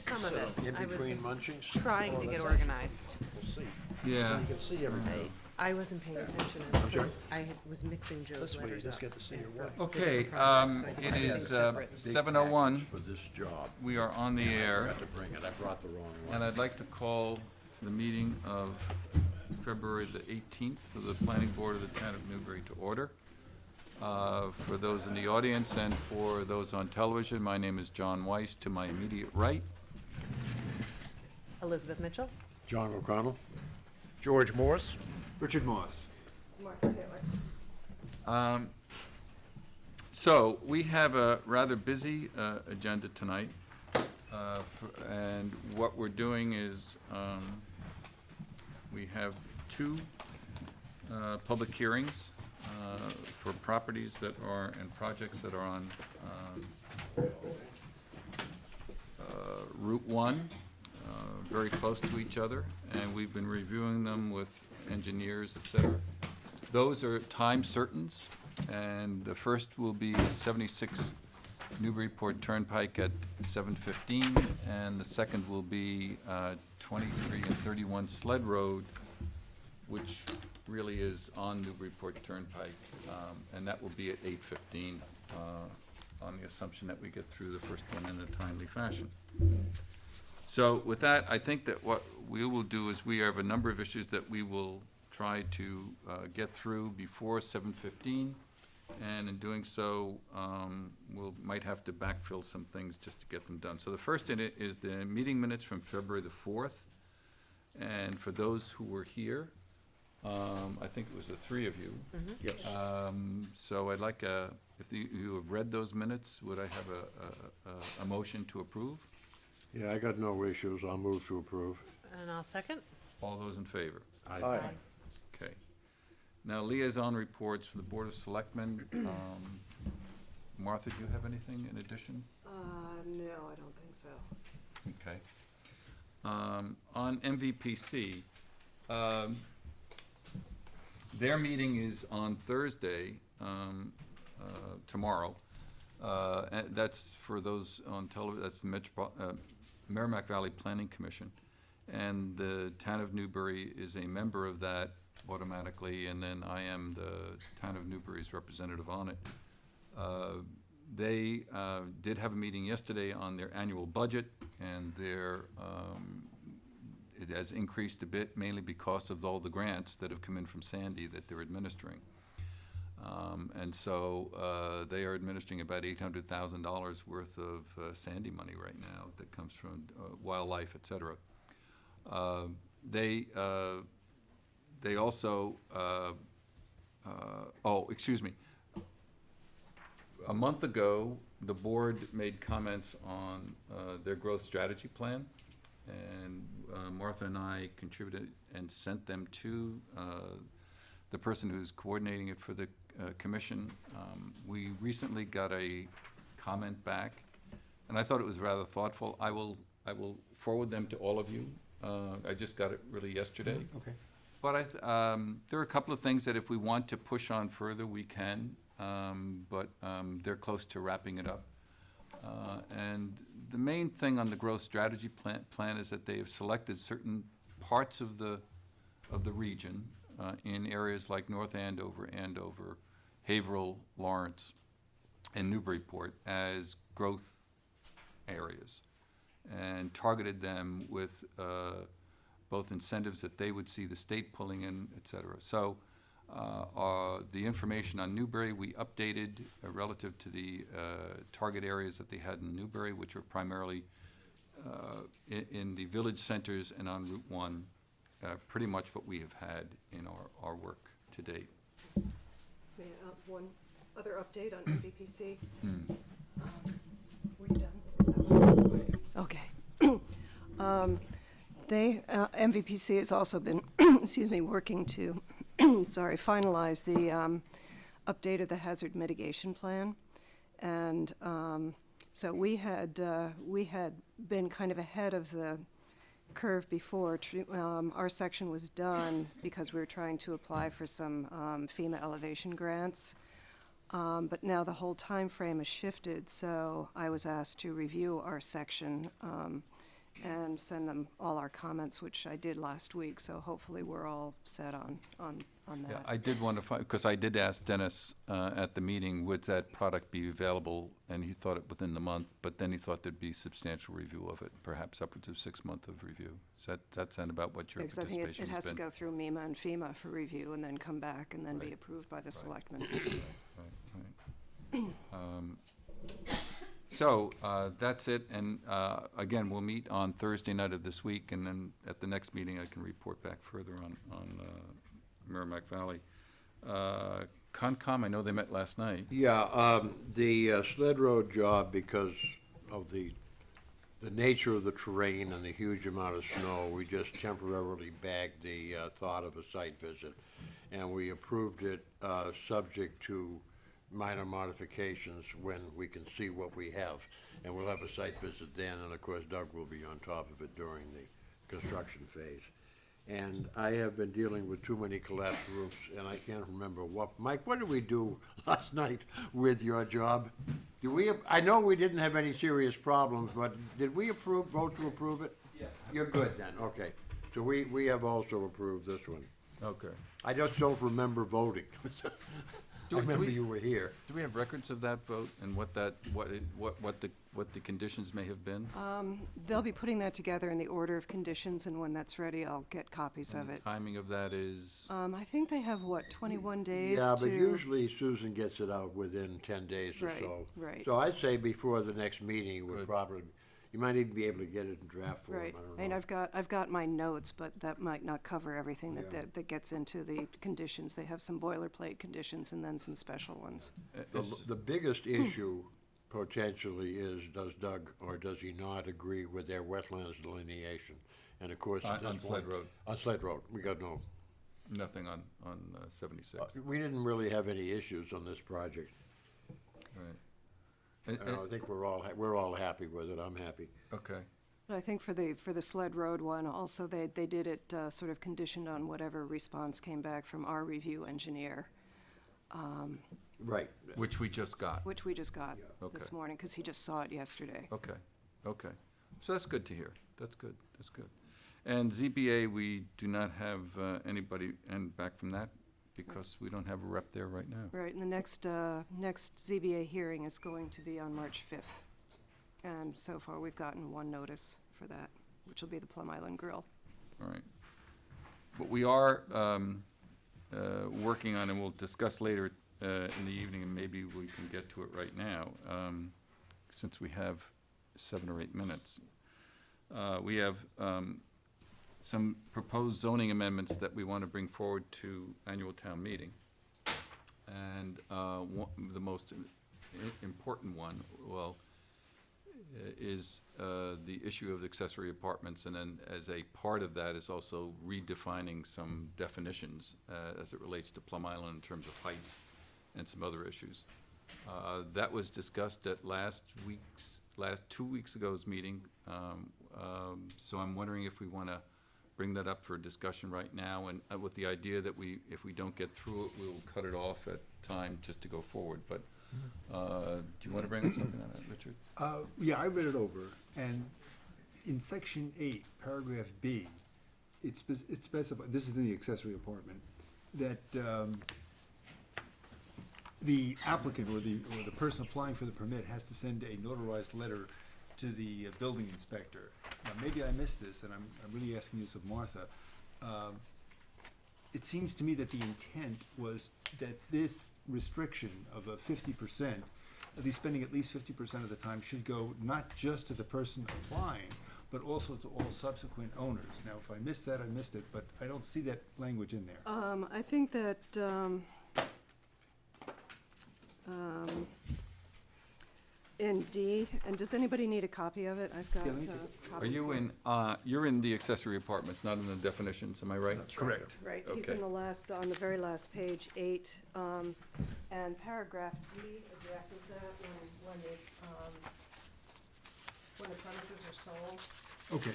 Some of it. In I between was munchings? trying Oh, to get that's organized. We'll see. Yeah. You can see everything. I wasn't paying attention. I'm sorry? I was mixing Joe's This way you letters just up. get to see your for work. Okay, different projects, so I it can have things is separate. Big 7:01. package for this job. We are on the I air, forgot to bring it. I brought the wrong one. and I'd like to call the meeting of February the 18th of the Planning Board of the Town of Newbury to order. For those in the audience and for those on television, my name is John Weiss. To my immediate right, Elizabeth Mitchell. John O'Connell. George Morse. Richard Moss. Martha Taylor. So, we have a rather busy agenda tonight, and what we're doing is, we have two public hearings for properties that are, and projects that are on Route 1, very close to each other, and we've been reviewing them with engineers, et cetera. Those are time certains, and the first will be 76 Newburyport Turnpike at 7:15, and the second will be 23 and 31 Sled Road, which really is on Newburyport Turnpike, and that will be at 8:15, on the assumption that we get through the first one in a timely fashion. So with that, I think that what we will do is we have a number of issues that we will try to get through before 7:15, and in doing so, might have to backfill some things just to get them done. So the first in it is the meeting minutes from February the 4th, and for those who were here, I think it was the three of you. Yes. So I'd like, if you have read those minutes, would I have a motion to approve? Yeah, I got no issues. I'll move to approve. And I'll second. All those in favor? Aye. Okay. Now, liaison reports for the Board of Selectmen. Martha, do you have anything in addition? No, I don't think so. Okay. On MVPC, their meeting is on Thursday, tomorrow. And that's for those on television, that's the Merrimack Valley Planning Commission. And the town of Newbury is a member of that automatically, and then I am the town of Newbury's representative on it. They did have a meeting yesterday on their annual budget, and it has increased a bit, mainly because of all the grants that have come in from Sandy that they're administering. And so they are administering about $800,000 worth of Sandy money right now that comes from wildlife, et cetera. They also, excuse me. A month ago, the board made comments on their growth strategy plan, and Martha and I contributed and sent them to the person who's coordinating it for the commission. We recently got a comment back, and I thought it was rather thoughtful. I will forward them to all of you. I just got it really yesterday. Okay. But there are a couple of things that if we want to push on further, we can, but they're close to wrapping it up. And the main thing on the growth strategy plan is that they have selected certain parts of the region in areas like North Andover, Haverhill, Lawrence, and Newburyport as growth areas, and targeted them with both incentives that they would see the state pulling in, et cetera. So the information on Newbury, we updated relative to the target areas that they had in Newbury, which were primarily in the village centers and on Route 1, pretty much what we have had in our work to date. May I, one other update on MVPC? Were you done? Okay. MVPC has also been, excuse me, working to, finalize the update of the hazard mitigation plan. And so we had been kind of ahead of the curve before. Our section was done because we were trying to apply for some FEMA elevation grants. But now the whole time frame has shifted, so I was asked to review our section send them all our comments, which I did last week, so hopefully we're all set on Yeah, that. I did want to find, because I did ask Dennis at the meeting, would that product be available? And he thought it within the month, but then he thought there'd be substantial review of it, perhaps upwards of 6 months of review. Does that sound about what your Because I think participation it has has to been? go through MEMA and FEMA for review, and then come back, and then be Right. approved by the selectmen. Right. So, that's it, and again, we'll meet on Thursday night of this week, and then at the next meeting, I can report back further on Merrimack Valley. Concom, I know they met last night. Yeah, the sled road job, because of the nature of the terrain and the huge amount of snow, we just temporarily bagged the thought of a site visit. And we approved it, subject to minor modifications when we can see what we have. And we'll have a site visit then, and of course Doug will be on top of it during the construction phase. And I have been dealing with too many collapsed roofs, and I can't remember Mike, what did we do last night with your job? I know we didn't have any serious problems, but did we vote to approve it? Yes. You're good then, okay. So we have also approved this one. Okay. I just don't remember voting. I remember you were here. Do we have records of that vote and what the conditions may have been? They'll be putting that together in the order of conditions, and when that's ready, I'll get copies of And it. the timing of that is, I think they have, 21 days Yeah, to... but usually Susan gets it out within 10 days or Right, so. right. So I'd say before the next meeting, we'll Good. probably, you might even be able to get it in draft form, Right, I don't know. I mean, I've got my notes, but that might not cover everything Yeah. that gets into the conditions. They have some boilerplate conditions and then some special ones. The biggest issue potentially is, does Doug, or does he not agree with their wetlands delineation? And of course, at On this Sled point- Road. On Sled Road, we got no, nothing on 76, we didn't really have any issues on this project. right? I think we're all happy with it, I'm happy. Okay, But I think for the Sled Road one, also, they did it sort of conditioned on whatever response came back from our review engineer, Right. which we just got. which we just got this Okay. morning, because he just saw it yesterday. Okay, okay. So that's good to hear. That's good, that's good. And ZBA, we do not have anybody back from that because we don't have a rep there right now. Right, and the next ZBA hearing is going to be on March 5th. And so far, we've gotten one notice for that, which will be the Plum Island Grill. All right. But we are working on, and we'll discuss later in the evening, and maybe we can get to it right now, since we have 7 or 8 minutes. We have some proposed zoning amendments that we want to bring forward to annual town meeting. And the most important one, is the issue of accessory apartments, and then as a part of that is also redefining some definitions as it relates to Plum Island in terms of heights and some other issues. That was discussed at 2 weeks ago's meeting, so I'm wondering if we want to bring that up for discussion right now, and with the idea that if we don't get through it, we'll cut it off at time just to go forward, but do you want to bring up something on that, Richard? Yeah, I read it over, and in section 8, paragraph B, it specifies, this is in the accessory apartment, that the applicant or the person applying for the permit has to send a notarized letter to the building inspector. Now, maybe I missed this, and I'm really asking this of Martha. It seems to me that the intent was that this restriction of a 50%, at least spending at least 50% of the time, should go not just to the person applying, but also to all subsequent owners. Now, if I missed that, I missed it, but I don't see that language in there. I think that, in D, and does anybody need a copy of it? I've got Yeah, let me take Are copies. you you're in the accessory apartments, not in the definitions, am I right? Correct. Right, he's Okay. in on the very last page, 8, and paragraph D addresses that when the premises are sold. Okay.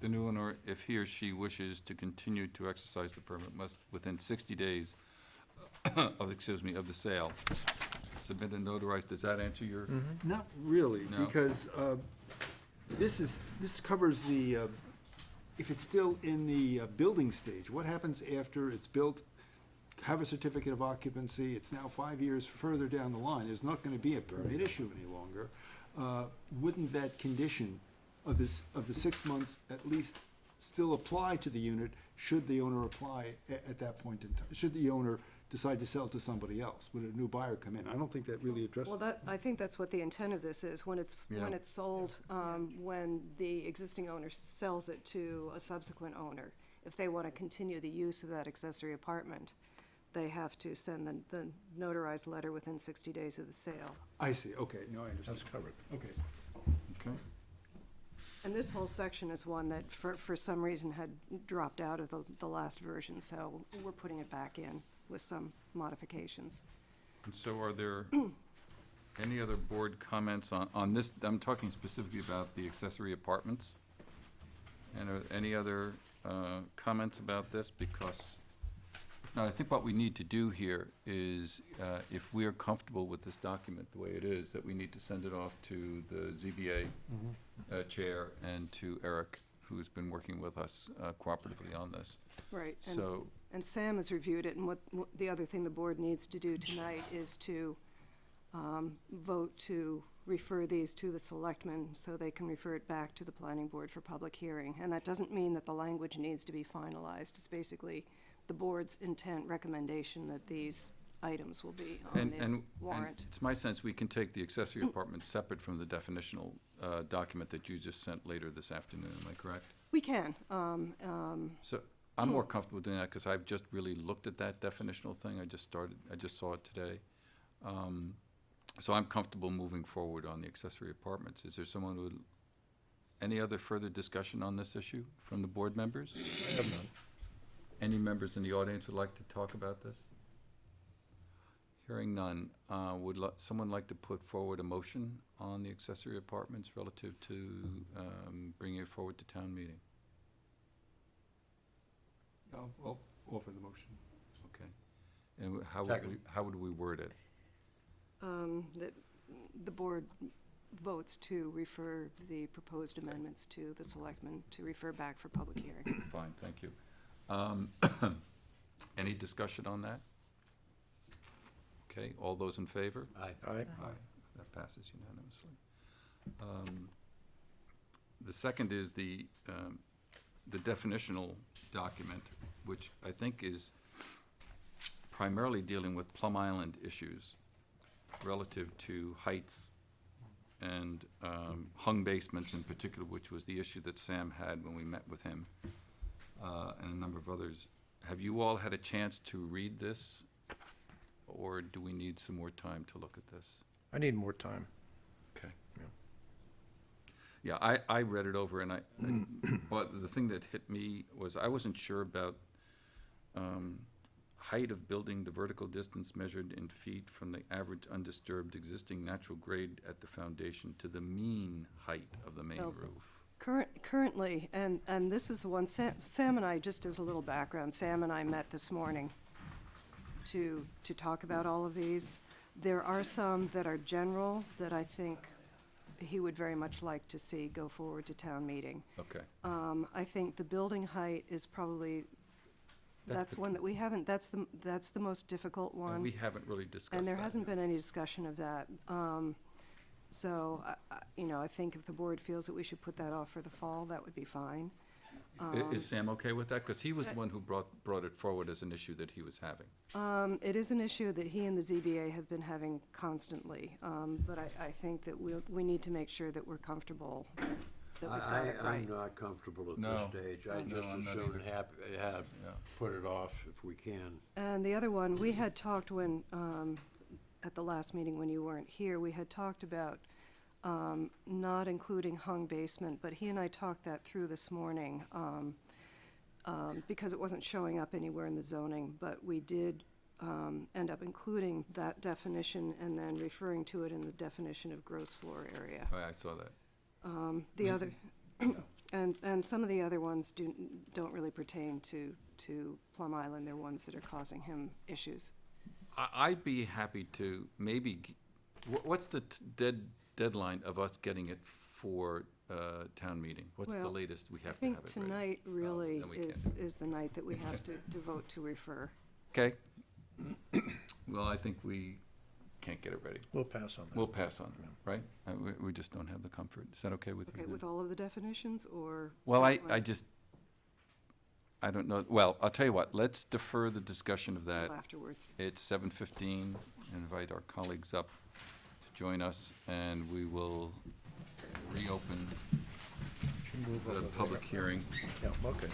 The new owner, if he or she wishes to continue to exercise the permit, must, within 60 days of the sale, submit a notarized, does that answer your? Not really, No. because this covers the, if it's still in the building stage, what happens after it's built, have a certificate of occupancy, it's now 5 years further down the line, there's not gonna be a permit issue any longer. Wouldn't that condition of the 6 months at least still apply to the unit, should the owner apply at that point in time? Should the owner decide to sell to somebody else? Would a new buyer come in? I don't think that really addresses. Well, I think that's what the intent of this is, when it's Yeah. sold, when the existing owner sells it to a subsequent owner. If they wanna continue the use of that accessory apartment, they have to send the notarized letter within 60 days of the sale. I see, okay, no, I understand. That's covered. Okay. Okay. And this whole section is one that for some reason had dropped out of the last version, so we're putting it back in with some modifications. And so are there any other board comments on this? I'm talking specifically about the accessory apartments. And are any other comments about this? Because, now, I think what we need to do here is, if we are comfortable with this document the way it is, that we need to send it off to the ZBA chair and to Eric, who's been working with us cooperatively on this. Right. So, And Sam has reviewed it, and what the other thing the board needs to do tonight is to vote to refer these to the selectmen so they can refer it back to the planning board for public hearing. And that doesn't mean that the language needs to be finalized. It's basically the board's intent recommendation that these items will be on and the warrant. it's my sense we can take the accessory apartment separate from the definitional document that you just sent later this afternoon, am I correct? We can. So I'm more comfortable doing that because I've just really looked at that definitional thing. I just saw it today. So I'm comfortable moving forward on the accessory apartments. Is there someone who would, any other further discussion on this issue from the board members? I have none. Any members in the audience would like to talk about this? Hearing none, would someone like to put forward a motion on the accessory apartments relative to bringing it forward to town meeting? I'll offer the motion. Okay. And Second. how would we word it? That the board votes to refer the proposed amendments to the selectmen to refer back for public hearing. Fine, thank you. Any discussion on that? Okay, all those in favor? Aye. Aye. That passes unanimously. The second is the definitional document, which I think is primarily dealing with Plum Island issues relative to heights and hung basements in particular, which was the issue that Sam had when we met with him, and a number of others. Have you all had a chance to read this, or do we need some more time to look at this? I need more time. Okay. Yeah. Yeah, I read it over, and but the thing that hit me was I wasn't sure about height of building, the vertical distance measured in feet from the average undisturbed existing natural grade at the foundation to the mean height of the main Oh. roof. Currently, and this is the one, Sam and I, just as a little background, Sam and I met this morning to talk about all of these. There are some that are general that I think he would very much like to see go forward to town meeting. Okay. I think the building height is probably, that's one that we haven't, that's the most difficult And one. we haven't really discussed that. And there hasn't been any discussion of that. So, I think if the board feels that we should put that off for the fall, that would be fine. Is Sam okay with that? Because he was the one who brought it forward as an issue that he was having. It is an issue that he and the ZBA have been having constantly, but I think that we need to make sure that we're comfortable that we've got it right. I'm not comfortable at No. this stage. I'd No, just I'm as not soon either. have Yeah. put it off if we can. And the other one, we had talked when, at the last meeting when you weren't here, we had talked about not including hung basement, but he and I talked that through this morning, because it wasn't showing up anywhere in the zoning, but we did end up including that definition and then referring to it in the definition of gross floor area. Oh, yeah, I saw that. The other, and some of the other ones don't really pertain to Plum Island. They're ones that are causing him issues. I'd be happy to maybe, what's the deadline of us getting it for town meeting? What's the Well, latest we I have to have think it ready? tonight really then we can't is the night that we have to vote to refer. Okay. Well, I think we can't get it ready. We'll pass on that. We'll pass on it, right? We just don't have the comfort. Is that okay with you Okay, then? with all of the definitions, or? Well, I like, just, I don't know, well, I'll tell you what, let's defer the discussion of that. till afterwards. It's 7:15, invite our colleagues up to join us, and we will reopen Should move the over public there. hearing. Yeah, okay.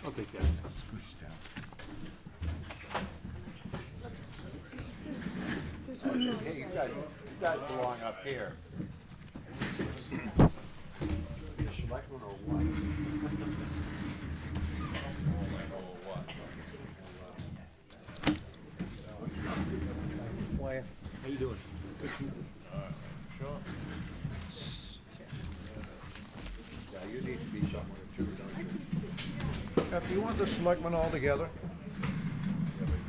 I'll take that. It's scooshed down. Hey, you guys belong up here. You selectmen or what? How you doing? Yeah, you need to be somewhere too, don't you? Do you want the selectmen all together?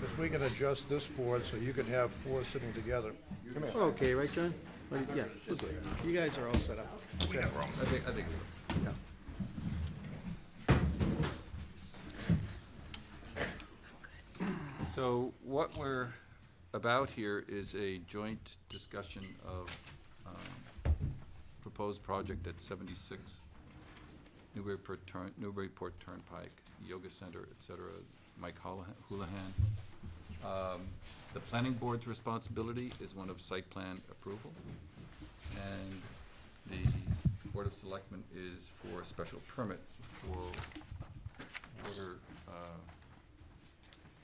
Because we can adjust this board so you can have four sitting together. Come here. We're okay, right, John? Yeah, we're good. You guys are all set up. I think. Yeah. So what we're about here is a joint discussion of proposed project at 76 Newburyport Turnpike, Yoga Center, et cetera, Mike Houlihan. The planning board's responsibility is one of site plan approval, and the Board of Selectmen is for a special permit for water,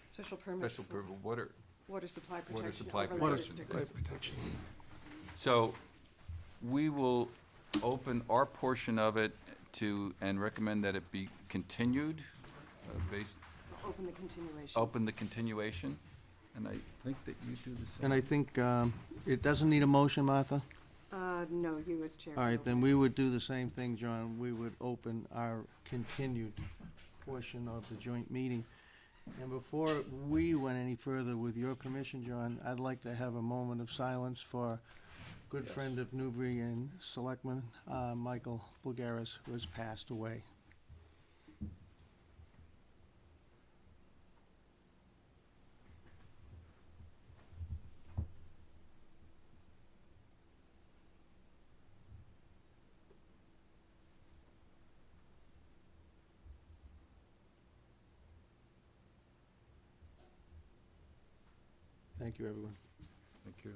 Special permit special for permit, water, water supply protection. water supply overlay protection. district. So, we will open our portion of it to, and recommend that it be continued, Open the continuation. open the continuation, and I think that you do the same. And I think it doesn't need a motion, Martha? No, you as chair. All right, can then we would do the same thing, John. We would open our continued portion of the joint meeting. And before we went any further, with your permission, John, I'd like to have a moment of silence for good friend of Newbury and Selectman, Michael Bulgaris, who has passed away. Thank you, everyone. Thank you.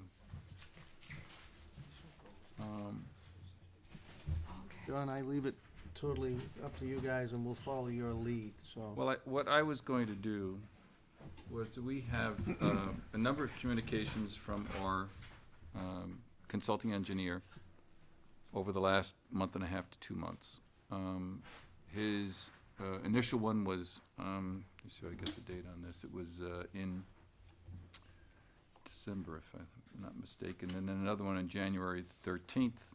John, I leave it totally up to you guys, and we'll follow your lead, so. Well, what I was going to do was that we have a number of communications from our consulting engineer over the last month and a half to 2 months. His initial one was, let me see if I get the date on this, it was in December, if I'm not mistaken, and then another one on January 13th,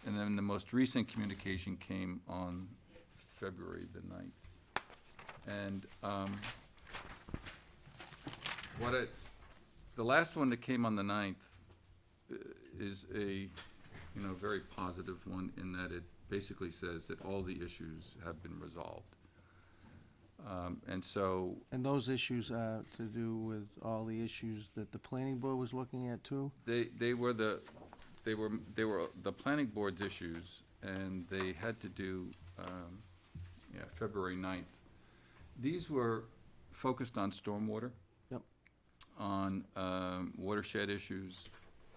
and then the most recent communication came on February the 9th. And the last one that came on the 9th is a, very positive one, in that it basically says that all the issues have been resolved. And so, And those issues are to do with all the issues that the planning board was looking at too? they were the planning board's issues, and they had to do, February 9th. These were focused on stormwater. Yep. On watershed issues,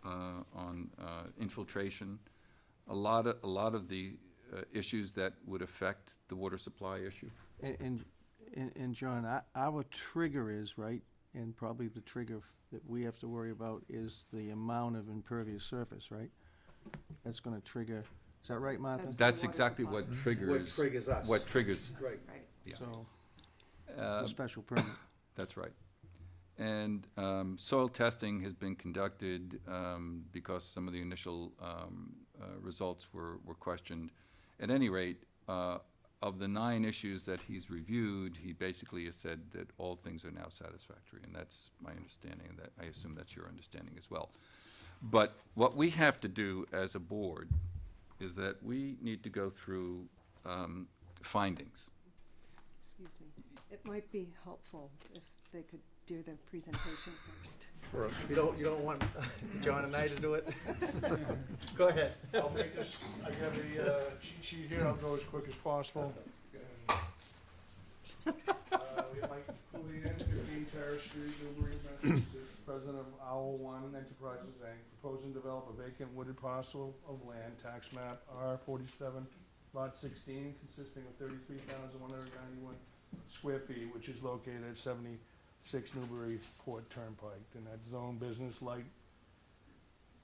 on infiltration, a lot of the issues that would affect the water supply issue. And John, our trigger is, right, and probably the trigger that we have to worry about is the amount of impervious surface, right? That's gonna trigger, is that right, Martha? That's- That's water exactly supply. what triggers. us. What triggers, Right. Right. yeah. So, Uh, the special permit. That's right. And soil testing has been conducted because some of the initial results were questioned. At any rate, of the 9 issues that he's reviewed, he basically has said that all things are now satisfactory, and that's my understanding, and that I assume that's your understanding as well. But what we have to do as a board is that we need to go through findings. Excuse me. It might be helpful if they could do the presentation first. First. You don't want John and I to do it? Go ahead. I'll make this, I got a cheat sheet here, I'll go as quick as possible. We have Mike Julian, 15 Terrace Street, Newbury, Massachusetts, president of Owl One Enterprises, Inc., propose and develop a vacant wooded parcel of land, tax map R47, lot 16, consisting of 33,191 square feet, which is located at 76 Newbury Port Turnpike, and that's zone light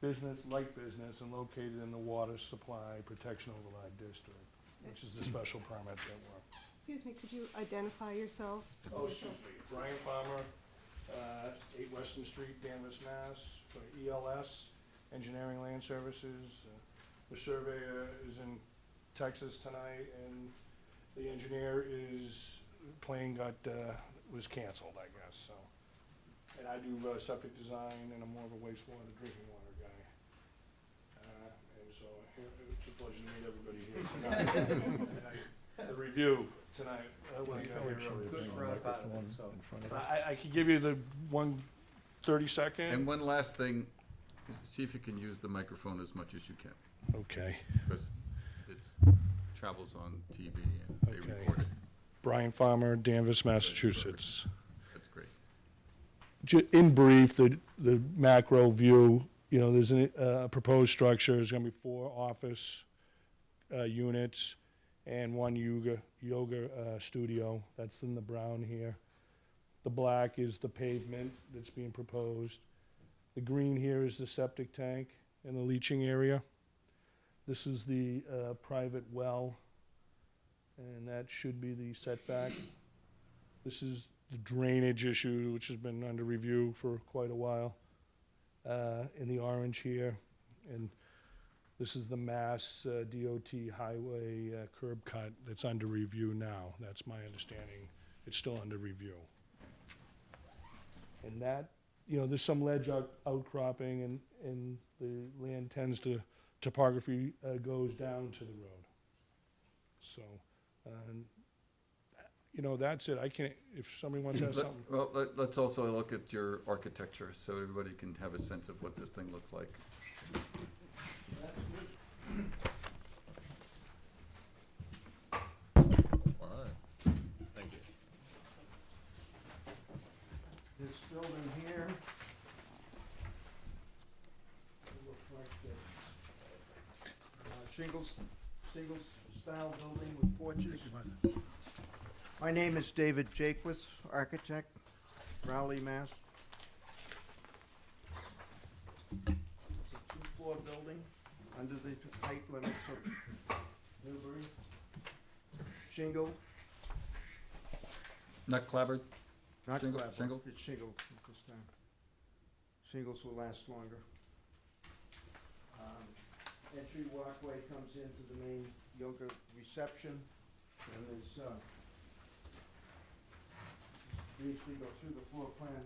business, and located in the Water Supply Protection Override District, which is the special permit that we're. Excuse me, could you identify yourselves? Oh, excuse me, Brian Farmer, 8 Weston Street, Danvers, Mass, for ELS, Engineering Land Services. The surveyor is in Texas tonight, and the engineer was canceled, I guess, so. And I do septic design, and I'm more of a wastewater, drinking water guy. And so, it's a pleasure to meet everybody here tonight. And the review tonight, when I got here earlier. Good for our part of it, so. I could give you the 1 30-second. And one last thing, see if you can use the microphone as much as you can, Okay. because it travels on TV and they Okay. record it. Brian Farmer, Danvers, Massachusetts. That's great. In brief, the macro view, there's a proposed structure, there's gonna be 4 office units and 1 yoga studio, that's in the brown here. The black is the pavement that's being proposed. The green here is the septic tank and the leaching area. This is the private well, and that should be the setback. This is the drainage issue, which has been under review for quite a while, in the orange here. And this is the Mass DOT highway curb cut that's under review now. That's my understanding. It's still under review. And that, there's some ledge outcropping, and the land topography goes down to the road. So, that's it. I can't, if somebody wants to have something. Well, let's also look at your architecture, so everybody can have a sense of what this thing looks like. Thank you. This building here looks like the shingles style building with porches. My name is David Jaquith, architect, Rowley, Mass. It's a 2-floor building under the height limits of Newbury. Shingle, Not clapboard? not Shingle- clapboard. shingle? It's shingle at this time. Shingles will last longer. Entry walkway comes into the main yoga reception, and there's, briefly go through the floor plan.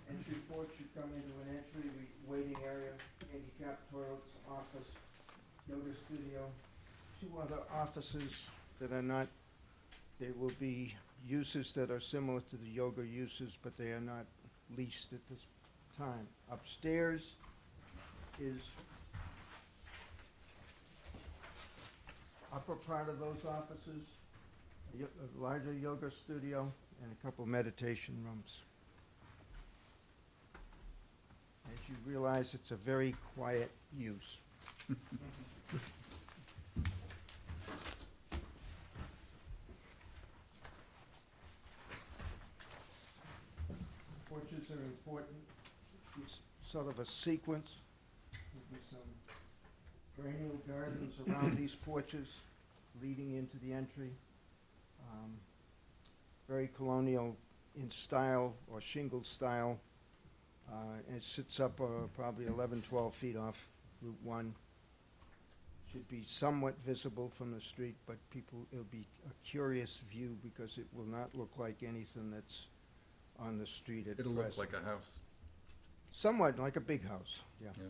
Entry porch, you come into an entry, waiting area, handicap toilets, office, yoga studio. 2 other offices that are not, they will be uses that are similar to the yoga uses, but they are not leased at this time. Upstairs is upper part of those offices, a larger yoga studio, and a couple meditation rooms. As you realize, it's a very quiet use. Porches are important. It's sort of a sequence. There'll be some perennial gardens around these porches leading into the entry. Very colonial in style, or shingled style. And it sits up probably 11, 12 feet off Route 1. should be somewhat visible from the street, but it'll be a curious view because it will not look like anything that's on the street at present. It'll look like a house. Somewhat like a big house, yeah. Yeah.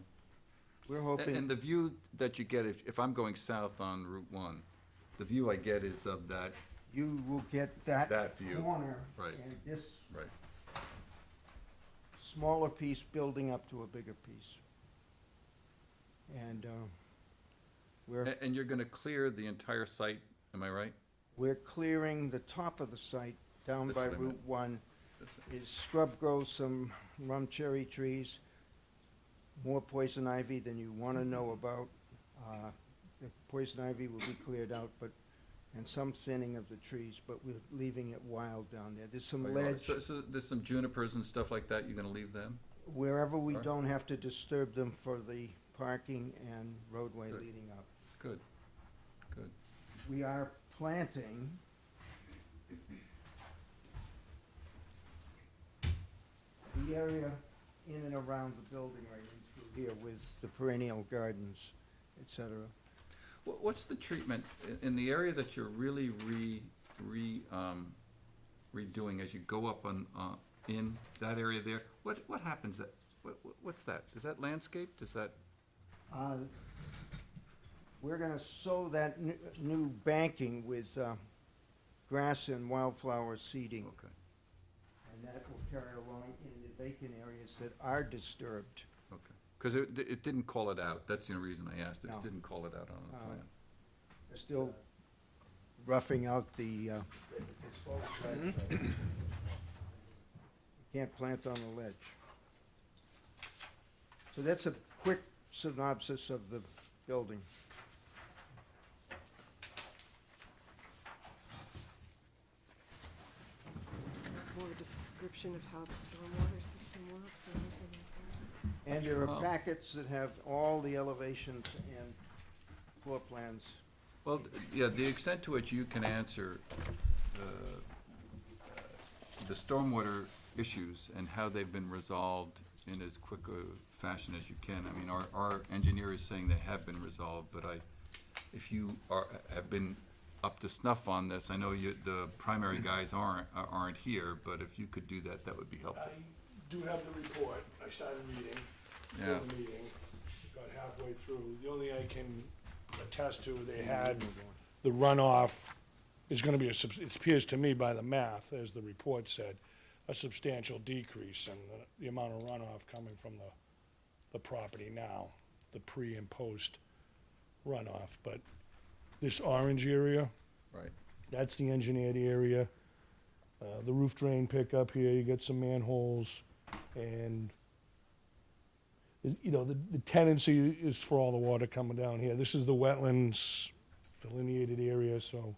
We're And hoping, the view that you get, if I'm going south on Route 1, the view I get is of that, you will get that that view. corner Right. and this right. smaller piece building up to a bigger piece. And And you're gonna clear the entire site, am I right? we're clearing the top of the site down That's by what I Route meant. 1. That's Is scrub grow some rum cherry trees, more poison ivy than you want to know about. The poison ivy will be cleared out, and some thinning of the trees, but we're leaving it wild down there. There's some Oh, you are. ledge, So there's some junipers and stuff like that, you're gonna leave them? wherever we Alright. don't have to disturb them for the parking and roadway Good. leading up. Good, good. We are planting the area in and around the building right in through here with the perennial gardens, et cetera. What's the treatment in the area that you're really redoing as you go up on, in that area there? What happens that, what's that? Is that landscaped? Is that, We're gonna sow that new banking with grass and wildflower seeding, okay, and that will carry along in the vacant areas that are disturbed. okay. Because it didn't call it out. That's the only reason I asked. It No. didn't call it out on the plan. They're still roughing out the, can't plant on the ledge. So that's a quick synopsis of the building. More a description of how the stormwater system works or anything like that? And there Oh. are packets that have all the elevations and floor plans. Well, yeah, the extent to which you can answer the stormwater issues and how they've been resolved in as quick a fashion as you can. I mean, our engineer is saying they have been resolved, but if you have been up to snuff on this, I know the primary guys aren't here, but if you could do that, that would be helpful. I do have the report. I started reading Yeah. before the meeting, got halfway through. The only thing I can attest to, they had the runoff is gonna be it appears to me by the math, as the report said, a substantial decrease in the amount of runoff coming from the property now, the pre and post runoff. But this orange area, Right. that's the engineered area. The roof drain pickup here, you get some manholes, and, you know, the tendency is for all the water coming down here. This is the wetlands delineated area, so,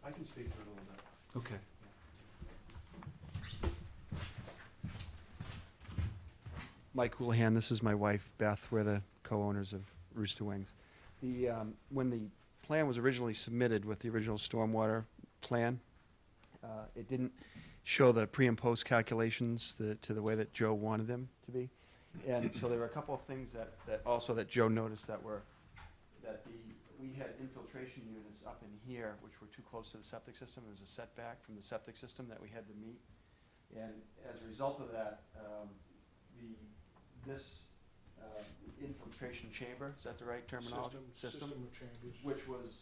I can speak to it a little bit. Okay. Mike Houlihan, this is my wife Beth, we're the co-owners of Rooster Wings. When the plan was originally submitted with the original stormwater plan, it didn't show the pre and post calculations to the way that Joe wanted them to be. And so there were a couple of things that Joe noticed we had infiltration units up in here, which were too close to the septic system. There was a setback from the septic system that we had to meet. And as a result of that, this infiltration chamber, is that the right terminology? system of chambers. Which was,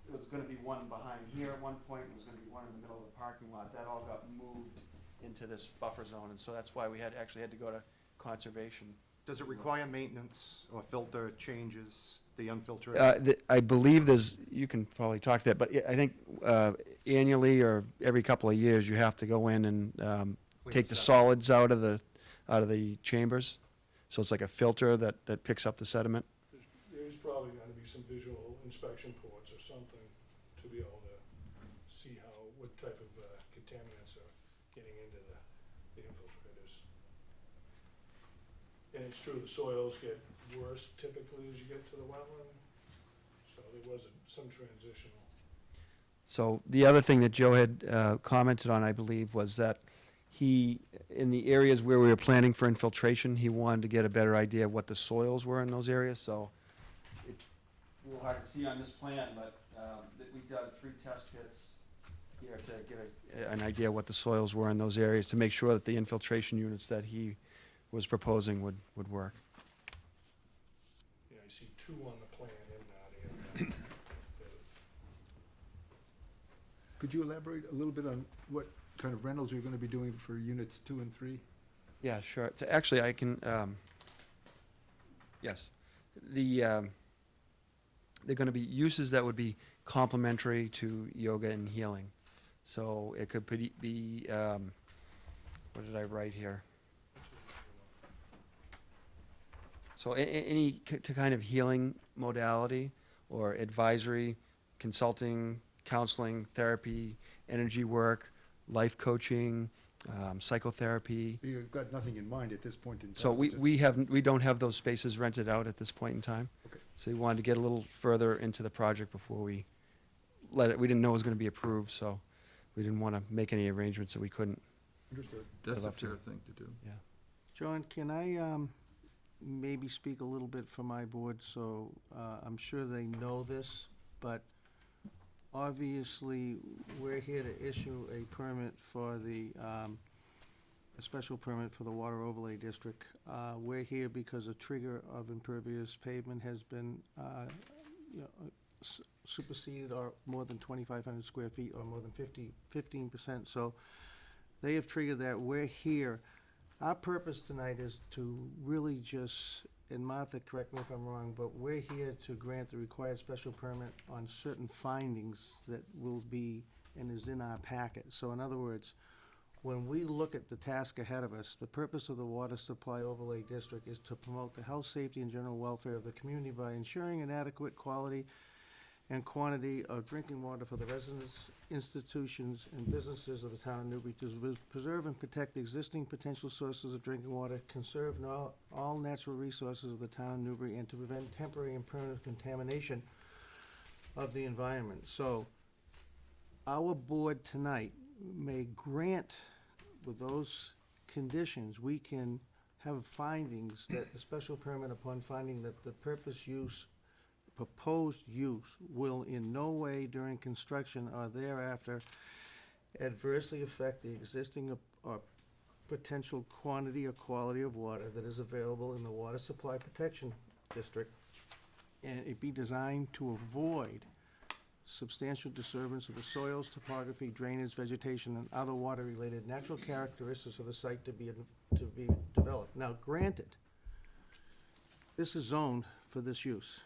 it was gonna be one behind here at one point, it was gonna be one in the middle of the parking lot. That all got moved into this buffer zone, and so that's why we actually had to go to conservation. Does it require maintenance or filter changes, the unfiltered? I believe you can probably talk to that, but I think annually or every couple of years, you have to go in and take the sediment. solids out of the chambers. So it's like a filter that picks up the sediment. There's probably gonna be some visual inspection ports or something to be able to see what type of contaminants are getting into the infiltrators. And it's true, the soils get worse typically as you get to the wetland, so there was some transitional. So the other thing that Joe had commented on, I believe, was that in the areas where we were planning for infiltration, he wanted to get a better idea of what the soils were in those areas, so it's a little hard to see on this plan, but we dug 3 test pits here to get an idea of what the soils were in those areas, to make sure that the infiltration units that he was proposing would work. Yeah, I see 2 on the plan in that area. Could you elaborate a little bit on what kind of rentals you're gonna be doing for units 2 and 3? Yeah, sure. So actually, I can, yes. They're gonna be uses that would be complementary to yoga and healing. So it could be, what did I write here? So any kind of healing modality or advisory, consulting, counseling, therapy, energy work, life coaching, psychotherapy. You've got nothing in mind at this point in time? So just- we don't have those spaces rented out at this point in time. Okay. So we wanted to get a little further into the project before we we didn't know it was gonna be approved, so we didn't wanna make any arrangements that we couldn't. Understood. That's a up to- fair thing to do. John, can I maybe speak a little bit for my board? So I'm sure they know this, but obviously, we're here to issue a permit for a special permit for the Water Overlay District. We're here because a trigger of impervious pavement has been, superseded or more than 2,500 square feet or more than 15%. So they have triggered that. We're here. Our purpose tonight is to really just, and Martha, correct me if I'm wrong, but we're here to grant the required special permit on certain findings that will be and is in our packet. So in other words, when we look at the task ahead of us, the purpose of the Water Supply Overlay District is to promote the health, safety, and general welfare of the community by ensuring an adequate quality and quantity of drinking water for the residents, institutions, and businesses of the town of Newbury, to preserve and protect the existing potential sources of drinking water, conserve all natural resources of the town of Newbury, and to prevent temporary and permanent contamination of the environment. So, our board tonight may grant, with those conditions, we can have findings that the special permit, upon finding that the proposed use will in no way during construction or thereafter adversely affect the existing or potential quantity or quality of water that is available in the Water Supply Protection District, and it be designed to avoid substantial disturbance of the soils, topography, drainage, vegetation, and other water-related natural characteristics of the site to be developed. Now, granted, this is zoned for this use.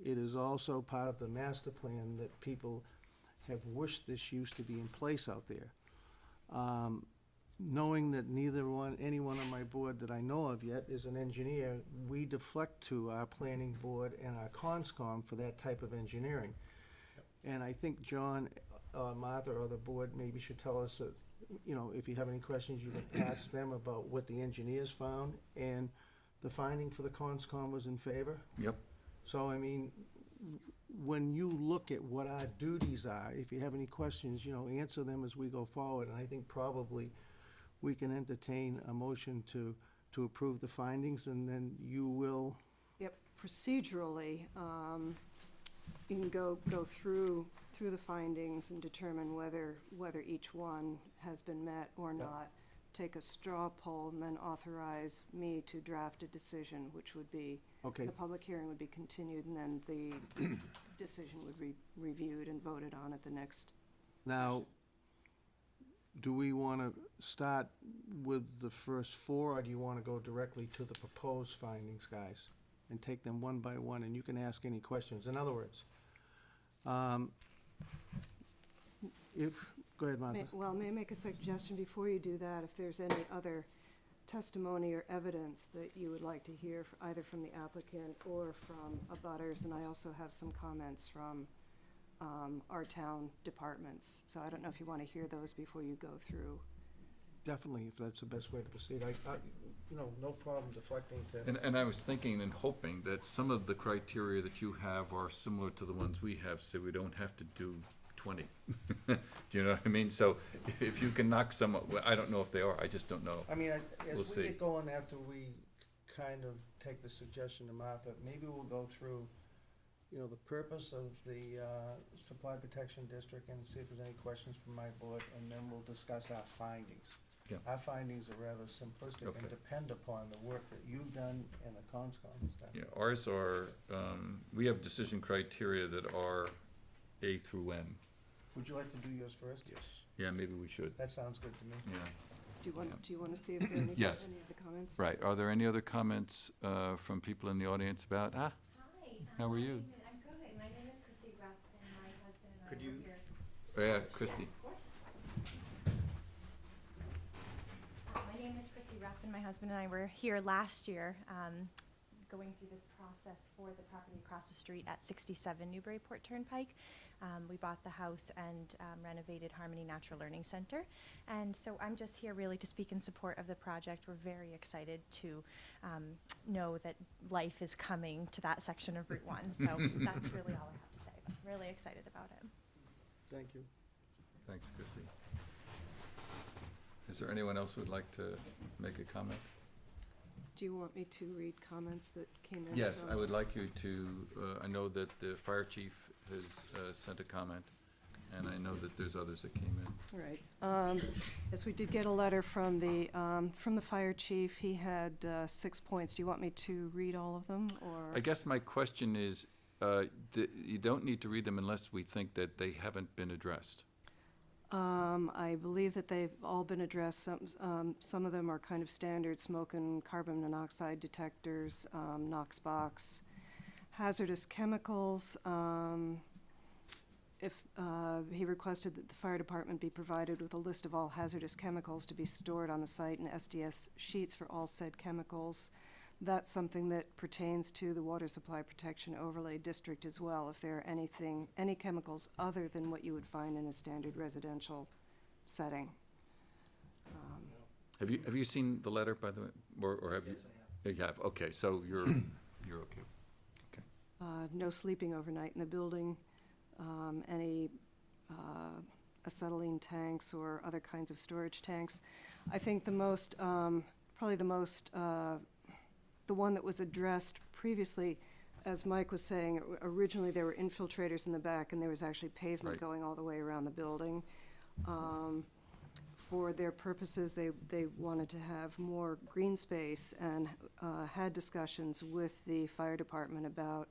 It is also part of the master plan that people have wished this use to be in place out there. Knowing that anyone on my board that I know of yet is an engineer, we deflect to our planning board and our conscom for that type of engineering. And I think John, Martha, or the board maybe should tell us that, if you have any questions, you can ask them about what the engineers found, and the finding for the conscom was in favor. Yep. So, I mean, when you look at what our duties are, if you have any questions, answer them as we go forward. And I think probably we can entertain a motion to approve the findings, and then you will. Yep, procedurally, you can go through the findings and determine whether each one has been met or not. Take a straw poll and then authorize me to draft a decision, which would be, Okay. the public hearing would be continued, and then the decision would be reviewed and voted on at the next. Now, do we want to start with the first 4, or do you want to go directly to the proposed findings, guys? And take them one by one, and you can ask any questions. In other words, go ahead, Martha. May I make a suggestion before you do that? If there's any other testimony or evidence that you would like to hear, either from the applicant or from abutters, and I also have some comments from our town departments. So I don't know if you want to hear those before you go through. Definitely, if that's the best way to proceed. No problem deflecting to. And I was thinking and hoping that some of the criteria that you have are similar to the ones we have, so we don't have to do 20. Do you know what I mean? So if you can knock some, well, I don't know if they are, I just don't know. I mean, We'll as see. we get going, after we kind of take the suggestion to Martha, maybe we'll go through, you know, the purpose of the Supply Protection District and see if there's any questions from my board, and then we'll discuss our findings. Yeah. Our findings are rather simplistic Okay. and depend upon the work that you've done and the conscom has done. Yeah, ours are, we have decision criteria that are A through N. Would you like to do yours first? Yes. Yeah, maybe we should, That sounds good to me. yeah. Do you want, Yeah. do you want to see if there are any, Yes. any other comments? Right, are there any other comments from people in the audience about, Hi. How are you? I'm good. My name is Chrissy Rupp, and my husband and I Could were you- here. oh, yeah, Christie? Yes, of course. My name is Chrissy Rupp, and my husband and I were here last year, going through this process for the property across the street at 67 Newburyport Turnpike. We bought the house and renovated Harmony Natural Learning Center. And so I'm just here really to speak in support of the project. We're very excited to know that life is coming to that section of Route 1. So that's really all I have to say. But I'm really excited about it. Thank you. Thanks, Chrissy. Is there anyone else who would like to make a comment? Do you want me to read comments that came in? Yes, from- I would like you to, I know that the fire chief has sent a comment, and I know that there's others that came in. Right. Yes, we did get a letter from the fire chief. He had 6 points. Do you want me to read all of them, or? I guess my question is, you don't need to read them unless we think that they haven't been addressed. I believe that they've all been addressed. Some of them are kind of standard: smoke and carbon monoxide detectors, Knox box, hazardous chemicals. If he requested that the fire department be provided with a list of all hazardous chemicals to be stored on the site and SDS sheets for all said chemicals. That's something that pertains to the Water Supply Protection Overlay District as well. If there are any chemicals other than what you would find in a standard residential setting. Have you seen the letter, by the way, or have you? Yes, I have. You have, okay, so you're okay. No sleeping overnight in the building, any acetylene tanks or other kinds of storage tanks. I think the most, probably the most, the one that was addressed previously, as Mike was saying, originally there were infiltrators in the back and there was actually pavement Right. going all the way around the building. For their purposes, they wanted to have more green space and had discussions with the fire department about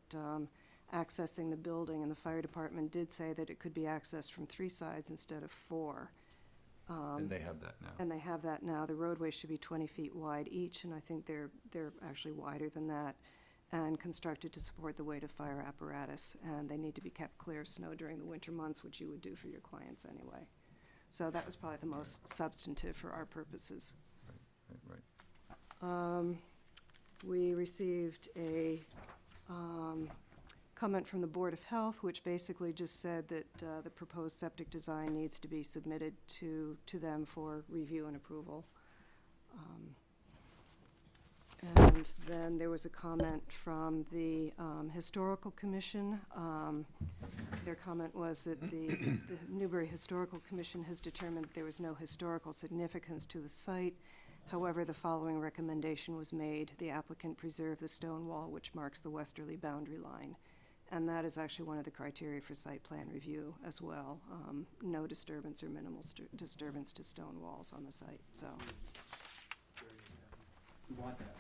accessing the building, and the fire department did say that it could be accessed from 3 sides instead of 4. And they have that now. And they have that now. The roadway should be 20 feet wide each, and I think they're actually wider than that, and constructed to support the weight of fire apparatus. And they need to be kept clear of snow during the winter months, which you would do for your clients anyway. So that was probably the most substantive for our purposes. Right. We received a comment from the Board of Health, which basically just said that the proposed septic design needs to be submitted to them for review and approval. And then there was a comment from the Historical Commission. Their comment was that the Newbury Historical Commission has determined that there was no historical significance to the site. However, the following recommendation was made: the applicant preserve the stone wall which marks the westerly boundary line. And that is actually one of the criteria for site plan review as well. No disturbance or minimal disturbance to stone walls on the site, so. We want that.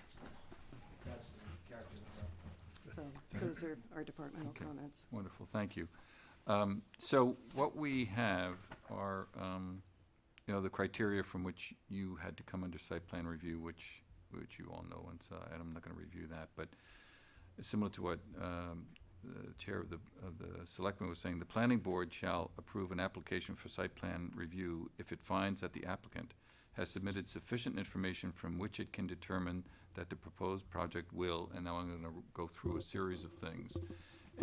That's the character of So those are our departmental Okay. comments. Wonderful, thank you. So what we have are, the criteria from which you had to come under site plan review, which you all know, and so I'm not gonna review that, but similar to what the chair of the selectmen was saying, the planning board shall approve an application for site plan review if it finds that the applicant has submitted sufficient information from which it can determine that the proposed project will, and now I'm gonna go through a series of things.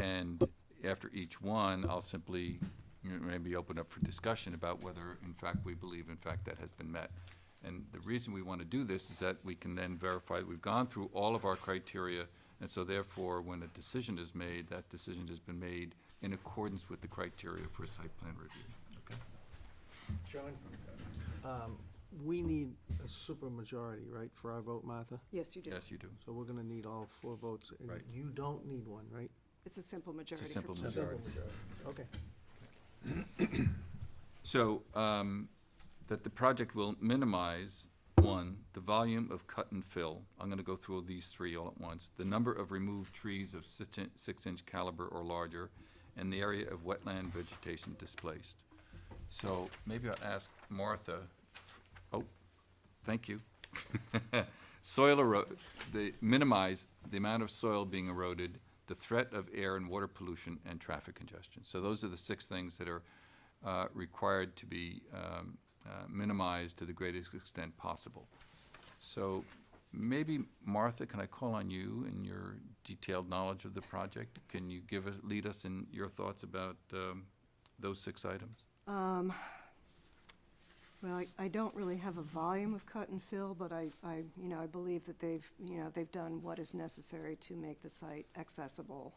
And after each one, I'll simply maybe open up for discussion about whether, in fact, we believe, in fact, that has been met. And the reason we want to do this is that we can then verify that we've gone through all of our criteria And so therefore, when a decision is made, that decision has been made in accordance with the criteria for site plan review. Okay? John, we need a supermajority, right, for our vote, Martha? Yes, you do. Yes, you do. So we're gonna need all 4 votes, and Right. you don't need one, right? It's a simple majority. for simple planning. majority. Okay. So, that the project will minimize, one, the volume of cut and fill. I'm gonna go through these 3 all at once. The number of removed trees of 6-inch caliber or larger, and the area of wetland vegetation displaced. So maybe I'll ask Martha, oh, thank you. Minimize the amount of soil being eroded, the threat of air and water pollution, and traffic congestion. So those are the 6 things that are required to be minimized to the greatest extent possible. So maybe, Martha, can I call on you in your detailed knowledge of the project? Can you lead us in your thoughts about those 6 items? Well, I don't really have a volume of cut and fill, but I believe that they've done what is necessary to make the site accessible.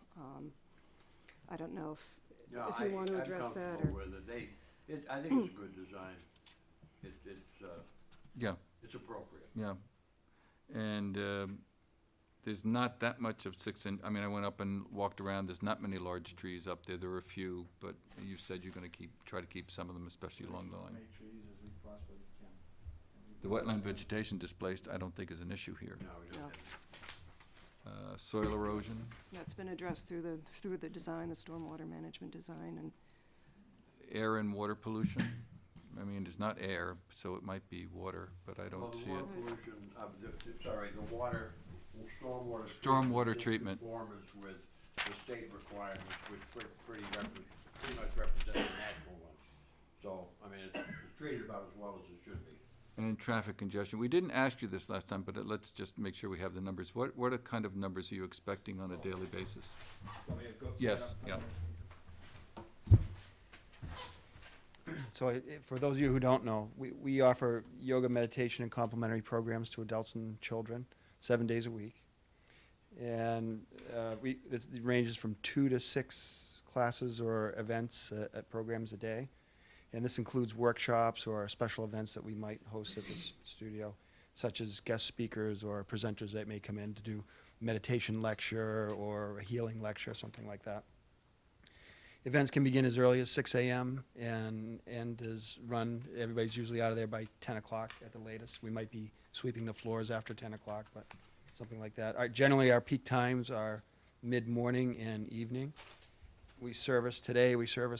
I don't know if you want to address that, I'm comfortable or, with it. I think it's a good design. Yeah, It's appropriate. yeah. And there's not that much of 6-inch, I mean, I went up and walked around, there's not many large trees up there. There are a few, but you said you're gonna try to keep some of them, especially along the line. Many trees as we possibly can. The wetland vegetation displaced, I don't think is an issue here. No, we don't No. have. Soil erosion, that's been addressed through the design, the stormwater management design, and air and water pollution. I mean, it's not air, so it might be water, but I Well, don't the see water it. pollution, the water, stormwater. Stormwater treatment. Conformance with the state requirements, which pretty much represent the natural ones. So, I mean, it's treated about as well as it should be. And traffic congestion. We didn't ask you this last time, but let's just make sure we have the numbers. What are kind of numbers are you expecting on a daily basis? Yes, yeah. So for those of you who don't know, we offer yoga, meditation, and complementary programs to adults and children, 7 days a week. And this ranges from 2 to 6 classes or events at programs a day. And this includes workshops or special events that we might host at this studio, such as guest speakers or presenters that may come in to do meditation lecture or a healing lecture, something like that. Events can begin as early as 6 a.m. and is run, everybody's usually out of there by 10 o'clock at the latest. We might be sweeping the floors after 10 o'clock, but something like that. Generally, our peak times are mid-morning and evening. We service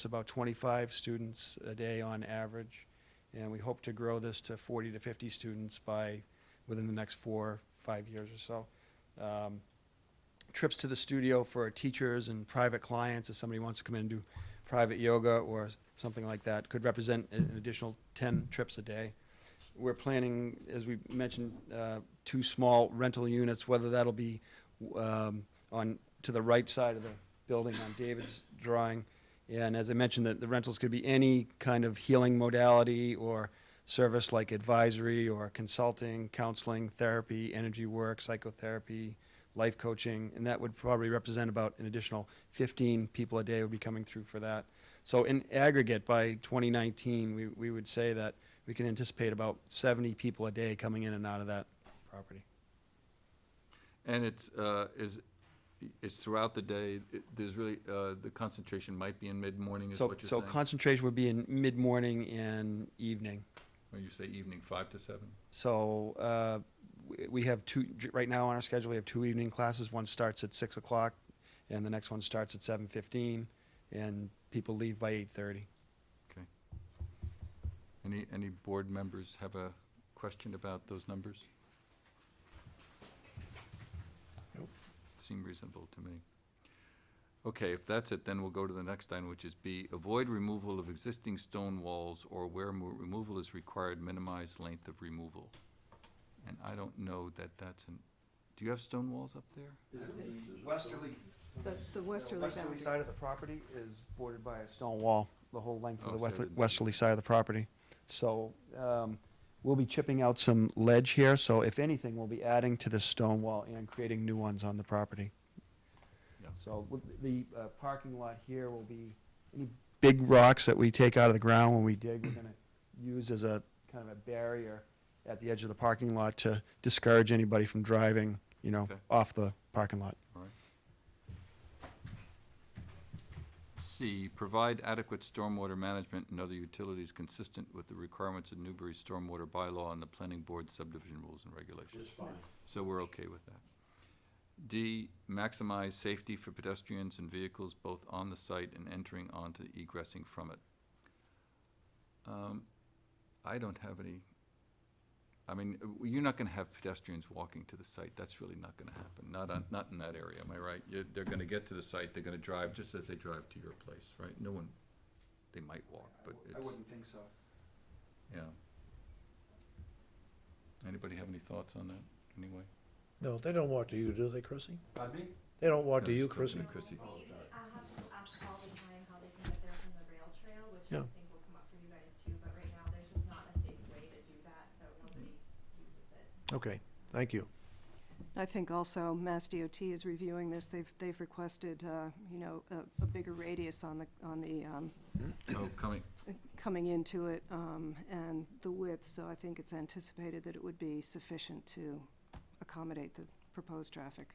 about 25 students a day on average, and we hope to grow this to 40 to 50 students within the next 4 or 5 years or so. Trips to the studio for teachers and private clients, if somebody wants to come in and do private yoga or something like that, could represent an additional 10 trips a day. We're planning, as we mentioned, 2 small rental units, whether that'll be to the right side of the building on David's drawing. And as I mentioned, the rentals could be any kind of healing modality or service like advisory or consulting, counseling, therapy, energy work, psychotherapy, life coaching, and that would probably represent about an additional 15 people a day would be coming through for that. So in aggregate, by 2019, we would say that we can anticipate about 70 people a day coming in and out of that property. And it's throughout the day. There's really, the concentration might be in mid-morning is what you're saying? So concentration would be in mid-morning and evening. When you say evening, 5 to 7? So we have 2, right now on our schedule, we have 2 evening classes. One starts at 6 o'clock, and the next one starts at 7:15, and people leave by 8:30. Okay. Any board members have a question about those numbers? Nope. Seem reasonable to me. Okay, if that's it, then we'll go to the next item, which is B, avoid removal of existing stone walls, or where removal is required, minimize length of removal. And I don't know that that's do you have stone walls up there? The westerly boundary. side of the property is bordered by a stone wall, the whole length of Oh, the so I didn't see westerly side of the property. So We'll be chipping out some ledge here, so if anything, we'll be adding to the stone wall and creating new ones on the property. Yeah. So the parking lot here will be any big rocks that we take out of the ground when we dig, we're gonna use as a kind of a barrier at the edge of the parking lot to discourage anybody from driving, Okay. off the parking lot. All right. C, provide adequate stormwater management and other utilities consistent with the requirements of Newbury Stormwater Bylaw and the Planning Board subdivision rules and regulations. So we're okay with that. D, maximize safety for pedestrians and vehicles both on the site and entering onto egressing from it. I don't have any, you're not gonna have pedestrians walking to the site, that's really not gonna happen, not in that area, am I right? They're gonna get to the site, they're gonna drive just as they drive to your place, right? No one, they might walk, but it's. I wouldn't think so. Yeah. Anybody have any thoughts on that, anyway? No, they don't walk to you, do they, Chrissy? Pardon me? They don't walk to No, you, it's talking Chrissy? to Chrissy. I have people ask all the time how they can get there from the rail trail, which Yeah. I think will come up for you guys too, but right now there's just not a safe way to do that, so nobody uses it. Okay, thank you. I think also Mass DOT is reviewing this. They've requested, a bigger radius on the, Oh, coming into it, and the width, so I think it's anticipated that it would be sufficient to accommodate the proposed traffic.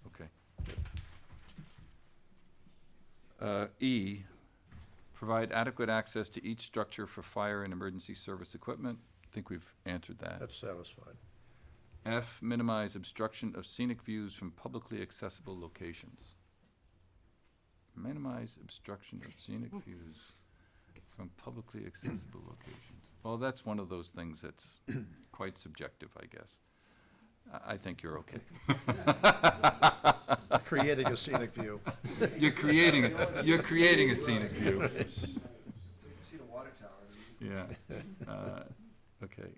okay. E, provide adequate access to each structure for fire and emergency service equipment. I think we've answered that. That's satisfied. F, minimize obstruction of scenic views from publicly accessible locations. Minimize obstruction of scenic views from publicly accessible locations. Well, that's one of those things that's quite subjective, I guess. I think you're okay. Creating a scenic view. You're creating a scenic view. We can see the water tower. Yeah. Okay.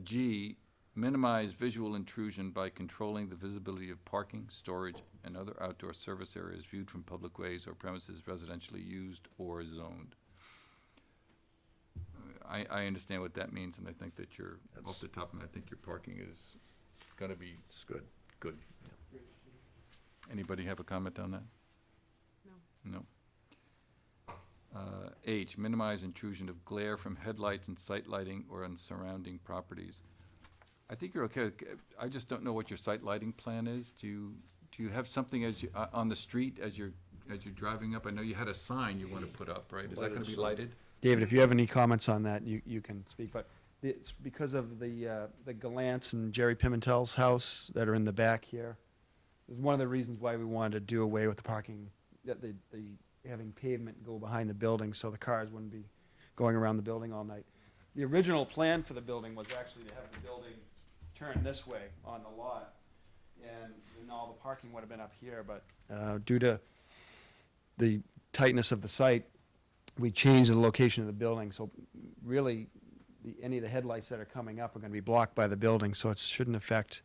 G, minimize visual intrusion by controlling the visibility of parking, storage, and other outdoor service areas viewed from public ways or premises residentially used or zoned. I understand what that means, and I think that you're, off the top of my head, I think your parking is gonna be It's good. good. Anybody have a comment on that? No. H, minimize intrusion of glare from headlights and site lighting or on surrounding properties. I think you're okay. I just don't know what your site lighting plan is. Do you have something as you, on the street as you're driving up? I know you had a sign you want to put up, right? Is that Lighted gonna be sign. lighted? David, if you have any comments on that, you can speak, but it's because of the Gallants and Jerry Pimentel's house that are in the back here. It's one of the reasons why we wanted to do away with the parking, that the having pavement go behind the building so the cars wouldn't be going around the building all night. The original plan for the building was actually to have the building turn this way on the lot, and then all the parking would have been up here, but due to the tightness of the site, we changed the location of the building, so really, any of the headlights that are coming up are gonna be blocked by the building, so it shouldn't affect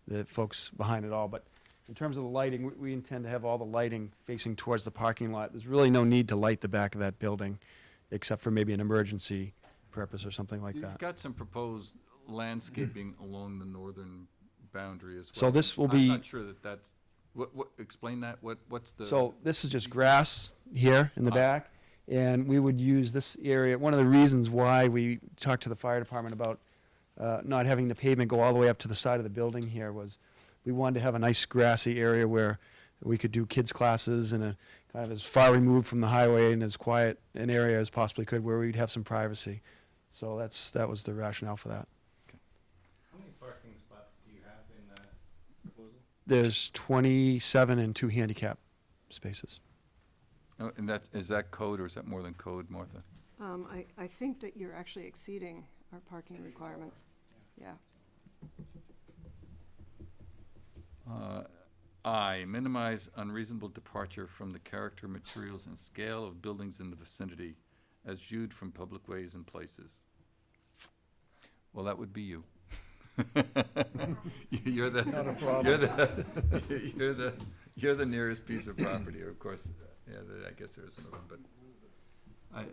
the folks behind it all. But in terms of the lighting, we intend to have all the lighting facing towards the parking lot. There's really no need to light the back of that building, except for maybe an emergency purpose or something like You've that. got some proposed landscaping along the northern boundary as well. So this will I'm be- not sure that's, explain that, what's the? So this is just grass here in the Ah. back, and we would use this area. One of the reasons why we talked to the fire department about not having the pavement go all the way up to the side of the building here was we wanted to have a nice grassy area where we could do kids' classes in a kind of as far removed from the highway and as quiet an area as possibly could, where we'd have some privacy. So that was the rationale for that. How many parking spots do you have in that proposal? There's 27 and 2 handicap spaces. Oh, and is that code, or is that more than code, Martha? I think that you're actually exceeding our parking requirements. Yeah. I, minimize unreasonable departure from the character, materials, and scale of buildings in the vicinity as viewed from public ways and places. Well, that would be you. You're the, Not a problem. you're the nearest piece of property, or of course, yeah, I guess there is another one, but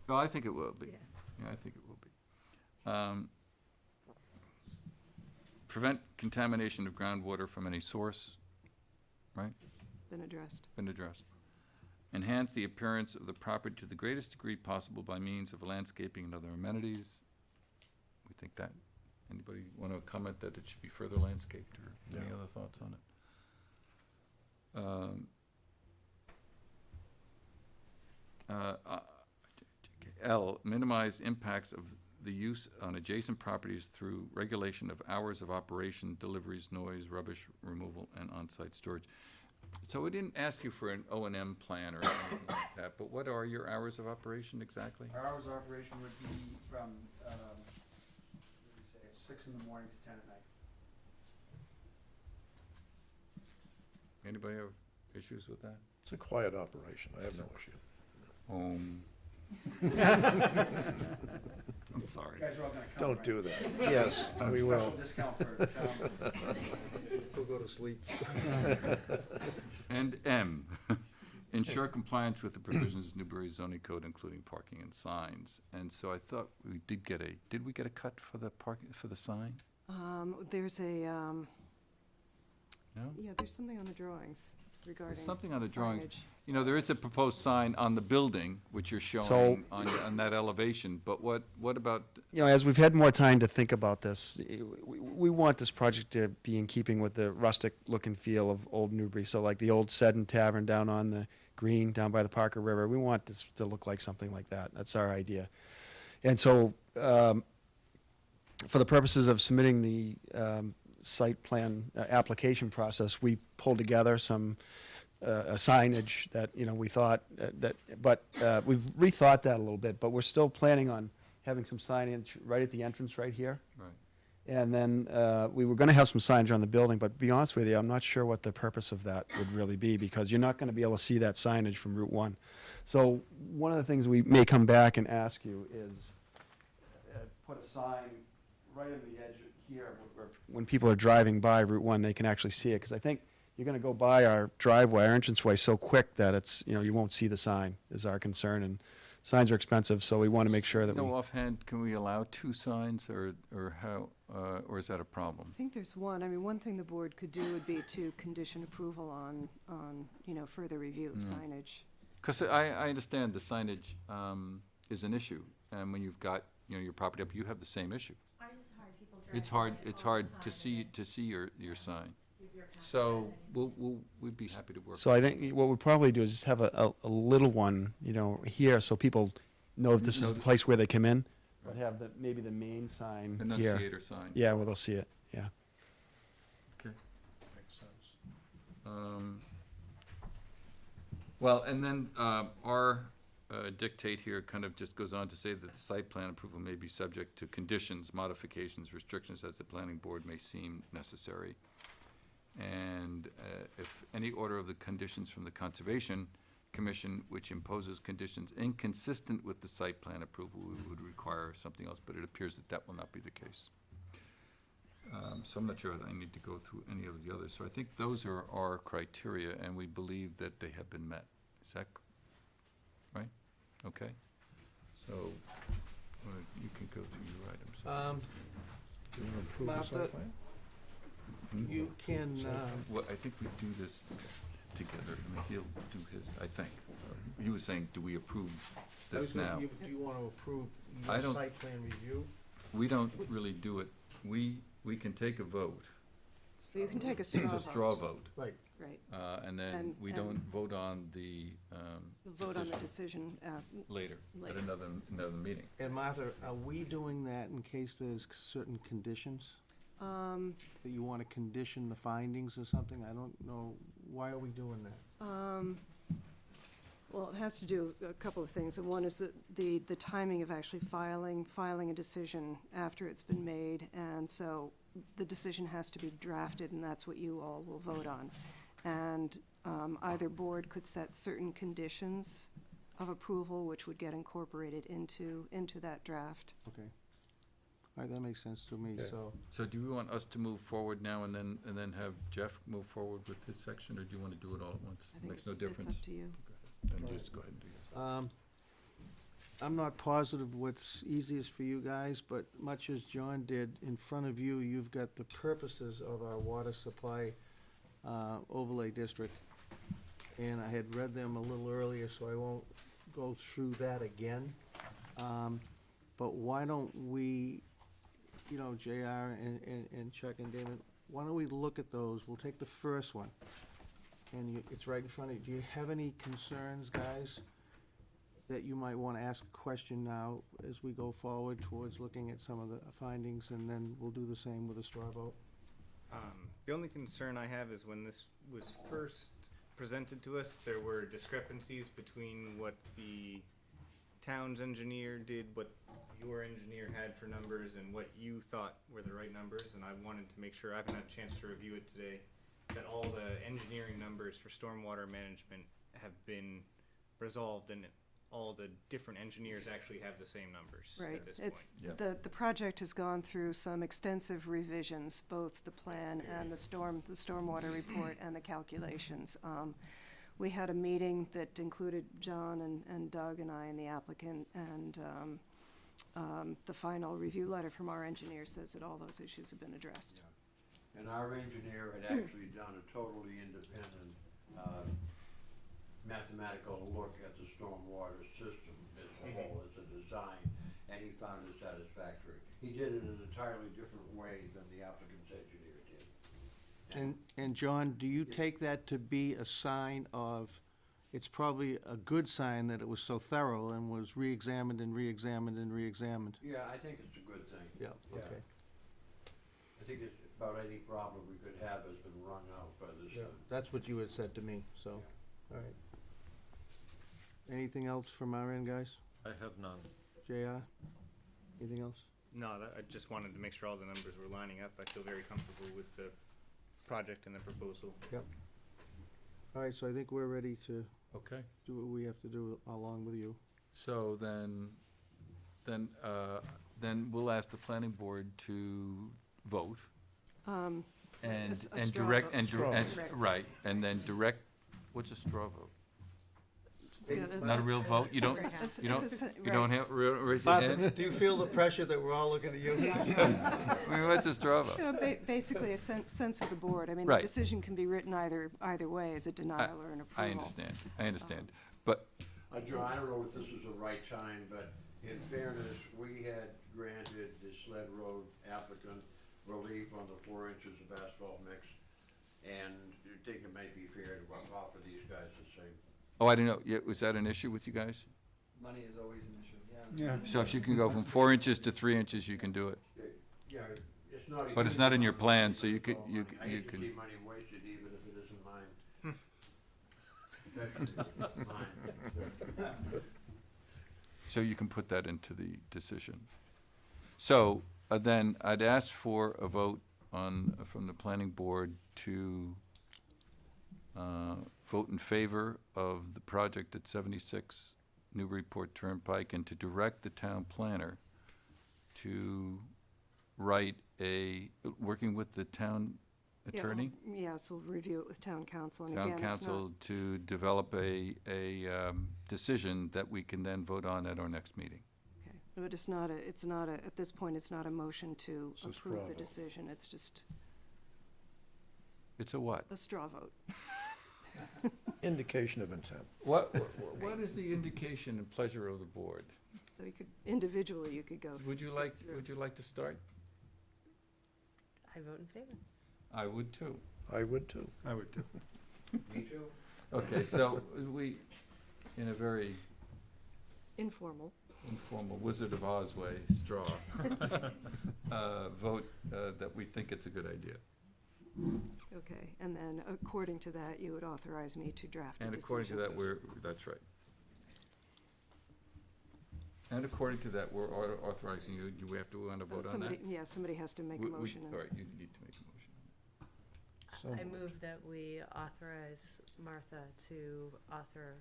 Oh, I think it will be. Yeah. Yeah, I think it will be. Prevent contamination of groundwater from any source, right? Been addressed. Been addressed. Enhance the appearance of the property to the greatest degree possible by means of landscaping and other amenities. We think that, anybody want to comment that it should be further landscaped, or any other thoughts on it? L, minimize impacts of the use on adjacent properties through regulation of hours of operation, deliveries, noise, rubbish removal, and on-site storage. So we didn't ask you for an O&M plan or anything like that, but what are your hours of operation exactly? Our hours of operation would be from, what did we say, 6 in the morning to 10 at night. Anybody have issues with that? It's a quiet operation. I have no issue. I'm sorry. You guys are all gonna come, Don't right? do that. Yes, we will. Special discount for town. We'll go to sleep. And M, ensure compliance with the provisions of Newbury zoning code, including parking and signs. And so I thought we did we get a cut for the for the sign? There's a, No? yeah, there's something on the drawings regarding There's something on the drawings. signage. You know, there is a proposed sign on the building, which you're showing on that elevation, but what about, You know, as we've had more time to think about this, we want this project to be in keeping with the rustic look and feel of Old Newbury. So like the old Seddon Tavern down on the green, down by the Parker River, we want this to look like something like that. That's our idea. And so, for the purposes of submitting the site plan application process, we pulled together some signage that, you know, we thought but we've rethought that a little bit, but we're still planning on having some signage right at the entrance right here. right? And then we were going to have some signage on the building, but to be honest with you, I'm not sure what the purpose of that would really be, because you're not going to be able to see that signage from Route 1. So one of the things we may come back and ask you is put a sign right on the edge here, where when people are driving by Route 1, they can actually see it, because I think you're going to go by our driveway, our entranceway, so quick that it's, you know, you won't see the sign, is our concern. And signs are expensive, so we want to make sure that No, offhand, can we allow 2 signs, or how, or is that a problem? I think there's one. I mean, one thing the board could do would be to condition approval on, you know, further review of signage. Because I understand the signage is an issue, and when you've got, you know, your property up, you have the same issue. It's hard to see your sign. So we'd be happy to work. So I think what we'll probably do is just have a little one, you know, here, so people know that this is the place where they come in, but have maybe the main sign here. Enunciator sign. Yeah, where they'll see it, yeah. Okay. Makes sense. Well, and then our dictate here kind of just goes on to say that the site plan approval may be subject to conditions, modifications, restrictions as the planning board may seem necessary. And if any order of the conditions from the Conservation Commission which imposes conditions inconsistent with the site plan approval, we would require something else, but it appears that that will not be the case. So I'm not sure that I need to go through any of the others. So I think those are our criteria, and we believe that they have been met. Is that right? Okay. So you can go through your items. Do you want to approve the Martha, site plan? You can, Well, I think we do this together, and he'll do his, I think. He was saying, do we approve this now? do you want to approve I your don't- site plan review? We don't really do it. We can take a vote. So you can take a straw It's vote. a straw vote, Right. Right. and then And- we don't vote on the, You'll vote on the decision, later, at Later. another meeting. And Martha, are we doing that in case there's certain conditions? That you want to condition the findings or something? I don't know. Why are we doing that? well, it has to do a couple of things. And one is that the timing of actually filing a decision after it's been made. And so the decision has to be drafted, and that's what you all will vote on. And either board could set certain conditions of approval, which would get incorporated into that draft. Okay. All right, that makes sense to me, Okay. so. So do you want us to move forward now and then have Jeff move forward with his section, or do you want to do it all at once? I think Makes no it's difference. up to you. Then just go ahead and do yours. I'm not positive what's easiest for you guys, but much as John did, in front of you, you've got the purposes of our water supply overlay district. And I had read them a little earlier, so I won't go through that again. But why don't we, you know, JR and Chuck and David, why don't we look at those? We'll take the first one. And it's right in front of you. Do you have any concerns, guys, that you might want to ask a question now as we go forward towards looking at some of the findings, and then we'll do the same with a straw vote? The only concern I have is when this was first presented to us, there were discrepancies between what the town's engineer did, what your engineer had for numbers, and what you thought were the right numbers, and I wanted to make sure, I haven't had a chance to review it today, that all the engineering numbers for stormwater management have been resolved and all the different engineers actually have the same numbers Right, at this point. it's, Yeah. the project has gone through some extensive revisions, both the plan and the stormwater report and the calculations. We had a meeting that included John and Doug and I and the applicant, and the final review letter from our engineer says that all those issues have been addressed. And our engineer had actually done a totally independent, mathematical look at the stormwater system as a whole, as a design, and he found it satisfactory. He did it in an entirely different way than the applicant's engineer did. And John, do you take that to be a sign of, it's probably a good sign that it was so thorough and was re-examined and re-examined and re-examined? Yeah, I think it's a good thing. Yeah, okay. I think it's about any problem we could have has been run out by this time. That's what you had said to me, so, all right. Anything else from our end, guys? I have none. JR? Anything else? No, I just wanted to make sure all the numbers were lining up. I feel very comfortable with the project and the proposal. Yep. All right, so I think we're ready to Okay. do what we have to do along with you. So then we'll ask the planning board to vote and, A straw and direct, vote. and, Straw and, vote. right, and then direct, what's a straw vote? It's got a- Not a real vote? You don't, It's- you don't, it's a se- you don't have, raise your hand? Martha, do you feel the pressure that we're all looking at you? I mean, what's a straw vote? Yeah, basically a sense of the board. I mean, the Right. decision can be written either way, as a denial or an approval. I understand, but, John, I don't know if this is the right time, but in fairness, we had granted the Sled Road applicant relief on the 4 inches of asphalt mix, and I think it might be fair to offer these guys the same. oh, I didn't know, yeah, was that an issue with you guys? Money is always an issue, Yeah. So if you can go from 4 inches to 3 inches, you can do it. Yeah, it's not. a But it's huge not in your amount of plan, money, so you but could- it's all you money. c- I you hate to can- see money wasted, even if it isn't mine. Especially if it's mine. So you can put that into the decision. So then I'd ask for a vote from the planning board to vote in favor of the project at 76 Newburyport Turnpike and to direct the town planner to write working with the town Yeah, attorney, Yes, we'll review it with town council, and town again, it's not, council, to develop a decision that we can then vote on at our next meeting. okay. But it's not at this point, it's not a motion to It's a straw approve the vote. decision, it's just It's a what? a straw vote. Indication of intent. What is the indication and pleasure of the board? So you could, individually, you could go. Would you like to start? I vote in favor. I would too. I would too. I would too. Me too. Okay, so we, in a very Informal. informal Wizard of Oz way, straw, vote that we think it's a good idea. Okay, and then according to that, you would authorize me to draft a decision. And according to that, that's right. And according to that, we're authorizing you, do we have to want to vote on that? Somebody has to make a motion. and- All right, you need to make a motion. So I moved. move that we authorize Martha to author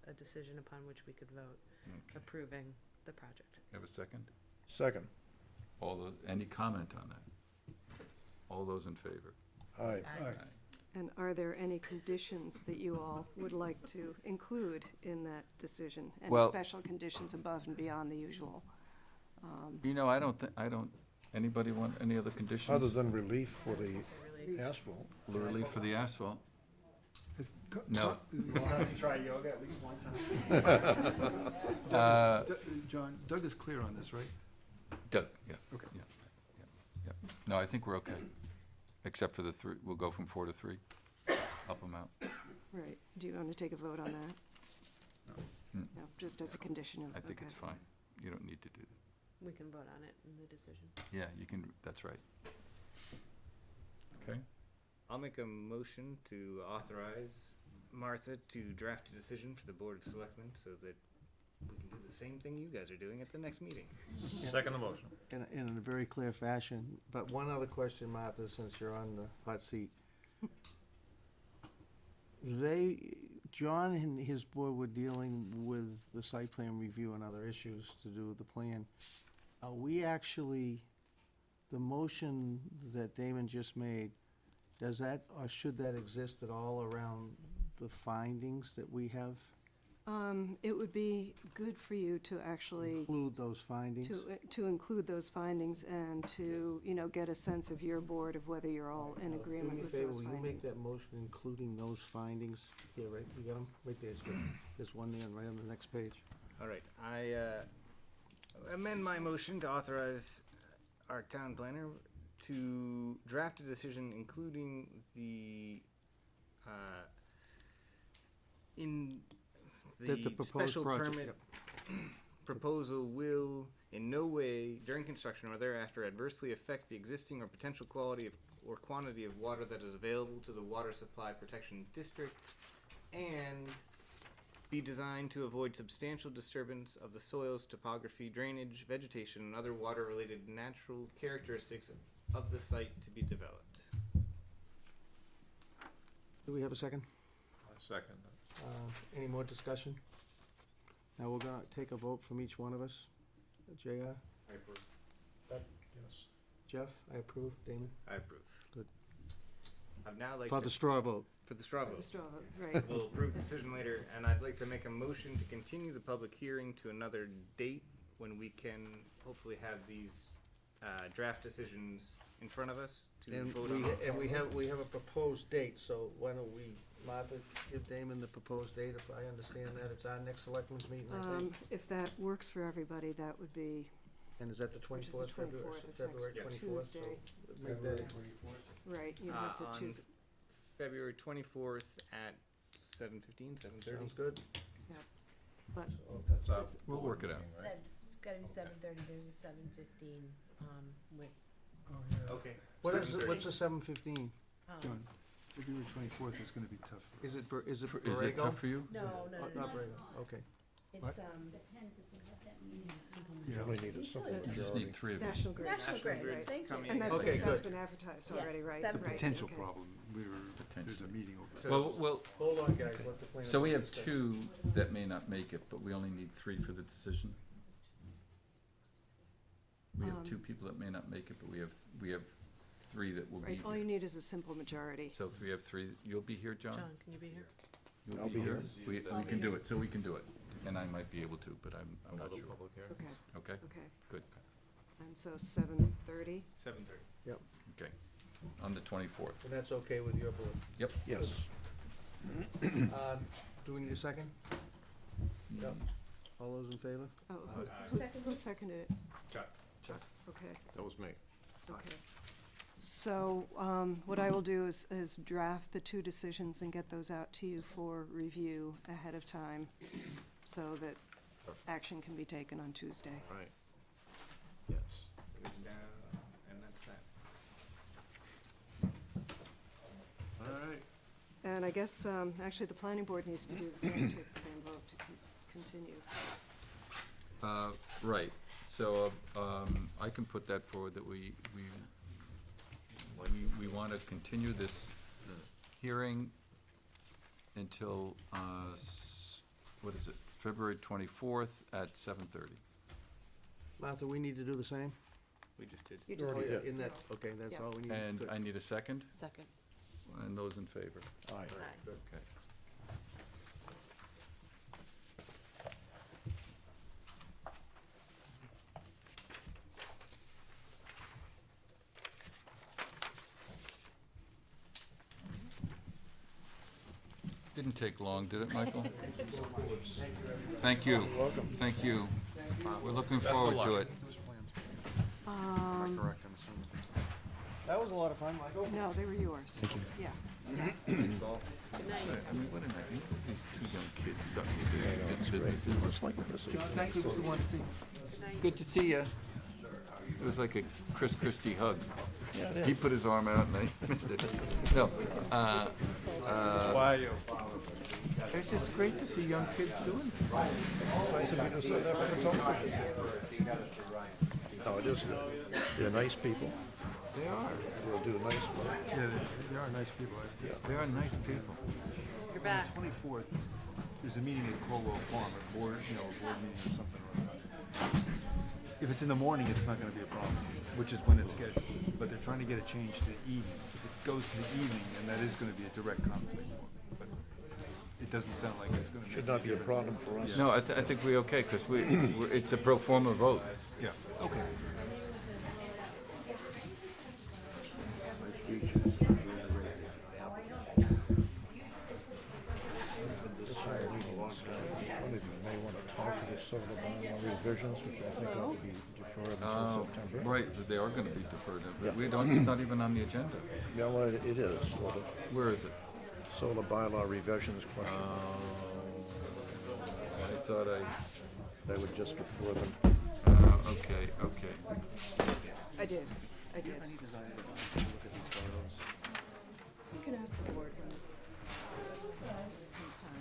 a decision upon which we could vote, Okay. approving the project. Have a second? Second. Any comment on that? All those in favor? Aye. Aye. And are there any conditions that you all would like to include in that decision? Any Well- special conditions above and beyond the usual? You know, I don't, anybody want any other conditions? Other than relief for the asphalt. Relief for the asphalt? Is- No. We'll have to try yoga at least one time. John, Doug is clear on this, right? Doug, yeah. Okay. Yeah, yeah, yeah. No, I think we're okay, except for the three, we'll go from 4 to 3, up them out. Right, do you want to take a vote on that? Hmm. No, just as a condition of, I think okay. it's fine. You don't need to do that. We can vote on it in the decision. Yeah, you can, that's right. Okay, I'll make a motion to authorize Martha to draft a decision for the Board of Selectmen so that we can do the same thing you guys are doing at the next meeting. Second the motion. In a very clear fashion, but one other question, Martha, since you're on the hot seat. John and his board were dealing with the site plan review and other issues to do with the plan. Are we actually, the motion that Damon just made, does that, or should that exist at all around the findings that we have? It would be good for you to actually, Include those findings? to include those findings and to, you know, get a sense of your board of whether you're all in agreement with those Do me a favor, will you make findings. that motion including those findings? Here, right, you got them? Right there, it's good. There's one there, right on the next page. All right, I amend my motion to authorize our town planner to draft a decision including the, That the the proposed special project, permit proposal will in no way during construction or thereafter adversely affect the existing or potential quality of or quantity of water that is available to the water supply protection district, and be designed to avoid substantial disturbance of the soils, topography, drainage, vegetation, and other water-related natural characteristics of the site to be developed. Do we have a second? Second. Any more discussion? Now, we're gonna take a vote from each one of us. JR? I approve. Yes. Jeff? I approve. Damon? I approve. Good. I'd now like For to, the straw vote. for the straw For the vote. straw vote, right. We'll approve the decision later, and I'd like to make a motion to continue the public hearing to another date when we can hopefully have these draft decisions in front of us to And vote on. we have a proposed date, so why don't we, Martha, give Damon the proposed date, if I understand that, it's our next selectmen's meeting, I think? If that works for everybody, that would be, And is that the which is the 24th, February? 24th, it's February next 24th, so Tuesday. make that, right, you have to on choose, February 24th at 7:15, 7:30. sounds good. but That's our Does- We'll work it out. right? It's gotta be 7:30, there's a 7:15, with, Okay. What's 7:30. the 7:15? John, February 24th is going to be tough for us. Is it Borrego? Is it tough for you? no, Oh, no, not no, Borrego, okay. it's, You only need a simple You just majority. need 3 of you. National Grid. National Grid, Grid's thank you. coming And that's Okay, been, that's good. been advertised Yes, already, right? seven- The Right, potential okay. problem, there's a Potentially. meeting over So- there. Well, Hold on, guys, let the planner. so we have discuss. 2 that may not make it, but we only need 3 for the decision. We have 2 people that may not make it, but we have 3 that will be Right, all you here. need is a simple majority. So if we have 3, you'll be here, John? John, can you be here? You'll I'll be here. We can do it, so we can do it. And I might be able to, but I'm not Another sure. public hearing. Okay, Okay, okay. good, And so 7:30? 7:30. okay. On the 24th. And that's okay with your board? Yes. Do we need a second? Yep. All those in favor? Oh, who seconded it? Chuck. Okay, That was me. okay. So, what I will do is draft the 2 decisions and get those out to you for review ahead of time, so that action can be taken on Tuesday. All right. Yes. And that's that. All right. And I guess, actually, the planning board needs to do the same, take the same vote to continue. Right, so, I can put that forward that we want to continue this hearing until, what is it, February 24th at 7:30. Martha, we need to do the same? We just did. You just Oh, yeah, did. in that, okay, that's Yeah. all we need. And Good. I need a second. Second. and those in favor? Aye. Okay. Didn't take long, did it, Michael? Thank you. Thank you. We're looking forward to it. Those plans, am I correct, I'm assuming? That was a lot of fun, Michael. No, they were yours. Thank you. Yeah. I mean, what a night. You put these two young kids starting to do businesses. It's exactly what we want to see. Good to see you. It was like a Chris Christie hug. He put his arm out and I missed it. No. It's just great to see young kids doing this. No, it is good. They're nice people. They are. They'll do nice work. Yeah, they are nice people. They are nice people. You're back. On the 24th, there's a meeting at Colwell Farm, a board meeting or something like that. If it's in the morning, it's not gonna be a problem, which is when it's scheduled, but they're trying to get it changed to the evening. If it goes to the evening, then that is gonna be a direct conflict, but it doesn't sound like it's gonna be. Should not be a problem for us. No, I think we're okay because it's a pro forma vote. Yeah, okay. One of you may want to talk to the solar bylaw revisions, which I think ought to be deferred until September. Right, but they are going to be deferred. Yeah. We don't, it's not even on the agenda. Yeah, well, it is, sort of. Where is it? Solar bylaw revisions question. I thought I would just defer them. okay. I did. You can ask the board when it comes time.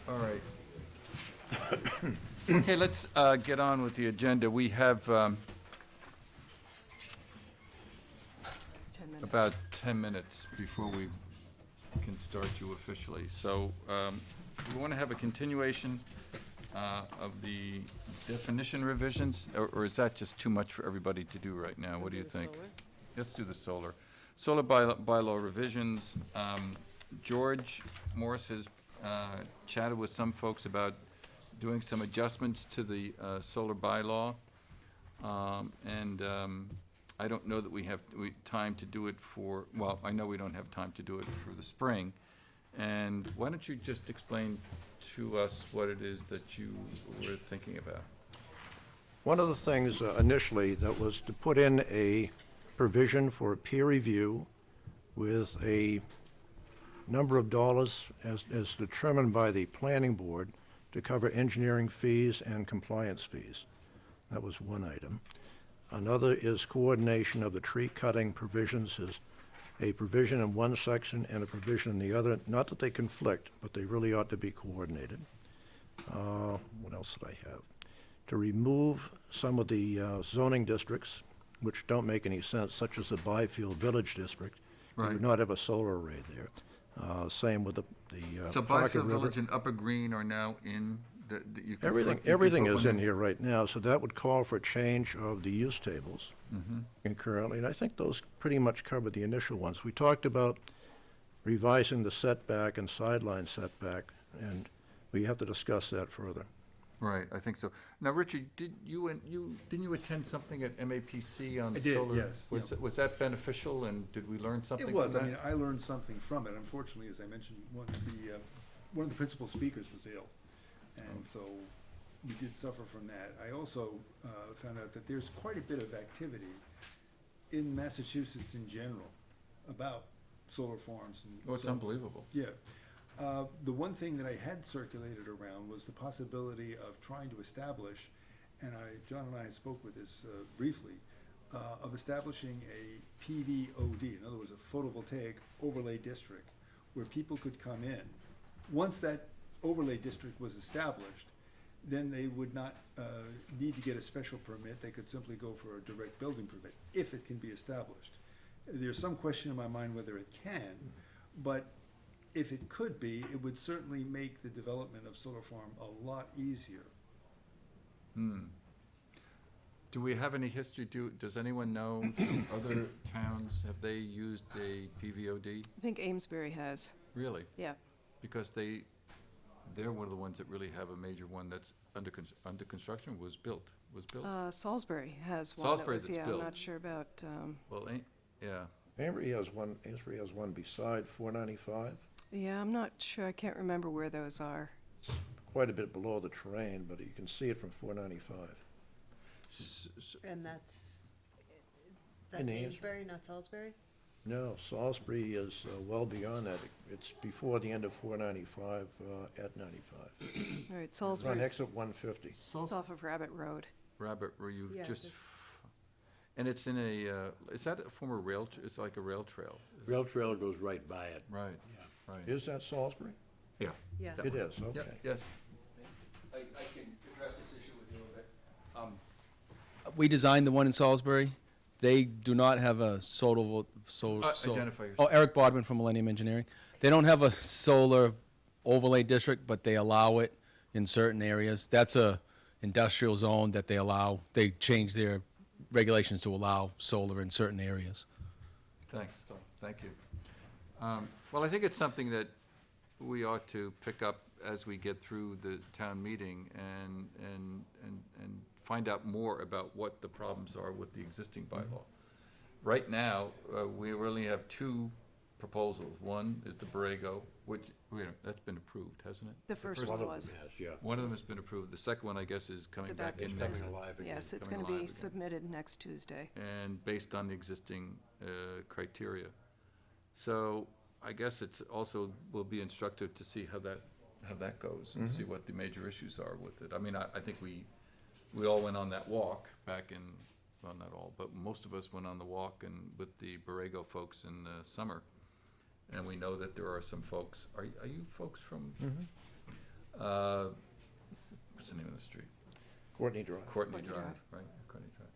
All right. Okay, let's get on with the agenda. We have 10 minutes. about 10 minutes before we can start you officially. So we want to have a continuation of the definition revisions, or is that just too much for everybody to do right now? What do you think? Let's do the solar. Solar bylaw revisions. George Morris has chatted with some folks about doing some adjustments to the solar bylaw. I don't know that we have time to do it for, well, I know we don't have time to do it for the spring. And why don't you just explain to us what it is that you were thinking about? One of the things initially that was to put in a provision for a peer review with a number of dollars as determined by the planning board to cover engineering fees and compliance fees. That was one item. Another is coordination of the tree cutting provisions, is a provision in one section and a provision in the other. Not that they conflict, but they really ought to be coordinated. What else did I have? To remove some of the zoning districts which don't make any sense, such as the Byfield Village District. We Right. would not have a solar array there. Same with the So Pocket Byfield River. Village and Upper Green are now in, you can. Everything is in here right now, so that would call for a change of the use tables Mm-hmm. concurrently, and I think those pretty much cover the initial ones. We talked about revising the setback and sideline setback, and we have to discuss that further. Right, I think so. Now, Richard, didn't you attend something at MAPC on I did, solar? yes, yeah. Was that beneficial, and did we learn something It from was, that? I mean, I learned something from it. Unfortunately, as I mentioned, one of the principal speakers was ill, and so we did suffer from that. I also found out that there's quite a bit of activity in Massachusetts in general about solar farms and. Oh, it's so- unbelievable. Yeah. The one thing that I had circulated around was the possibility of trying to establish, and John and I spoke with this briefly, of establishing a PVOD, in other words, a photovoltaic overlay district, where people could come in. Once that overlay district was established, then they would not need to get a special permit. They could simply go for a direct building permit, if it can be established. There's some question in my mind whether it can, but if it could be, it would certainly make the development of solar farm a lot easier. Do we have any history, does anyone know, other towns, have they used a PVOD? I think Amesbury has, Really? yeah. Because they're one of the ones that really have a major one that's under construction, was built. Salisbury has one that Salisbury was, that's yeah, built. I'm not sure about, Well, yeah, Ambry has one beside 495, yeah, I'm not sure, I can't remember where those are. quite a bit below the terrain, but you can see it from 495. And that's In Amesbury. Amesbury, not Salisbury? No, Salisbury is well beyond that. It's before the end of 495 at 95. All right, It's on Salisbury's, exit 150. it's off of Rabbit Road. Rabbit, where you Yeah, just, that's- and it's in a, is that a former rail, it's like a rail trail? Rail trail goes right by it. Right, right. Is that Salisbury? Yeah. Yeah. that It one. is, okay. Yep, yes. I can address this issue with you a bit. We designed the one in Salisbury. They do not have a Identify yourself. Oh, Eric Bodman from Millennium Engineering. They don't have a solar overlay district, but they allow it in certain areas. That's a industrial zone that they allow. They change their regulations to allow solar in certain areas. Thanks, Tom, thank you. Well, I think it's something that we ought to pick up as we get through the town meeting and find out more about what the problems are with the existing bylaw. Right now, we only have two proposals. One is the Borrego, which, that's been approved, hasn't it? The first One one of was. them has, yeah. One of them has been approved. The second one, I guess, is coming It's back about- in It's next. coming alive again. Yes, it's coming gonna be alive again. submitted next Tuesday. And based on the existing criteria. So I guess it's also will be instructive to see how that goes and see what the major issues are with it. I mean, I think we all went on that walk back in, well, not all, but most of us went on the walk and with the Borrego folks in the summer. And we know that there are some folks, are you folks from? What's the name of the street? Courtney Drive. Courtney Drive, right, Courtney Drive.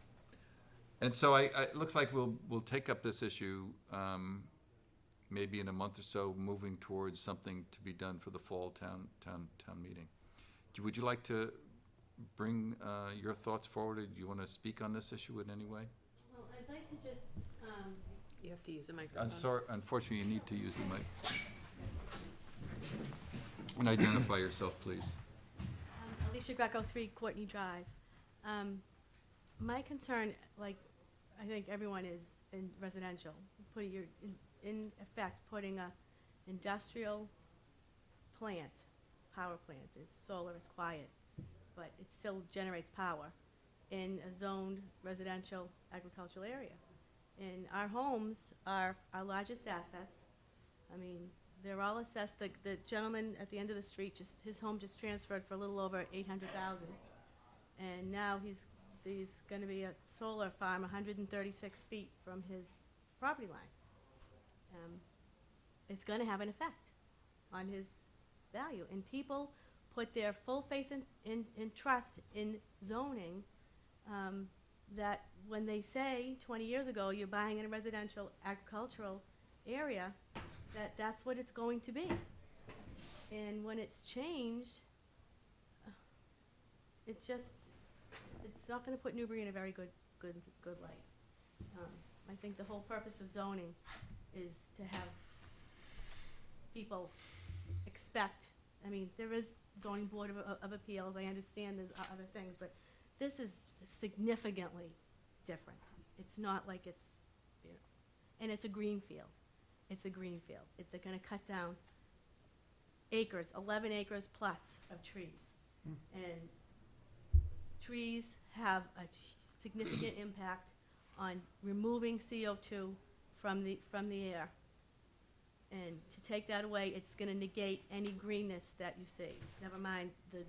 And so it looks like we'll take up this issue, maybe in a month or so, moving towards something to be done for the fall town meeting. Would you like to bring, your thoughts forward? Do you want to speak on this issue in any way? Well, I'd like to just, you have to use a microphone. I'm sorry, unfortunately, you need to use the mic. And identify yourself, please. Alicia Greco, 3 Courtney Drive. My concern, like I think everyone is in residential, in effect, putting a industrial plant, power plant, it's solar, it's quiet, but it still generates power in a zoned residential agricultural area. And our homes are our largest assets. I mean, they're all assessed, the gentleman at the end of the street, his home just transferred for a little over 800,000. And now he's gonna be a solar farm 136 feet from his property line. It's gonna have an effect on his value. And people put their full faith in trust in zoning, that when they say 20 years ago, you're buying in a residential agricultural area, that's what it's going to be. And when it's changed, it's not gonna put Newbury in a very good light. I think the whole purpose of zoning is to have people expect, I mean, there is zoning board of appeals, I understand there's other things, but this is significantly different. It's not like it's, and it's a green field. It's a green field. They're gonna cut down acres, 11 acres plus of trees. And trees have a significant impact on removing CO2 from the air. And to take that away, it's gonna negate any greenness that you see, never mind the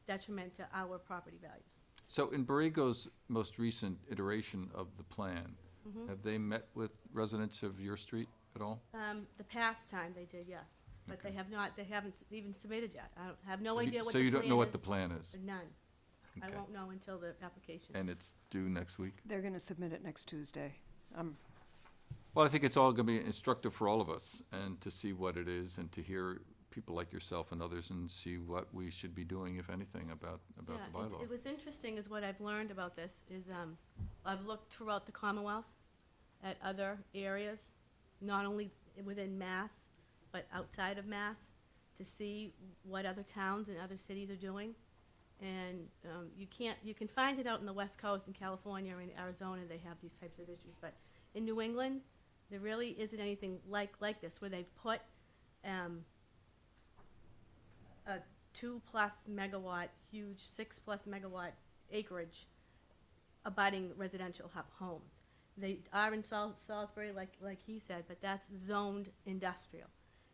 detriment to our property values. So in Borrego's most recent iteration of the plan, have they met with residents of your street at all? The past time they did, yes, but they haven't even submitted yet. I have no So you- idea what the So plan you is. don't know what the plan is? None. I Okay. won't know until the application. And it's due next week? They're gonna submit it next Tuesday. Well, I think it's all gonna be instructive for all of us, and to see what it is, and to hear people like yourself and others and see what we should be doing, if anything, about the bylaw. It was interesting is what I've learned about this is, I've looked throughout the Commonwealth at other areas, not only within Mass, but outside of Mass, to see what other towns and other cities are doing. And you can find it out in the West Coast, in California, or in Arizona, they have these types of issues. But in New England, there really isn't anything like this, where they've put a 2+ megawatt, huge 6+ megawatt acreage abutting residential homes. They are in Salisbury, like he said, but that's zoned industrial.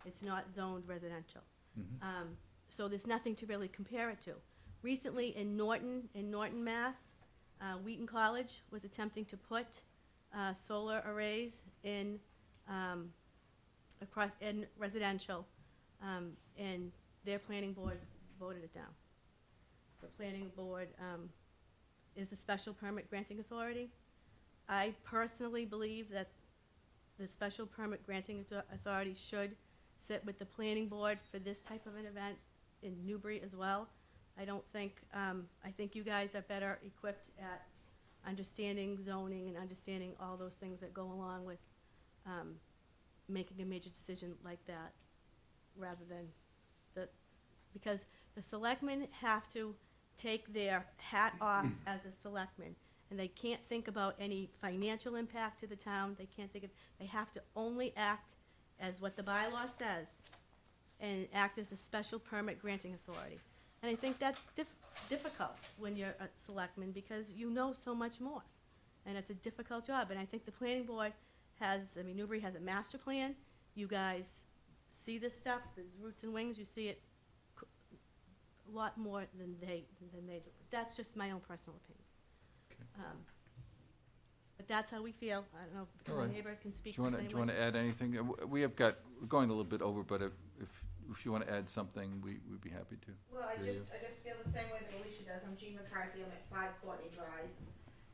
It's not zoned residential. So there's nothing to really compare it to. Recently in Norton, Mass, Wheaton College was attempting to put solar arrays in residential, and their planning board voted it down. The planning board is the special permit granting authority. I personally believe that the special permit granting authority should sit with the planning board for this type of an event in Newbury as well. I don't think, I think you guys are better equipped at understanding zoning and understanding all those things that go along with making a major decision like that, rather than because the selectmen have to take their hat off as a selectman, and they can't think about any financial impact to the town. They can't think of, they have to only act as what the bylaw says, and act as the special permit granting authority. And I think that's difficult when you're a selectman, because you know so much more, and it's a difficult job. And I think the planning board has, I mean, Newbury has a master plan. You guys see this stuff, there's roots and wings, you see it a lot more than they do. That's just my own personal opinion. But that's how we feel. I don't know if All my right. neighbor can speak Do the you same way. want to add anything? We're going a little bit over, but if you want to add something, we'd be happy to. Well, I hear you. just feel the same way that Alicia does. I'm Jean McCarthy, I'm at 5 Courtney Drive.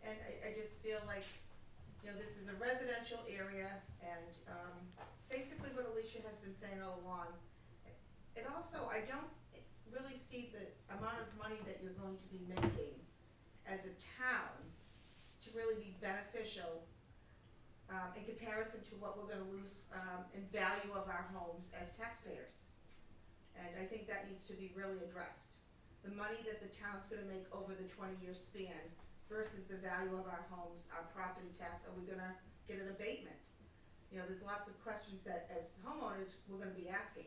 And I just feel like, you know, this is a residential area, and basically what Alicia has been saying all along. It also, I don't really see the amount of money that you're going to be making as a town to really be beneficial in comparison to what we're gonna lose in value of our homes as taxpayers. And I think that needs to be really addressed. The money that the town's gonna make over the 20-year span versus the value of our homes, our property tax, are we gonna get an abatement? You know, there's lots of questions that as homeowners, we're gonna be asking.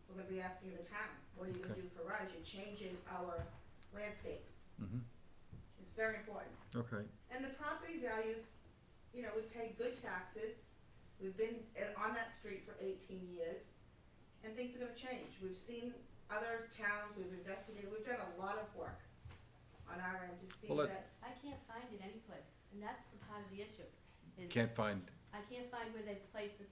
We're gonna be asking the town, what are you gonna do for us? You're changing our landscape. Mm-hmm. It's very important. Okay. And the property values, you know, we pay good taxes. We've been on that street for 18 years, and things are gonna change. We've seen other towns, we've investigated, we've done a lot of work on our end to see that. I can't find it anyplace, and that's the part of the issue. Is Can't find. I can't find where they've placed the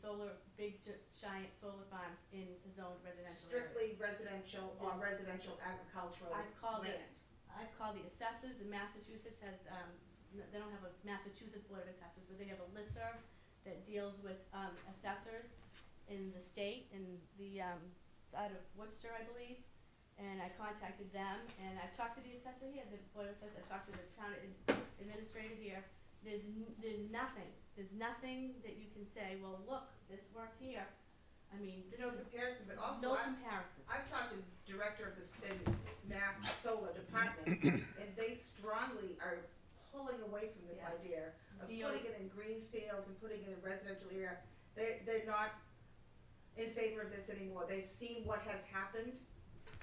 big giant solar farms in the zoned residential area. Strictly residential or residential agricultural I've called land. I've called the assessors, and Massachusetts has, they don't have a Massachusetts Board of Assessors, but they have a listserv that deals with assessors in the state, in the side of Worcester, I believe. And I contacted them, and I've talked to the assessor here, the Board of Assessors, I've talked to the town administrator here. There's nothing that you can say, well, look, this worked here. I mean, this There's no is comparison, but also no comparison. I've talked to the director of the Mass Solar Department, and they strongly are pulling away from this Yeah. idea of DO putting it in green fields and putting it in residential area. They're not in favor of this anymore. They've seen what has happened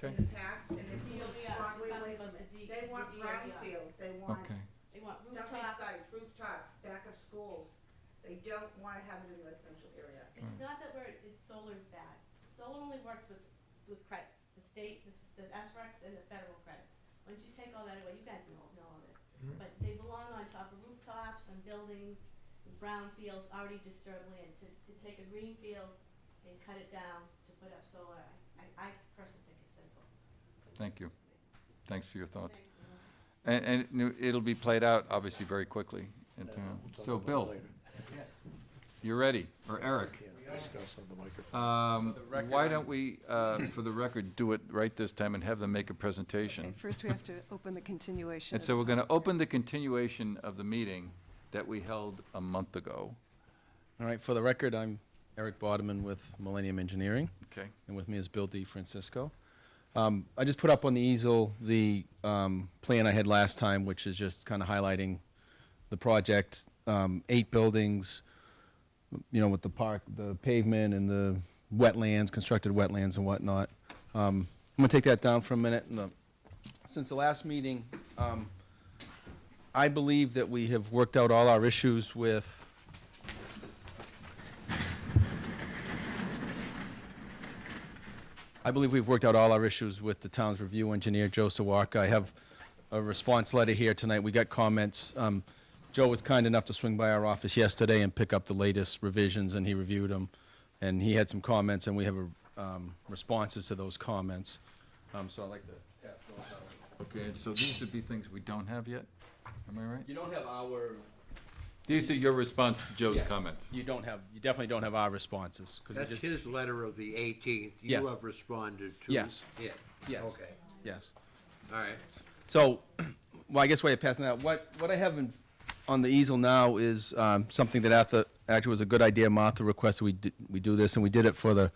in the past, and they're pulling DOR, strongly she's away talking from about it. the They want DOR. brownfields, they want Okay. They want dumping rooftops. sites, rooftops, back of schools. They don't wanna have it in a residential area. It's not that solar's bad. Solar only works with credits, the state, the SRECs, and the federal credits. Once you take all that away, you guys know all this. But they belong on top of rooftops, on buildings, brownfields, already disturbed land. To take a green field and cut it down to put up solar, I personally think it's simple. Thank you. Thanks for your thoughts. And it'll be played out, obviously, very quickly. And, so, Bill, Yes. you ready? Or Eric? We Discuss on the microphone. Why don't we, for the record, do it right this time and have them make a presentation? Okay, first we have to open the continuation. And of so we're the gonna open the continuation of the meeting that we held a month ago. All right, for the record, I'm Eric Bodeman with Millennium Engineering, Okay. and with me is Bill D. Francisco. I just put up on the easel the plan I had last time, which is just kind of highlighting the project, 8 buildings, you know, with the park, the pavement and the wetlands, constructed wetlands and whatnot. I'm gonna take that down for a minute. Since the last meeting, I believe that we have worked out all our issues with the town's review engineer, Joe Sawaka. I have a response letter here tonight. We got comments. Joe was kind enough to swing by our office yesterday and pick up the latest revisions, and he reviewed them. And he had some comments, and we have responses to those comments. So I'd like to pass those out. Okay, and so these would be things we don't have yet? Am I right? You don't have our... These are your response to Joe's Yes. comments? You definitely don't have our responses. 'Cause we That's just- his letter of the 18th. Yes. You have responded to Yes. it. Yes. Okay, Yes. all right. So, well, I guess while you're passing that, what I have on the easel now is something that actually was a good idea. Martha requested we do this, and we did it for the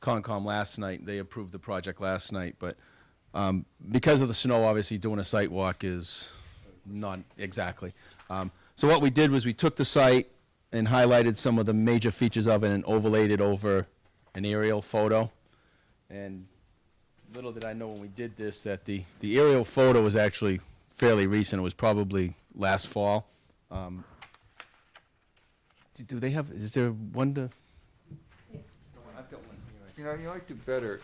Concom last night. They approved the project last night, but because of the snow, obviously, doing a site walk is not exactly. So what we did was we took the site and highlighted some of the major features of it and overlaid it over an aerial photo. And little did I know when we did this that the aerial photo was actually fairly recent. It was probably last fall. Do they have, is there one to? Yes. I've got one here. You know, you might do better.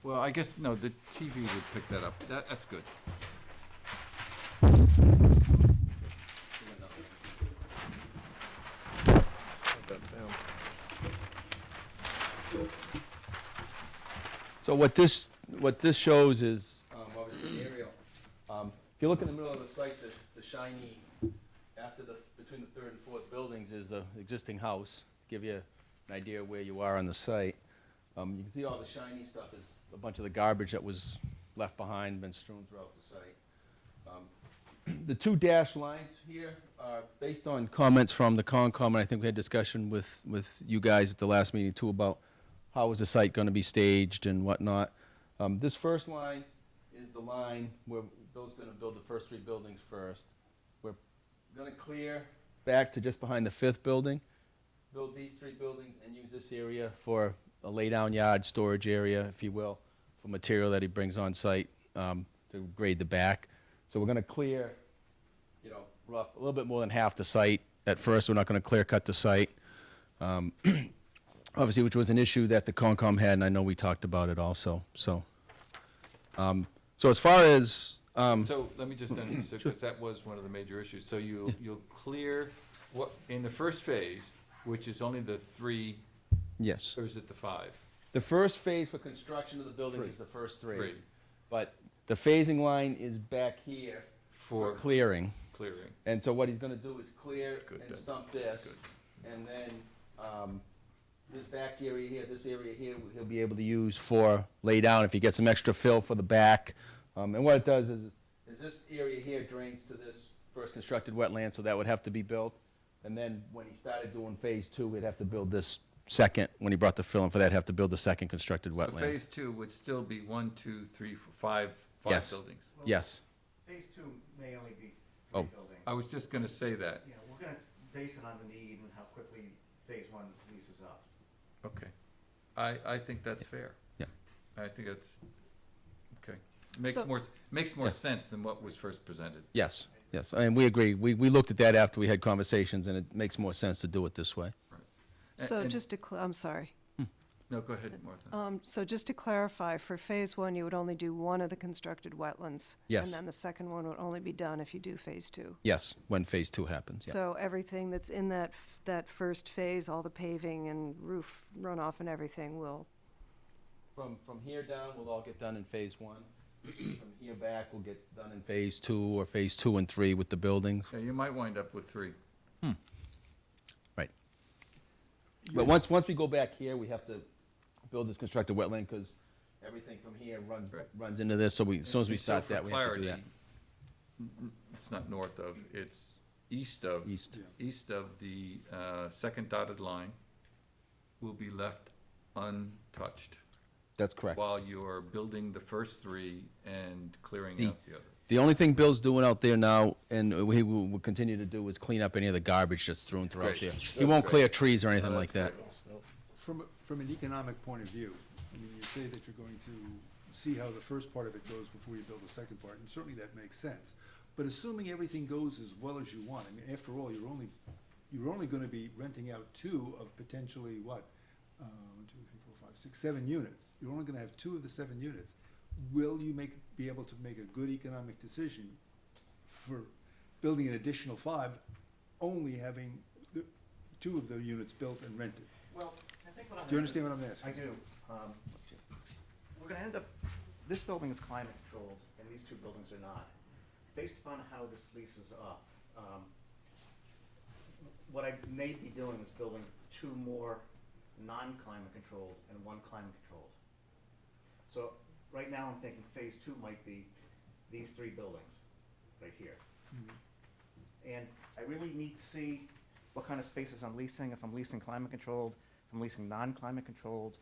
Well, I guess, no, the TV would pick that up. That's good. So what this shows is, obviously aerial. If you look in the middle of the site, the shiny, between the third and fourth buildings is the existing house. Give you an idea of where you are on the site. You can see all the shiny stuff is a bunch of the garbage that was left behind, been strewn throughout the site. The 2 dashed lines here are based on comments from the Concom, and I think we had discussion with you guys at the last meeting too about how was the site going to be staged and whatnot. This first line is the line where Bill's going to build the first 3 buildings first. We're going to clear back to just behind the 5th building, build these 3 buildings, and use this area for a lay-down yard storage area, if you will, for material that he brings on site to grade the back. So we're going to clear, you know, a little bit more than half the site. At first, we're not going to clear cut the site. Obviously, which was an issue that the Concom had, and I know we talked about it also. So as far as So let me just understand, because that was one of the major issues. So you'll clear what, in the first phase, which is only the 3, yes, or is it the 5? the first phase for construction of the buildings is the first 3. 3. But the phasing line is back here for clearing. Clearing. And so what he's gonna do is clear Good, and that's- stump that's this, and then, this back area here, this area here, he'll be able to use for lay down if he gets some extra fill for the back. And what it does is this area here drains to this first constructed wetland, so that would have to be built. And then when he started doing phase 2, he'd have to build this second, when he brought the fill in for that, have to build the second constructed So wetland. phase 2 would still be 1, 2, 3, 4, 5 Yes. buildings. Yes. Phase 2 may only be 3 Oh. buildings. I was just gonna say that. Yeah, we're gonna base it on the need and how quickly phase 1 leases up. Okay. I think that's fair. Yeah. I think that's, okay. Makes So- more Yeah. sense than what was first presented. Yes, yes, and we agree. We looked at that after we had conversations, and it makes more sense to do it this way. So And- just to, I'm sorry. No, go ahead, Martha. So just to clarify, for phase 1, you would only do one of the constructed wetlands. Yes. And then the second one would only be done if you do phase 2. Yes, when phase 2 happens, yeah. So everything that's in that first phase, all the paving and roof runoff and everything will, From here down, we'll all get done in phase 1. From here back, we'll get done in phase 2 or phase 2 and 3 with the buildings. Yeah, you might wind up with 3. Right. But once we go back here, we have to build this constructed wetland, because everything from here runs into this, so as soon as we And so start for that, we have to do that. clarity, it's not north of, it's east of. East. East of the second dotted line will be left untouched That's correct. while you're building the first three and clearing The- out the other. The only thing Bill's doing out there now, and we will continue to do, is clean up any of the garbage that's thrown throughout Great. there. That's He won't great. clear trees or anything like that. From an economic point of view, I mean, you say that you're going to see how the first part of it goes before you build the second part, and certainly that makes sense. But assuming everything goes as well as you want, I mean, after all, you're only gonna be renting out 2 of potentially what? 1, 2, 3, 4, 5, 6, 7 units. You're only gonna have 2 of the 7 units. Will you be able to make a good economic decision for building an additional 5, only having 2 of the units built and rented? Well, I think what I'm. Do you understand what I'm asking? I do. We're gonna end up, this building is climate controlled, and these 2 buildings are not. Based upon how this lease is up, what I may be doing is building 2 more non-climate controlled and 1 climate controlled. So, right now, I'm thinking phase 2 might be these 3 buildings, right here. And I really need to see what kind of spaces I'm leasing, if I'm leasing climate controlled, if I'm leasing non-climate controlled.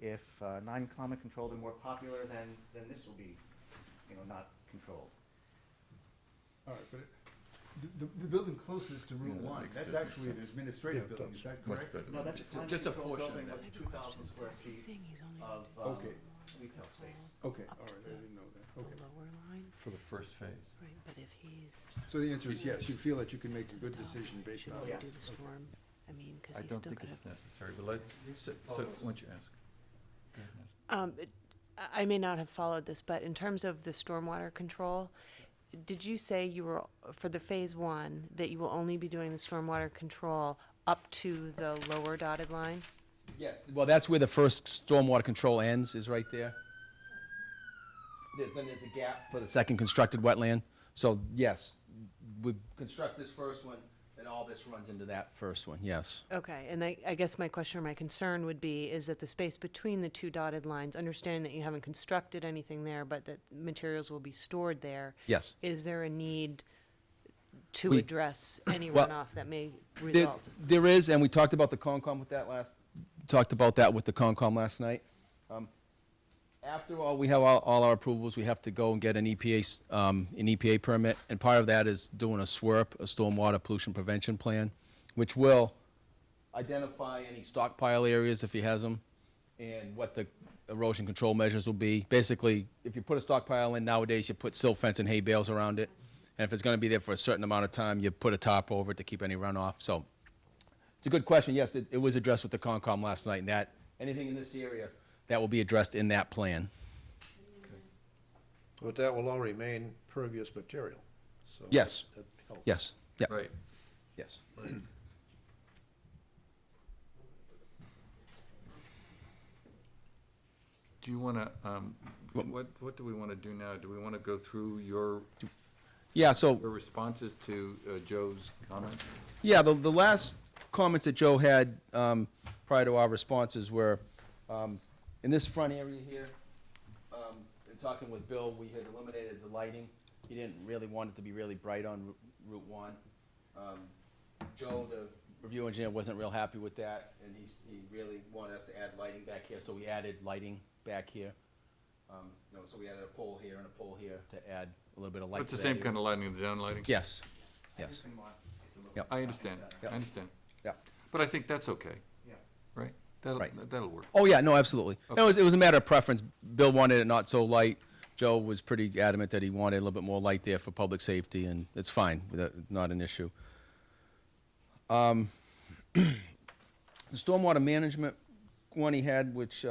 If non-climate controlled are more popular, then this will be, not controlled. All right, but the building closest to Route Yeah, that 1, makes that's business actually an sense. administrative Yeah, it building, does. is that Much correct? better No, than that's a this. climate Just a controlled portion of building it. with 2,000 square feet of Okay. retail space. Okay, all right, I didn't know that, okay. Lower line, For the first phase. right, but if he's, So the answer is yes, you feel that you can make a good decision based should on. we Yeah. do the storm? I mean, cause I he's don't still think gotta. it's necessary, but so why don't you ask? Go ahead, ask. I may not have followed this, but in terms of the stormwater control, did you say you were, for the phase 1, that you will only be doing the stormwater control up to the lower dotted line? Yes. Well, that's where the first stormwater control ends, is right there. Then there's a gap for the second constructed wetland. So, yes, we construct this first one, then all this runs into that first one, yes. Okay, and I guess my question or my concern would be, is that the space between the 2 dotted lines, understanding that you haven't constructed anything there, but that materials will be stored there. Yes. Is there a need to We- address any well, runoff that may There- result? There is, and we talked about the Concom with that talked about that with the Concom last night. After all, we have all our approvals, we have to go and get an EPA permit, and part of that is doing a SWRP, a Stormwater Pollution Prevention Plan, which will identify any stockpile areas if he has them, and what the erosion control measures will be. Basically, if you put a stockpile in nowadays, you put silt fence and hay bales around it, and if it's gonna be there for a certain amount of time, you put a top over it to keep any runoff, so. It's a good question, yes, it was addressed with the Concom last night, and that, anything in this area, that will be addressed in that plan. But that will all remain pervious material, so. Yes. that helps. Yes, yep, Right. yes. Do you wanna, what do we wanna do now? Do we wanna go through your Yeah, so, responses to Joe's comments? yeah, the last comments that Joe had prior to our responses were, in this front area here, in talking with Bill, we had eliminated the lighting. He didn't really want it to be really bright on Route 1. Joe, the review engineer, wasn't real happy with that, and he really wanted us to add lighting back here, so we added lighting back here. So we added a pole here and a pole here to add a little bit of light. It's the to same that kind area. of lighting, the down lighting? Yes, yes. Yep. I understand, I Yep. understand. Yep. But I think that's okay. Yeah. Right? Right. That'll work. Oh, yeah, no, absolutely. Okay. It was a matter of preference. Bill wanted it not so light. Joe was pretty adamant that he wanted a little bit more light there for public safety, and it's fine, not an issue. The stormwater management one he had, which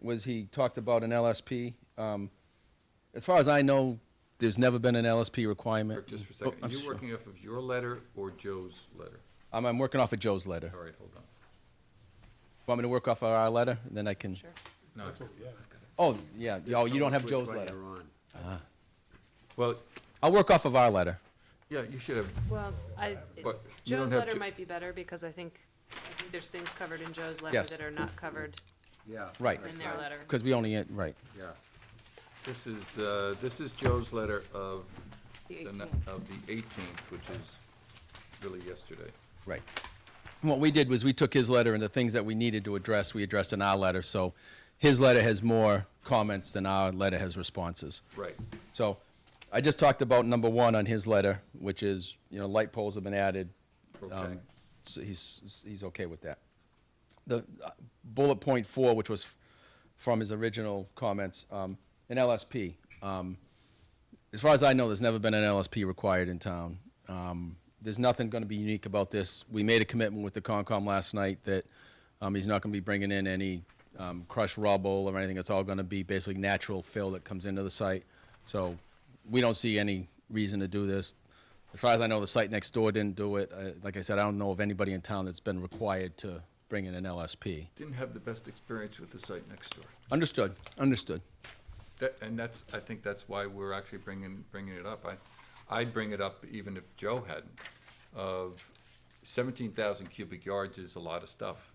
was he talked about an LSP. As far as I know, there's never been an LSP requirement. Just for a Oh, second, I'm you're sorry. working off of your letter or Joe's letter? I'm working off of Joe's letter. All right, hold on. Want me to work off of our letter? Then I can. Sure. No, Oh, yeah. Oh, you don't have Which Joe's one letter. you're on. well, I'll work off of our letter. yeah, you should have, Well, but you Joe's don't have letter to- might be better, because I think I think there's things covered in Joe's letter Yes. that are not covered Yeah. Right. in their letter. Because we only, right. Yeah. This is Joe's letter of The the 18th. of the 18th, which is really yesterday. Right. And what we did was we took his letter and the things that we needed to address, we addressed in our letter. So his letter has more comments than our letter has responses. Right. So I just talked about number 1 on his letter, which is, light poles have been added. Okay. So he's okay with that. The bullet point 4, which was from his original comments, an LSP. As far as I know, there's never been an LSP required in town. There's nothing going to be unique about this. We made a commitment with the Concom last night that he's not going to be bringing in any crushed rubble or anything. It's all going to be basically natural fill that comes into the site. So we don't see any reason to do this. As far as I know, the site next door didn't do it. Like I said, I don't know of anybody in town that's been required to bring in an LSP. Didn't have the best experience with the site next door. Understood. And I think that's why we're actually bringing it up. I'd bring it up even if Joe hadn't. Of 17,000 cubic yards is a lot of stuff.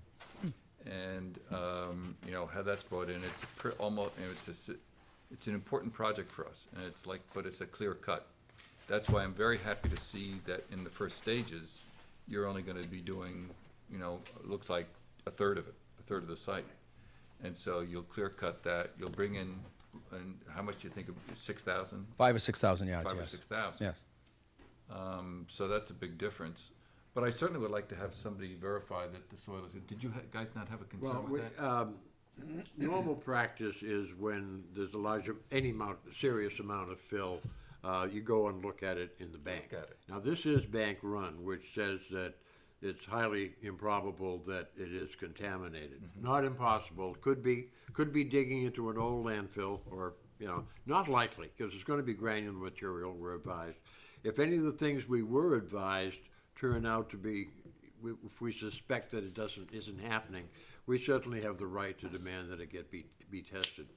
And, how that's brought in, it's an important project for us. And but it's a clear cut. That's why I'm very happy to see that in the first stages, you're only gonna be doing, it looks like a third of the site. And so you'll clear cut that, you'll bring in, and how much do you think, 6,000? 5,000 or 6,000 yards, 5,000 or yes. 6,000. Yes. So that's a big difference. But I certainly would like to have somebody verify that the soil is, did you guys not have a concern with that? Normal practice is when there's serious amount of fill, you go and look at it in the bank. Look at it. Now, this is bank run, which says that it's highly improbable that it is contaminated. Not impossible, could be digging into an old landfill or, not likely, because it's gonna be granular material, we're advised. If any of the things we were advised turn out to be, if we suspect that it isn't happening, we certainly have the right to demand that it be tested.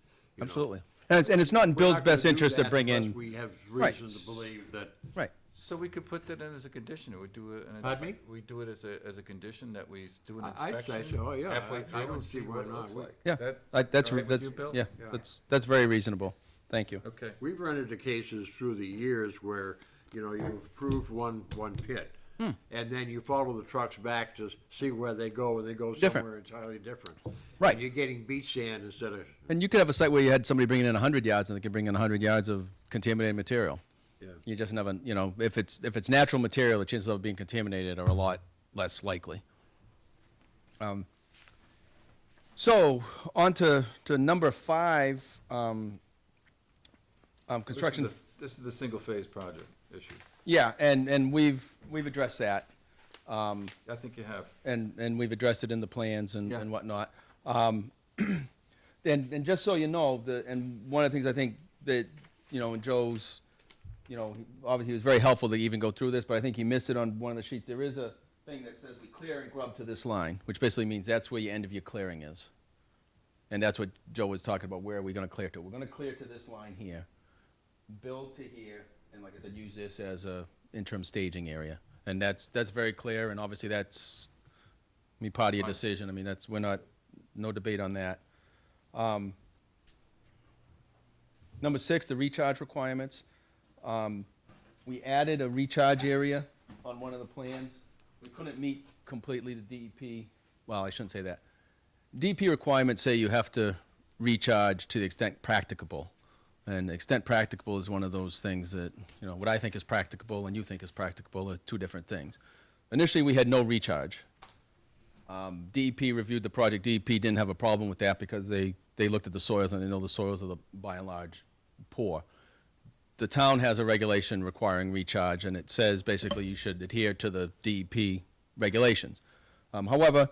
Absolutely. And it's not in We're Bill's not gonna best do interest to that bring unless in. we have Right. reason to believe that. Right. So we could put that in as a condition, we do it, and Pardon me? we do it as a condition that we do an I'd inspection. say so, yeah. Halfway I through don't and see see why what it not. looks like. Yeah, Is that that's, all right with that's, you, Bill? yeah, Yeah. that's very reasonable. Thank you. Okay. We've run into cases through the years where, you've approved one pit, and then you follow the trucks back to see where they go, and they go Different. somewhere entirely different. Right. And you're getting beach sand instead of, And you could have a site where you had somebody bringing in 100 yards and they could bring in 100 yards of contaminated material. yeah. You just never, if it's natural material, the chances of it being contaminated are a lot less likely. So, on to number 5, construction. This is the single-phase project issue. Yeah, and we've addressed that. I think you have. And we've addressed it in the plans and Yeah. and whatnot. And just so you know, and one of the things I think that, in Joe's, obviously he was very helpful to even go through this, but I think he missed it on one of the sheets. There is a thing that says we clear and grub to this line, which basically means that's where your end of your clearing is. And that's what Joe was talking about, where are we gonna clear to? We're gonna clear to this line here, build to here, and like I said, use this as a interim staging area. And that's very clear, and obviously that's, part of your Fine. decision. I mean, no debate on that. Number 6, the recharge requirements. We added a recharge area on one of the plans. We couldn't meet completely the DEP, well, I shouldn't say that. DEP requirements say you have to recharge to the extent practicable. And extent practicable is one of those things that, what I think is practicable and you think is practicable are two different things. Initially, we had no recharge. DEP reviewed the project. DEP didn't have a problem with that because they looked at the soils and they know the soils are, by and large, poor. The town has a regulation requiring recharge, and it says basically you should adhere to the DEP regulations. However,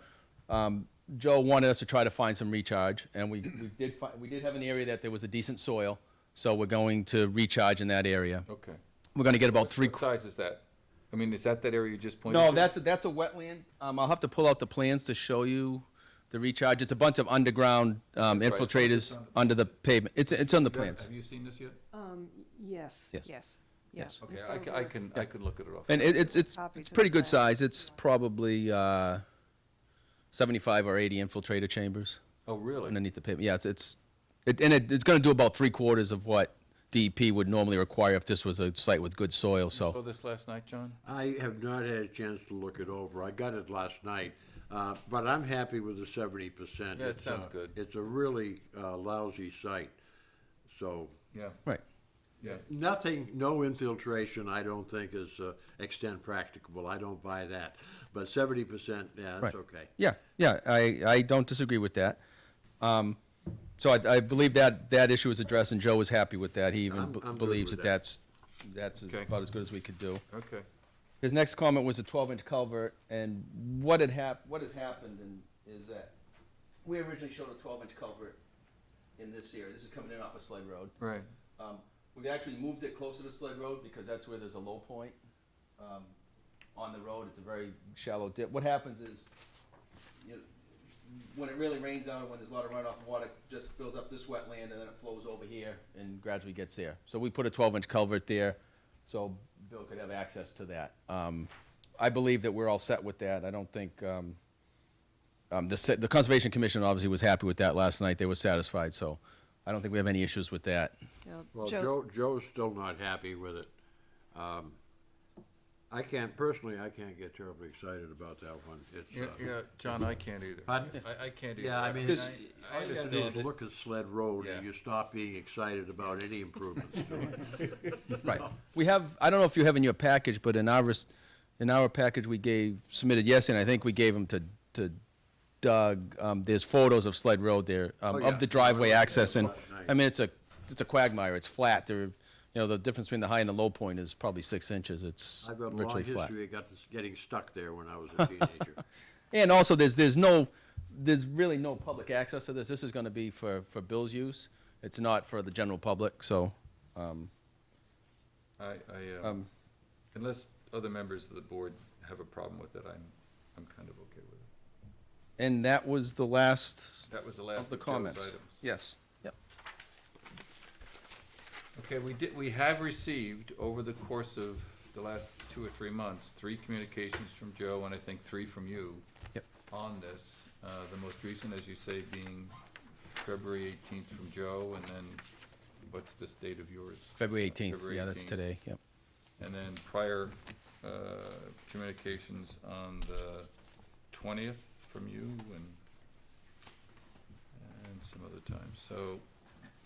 Joe wanted us to try to find some recharge, and we did have an area that there was a decent soil, so we're going to recharge in that area. Okay. We're going to get about What size is that? I mean, is that area you just pointed to? No, that's a wetland. I'll have to pull out the plans to show you the recharge. It's a bunch of underground right. infiltrators It's on under the pavement. It's on the plans. Have you seen this yet? Yes, Yes. yes, yeah. Yes. Okay, It's I over. can look at it off. And it's Copies of pretty the good plan. size. It's probably 75 or 80 infiltrator chambers Oh, really? underneath the pavement. Yeah, it's going to do about 3/4 of what DEP would normally require if this was a site with good soil, You so. saw this last night, John? I have not had a chance to look it over. I got it last night, but I'm happy with the 70%. Yeah, it sounds good. It's a really lousy site, so Yeah. Right. Yeah. nothing, no infiltration, I don't think is extent practicable. I don't buy that. But 70%, yeah, Right. that's okay. Yeah, yeah, I don't disagree with that. So I believe that issue was addressed, and Joe was happy with that. He even I'm good believes with that that's Okay. about as good as we could do. Okay. His next comment was a 12-inch culvert, and what has happened is that we originally showed a 12-inch culvert in this area. This is coming in off of Sled Road. Right. We've actually moved it closer to Sled Road because that's where there's a low point on the road. It's a very shallow dip. What happens is, when it really rains out, when there's a lot of runoff, water just fills up this wetland and then it flows over here and gradually gets there. So we put a 12-inch culvert there so Bill could have access to that. I believe that we're all set with that. I don't think, the Conservation Commission obviously was happy with that last night. They were satisfied, so I don't think we have any issues with that. Yeah, Well, Joe's still not happy with it. I can't get terribly excited about that one. It's, Yeah, John, I can't either. Pardon? I can't either. Yeah, I mean, I all you gotta understand do is it. look at Sled Road and Yeah. you stop being excited about any improvements to it. Right. We have, I don't know if you have in your package, but in our package we submitted yesterday, and I think we gave them to Doug, there's photos of Sled Road there, yeah. of the driveway access, and, last night. I mean, it's a quagmire, it's flat, the difference between the high and the low point is probably 6 inches, it's I've got a long virtually flat. history of getting stuck there when I was a teenager. And also, there's really no public access to this, this is gonna be for Bill's use, it's not for the general public, so, Unless other members of the board have a problem with it, I'm kind of okay with it. and that was the last That was the last of the of Joe's comments. items. Yes, yep. Okay, we have received, over the course of the last 2 or 3 months, 3 communications from Joe, and I think 3 from you. Yep. On this, the most recent, as you say, being February 18th from Joe, and then, what's this date of yours? February 18th, February yeah, that's 18th. today, yep. And then prior communications on the 20th from you, and some other times.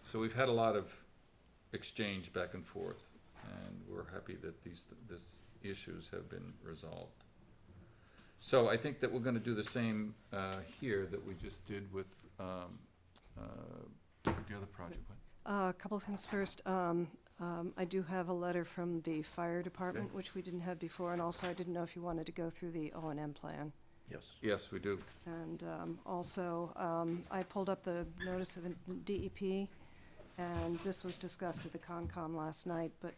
So we've had a lot of exchange back and forth, and we're happy that these issues have been resolved. So I think that we're gonna do the same here that we just did with the other project. A couple of things first. I do have a letter from the fire department, Okay. which we didn't have before, and also I didn't know if you wanted to go through the O&M plan. Yes. Yes, we do. And also, I pulled up the notice of DEP, and this was discussed at the Concom last night, but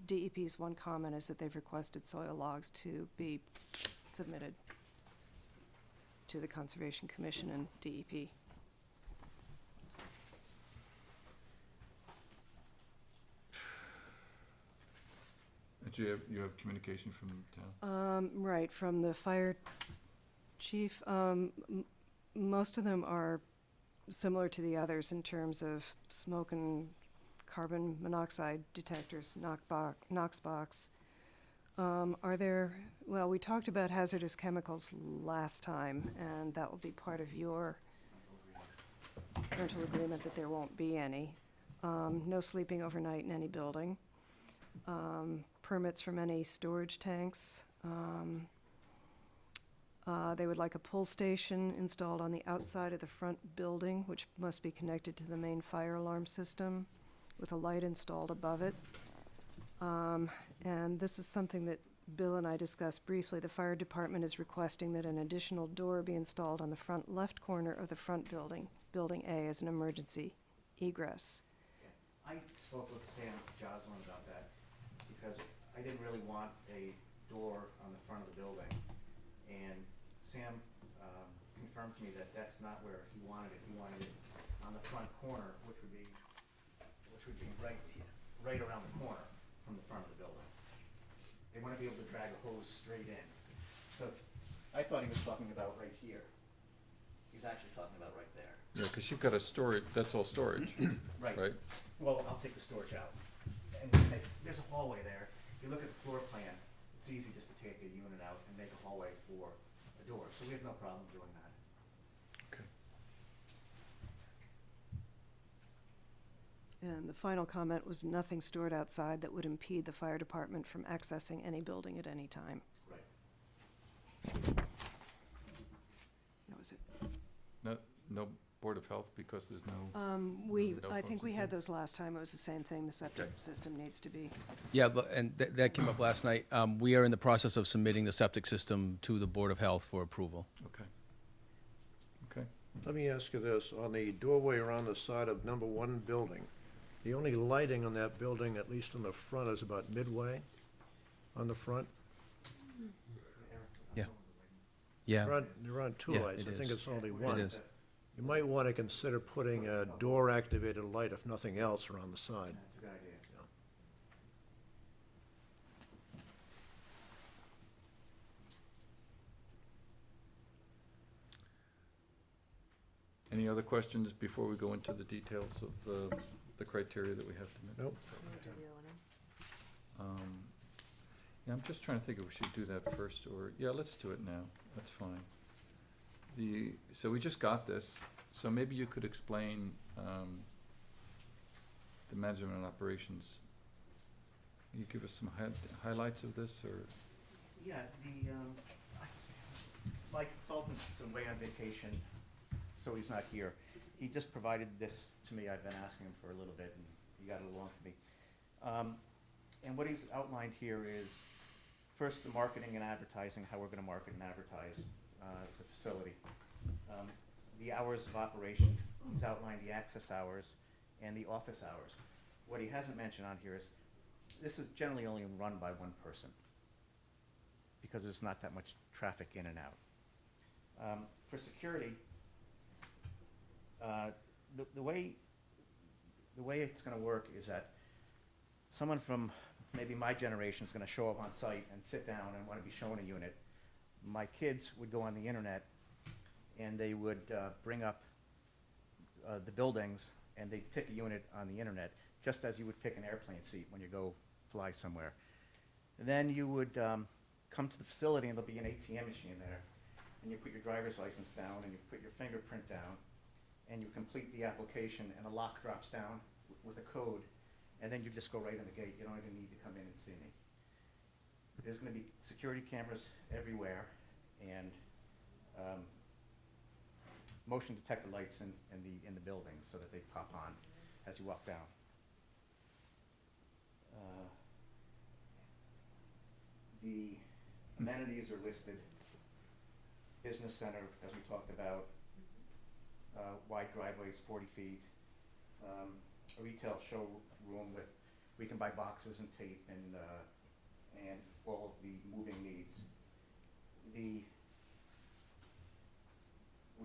DEP's one comment is that they've requested soil logs to be submitted to the Conservation Commission and DEP. And you have communication from town? Right, from the fire chief. Most of them are similar to the others in terms of smoke and carbon monoxide detectors, Knox box. Well, we talked about hazardous chemicals last time, and that will be part of your rental agreement that there won't be any. No sleeping overnight in any building. Permits from any storage tanks. They would like a pull station installed on the outside of the front building, which must be connected to the main fire alarm system with a light installed above it. And this is something that Bill and I discussed briefly. The fire department is requesting that an additional door be installed on the front left corner of the front building, Building A, as an emergency egress. I spoke with Sam Joslin about that, because I didn't really want a door on the front of the building. And Sam confirmed to me that that's not where he wanted it. He wanted it on the front corner, which would be right around the corner from the front of the building. They want to be able to drag a hose straight in. So I thought he was talking about right here. he's actually talking about right there. Yeah, because you've got a storage, that's all storage, right? Well, I'll take the storage out. And there's a hallway there. If you look at the floor plan, it's easy just to take a unit out and make a hallway for a door. So we have no problem doing that. Okay. And the final comment was nothing stored outside that would impede the fire department from accessing any building at any time. Right. That was it. No Board of Health because there's no, I think we had functions those last time. It was the same thing. The septic Okay. system needs to be. Yeah, but, and that came up last night. We are in the process of submitting the septic system to the Board of Health for approval. okay. Okay, Let me ask you this, on the doorway around the side of number 1 building, the only lighting on that building, at least on the front, is about midway on the front? Yeah. Yeah, There aren't 2 Yeah, lights, it I think is. it's only it 1. is. You might want to consider putting a door-activated light, if nothing else, around the side. That's a good idea. any other questions before we go into the details of the criteria that we have to meet? Nope. Yeah, I'm just trying to think if we should do that first, or, yeah, let's do it now, that's fine. So we just got this, so maybe you could explain the management and operations. Can you give us some highlights of this, or? Yeah, my consultant's away on vacation, so he's not here. He just provided this to me. I've been asking him for a little bit, and he got it along for me. And what he's outlined here is, first, the marketing and advertising, how we're gonna market and advertise the facility. The hours of operation, he's outlined the access hours and the office hours. What he hasn't mentioned on here is, this is generally only run by one person, because there's not that much traffic in and out. For security, the way it's gonna work is that someone from maybe my generation is gonna show up on site and sit down and wanna be shown a unit. My kids would go on the internet and they would bring up the buildings and they'd pick a unit on the internet, just as you would pick an airplane seat when you go fly somewhere. And then you would come to the facility and there'll be an ATM machine there, and you put your driver's license down and you put your fingerprint down and you complete the application, and a lock drops down with a code, and then you just go right in the gate. You don't even need to come in and see me. There's gonna be security cameras everywhere, and motion detector lights in the building so that they pop on as you walk down. The amenities are listed. Business center, as we talked about, wide driveways, 40 feet. A retail showroom with, we can buy boxes and tape and all of the moving needs. We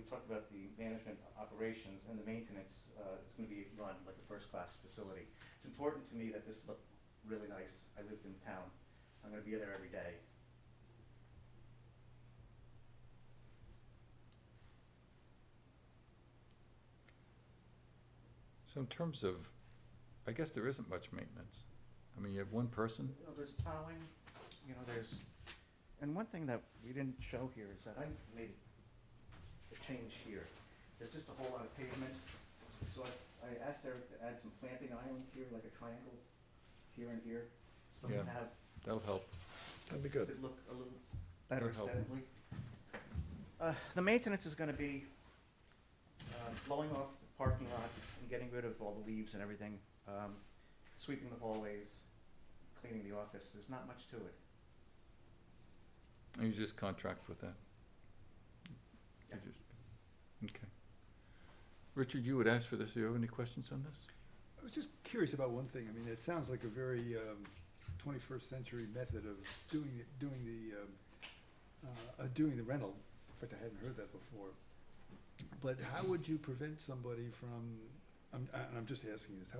talked about the management operations and the maintenance. It's going to be run like a first-class facility. It's important to me that this look really nice. I live in town. I'm going to be there every day. So in terms of, I guess there isn't much maintenance. I mean, you have one person? You know, there's plowing, you know, and one thing that we didn't show here is that I made a change here. There's just a whole lot of pavement, so I asked Eric to add some planting islands here, like a triangle, here and here, so we Yeah. have, That'll help. That'd be does good. it look a little better That'll help. aesthetically? The maintenance is gonna be blowing off the parking lot and getting rid of all the leaves and everything, sweeping the hallways, cleaning the office. There's not much to it. And you just contract with that? Yeah. You just, okay. Richard, you would ask for this. Do you have any questions on this? I was just curious about one thing. I mean, it sounds like a very 21st century method of doing the rental. In fact, I hadn't heard that before. But how would you prevent somebody from? I'm just asking this. How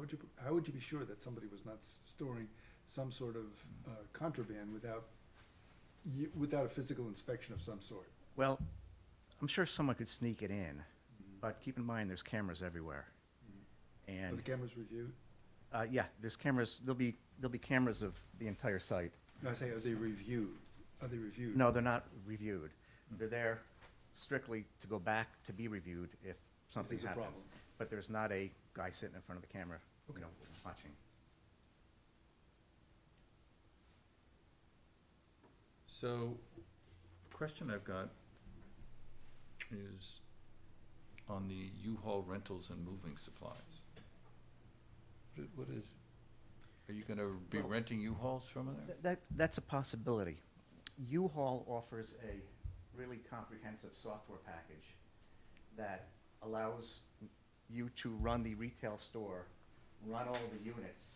would you be sure that somebody was not storing some sort of contraband without a physical inspection of some sort? Well, I'm sure someone could sneak it in, but keep in mind, there's cameras everywhere. Are And, the cameras reviewed? yeah, there's cameras, there'll be cameras of the entire site. No, I say, are they reviewed? Are they reviewed? No, they're not reviewed. They're there strictly to go back to be reviewed if something there's a happens. problem. But there's not a guy sitting in front of the camera, you know, watching. So, question I've got is on the U-Haul rentals and moving supplies. What is, are you gonna be Well- renting U-Hauls from there? That's a possibility. U-Haul offers a really comprehensive software package that allows you to run the retail store, run all the units,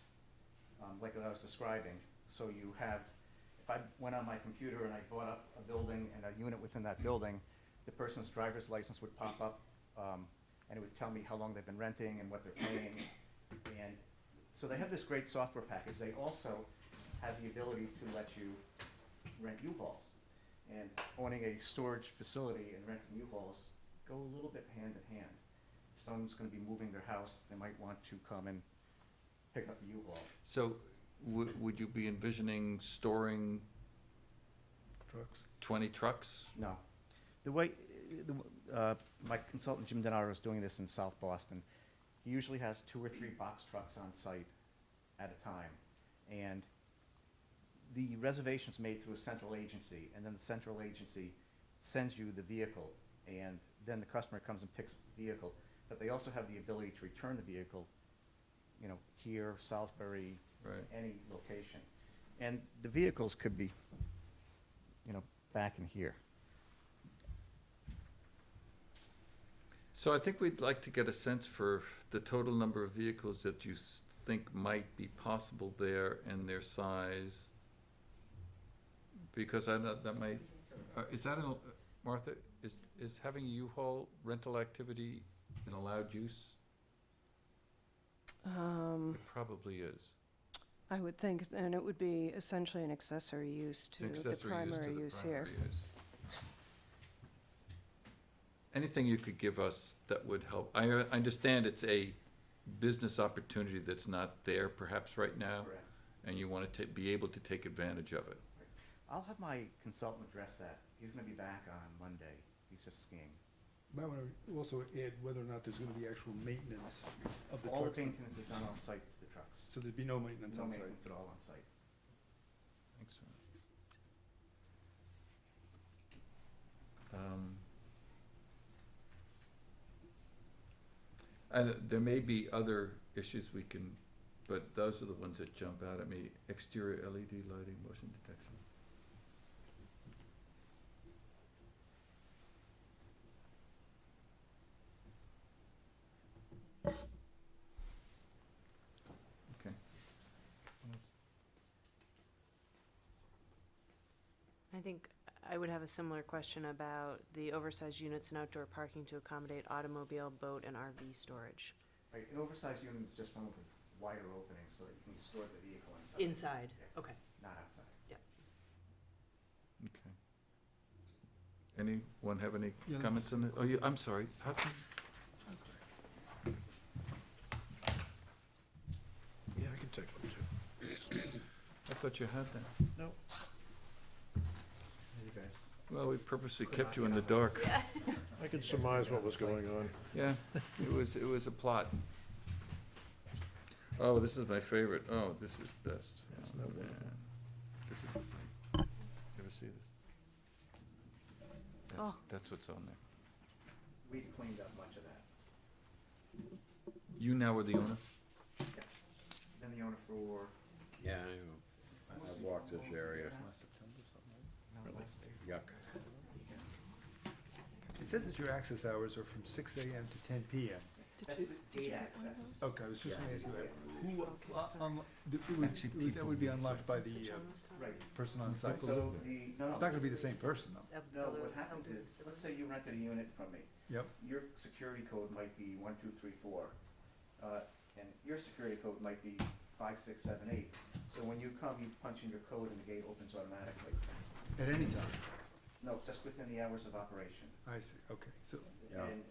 like I was describing. So you have, if I went on my computer and I bought up a building and a unit within that building, the person's driver's license would pop up, and it would tell me how long they've been renting and what they're paying. And so they have this great software package. They also have the ability to let you rent U-Hauls. And owning a storage facility and renting U-Hauls go a little bit hand in hand. If someone's gonna be moving their house, they might want to come and pick up a U-Haul. So, would you be envisioning storing Trucks? 20 trucks? No. The way, my consultant Jim Denaro is doing this in South Boston. He usually has 2 or 3 box trucks on site at a time. And the reservation's made through a central agency, and then the central agency sends you the vehicle, and then the customer comes and picks up the vehicle. But they also have the ability to return the vehicle, you know, here, Salisbury, Right. any location. And the vehicles could be, you know, back in here. So I think we'd like to get a sense for the total number of vehicles that you think might be possible there and their size. Because I know that might, is that, Martha, is having a U-Haul rental activity an allowed use? It probably is. I would think, and it would be essentially an accessory use It's to an the accessory use to primary the use here. primary use. Anything you could give us that would help? I understand it's a business opportunity that's not there perhaps right now, Correct. and you want to be able to take advantage of it. I'll have my consultant address that. He's gonna be back on Monday. He's just skiing. Might want to also add whether or not there's going to be actual maintenance of the All the trucks. maintenance is done on site to the trucks. So there'd be no maintenance No on site. maintenance at all on site. Thanks. There may be other issues we can, but those are the ones that jump out at me. Exterior LED lighting, motion detection. Okay. I think I would have a similar question about the oversized units and outdoor parking to accommodate automobile, boat, and RV storage. Right, an oversized unit is just one with a wider opening so that you can store the vehicle inside. Inside, Yeah, okay. not outside. Okay. Anyone have any Yeah, comments on it? Oh, I'm sorry. How come? Yeah, I can take one too. I thought you had that. No. You guys. Well, we purposely kept you in the dark. I could surmise what was going on. Yeah, it was a plot. Oh, this is my favorite. Oh, this is best. Yes, Oh, no, man. no. This is the site. You ever see this? That's what's on there. We've cleaned up much of that. You now are the owner? Been the owner for, Yeah, I've walked this area. no, last year. Yuck. It says that your access hours are from 6 AM to 10 PM. That's the gate access. Okay, I was just gonna ask you that. Who, that would be unlocked by the Right. person on site. So the, no, It's not gonna be the same person, though. no, what happens is, let's say you rented a unit from me. Yep. Your security code might be 1, 2, 3, 4. And your security code might be 5, 6, 7, 8. So when you come, you punch in your code and the gate opens automatically. At any time. No, just within the hours of operation. I see, okay, so, Yeah. And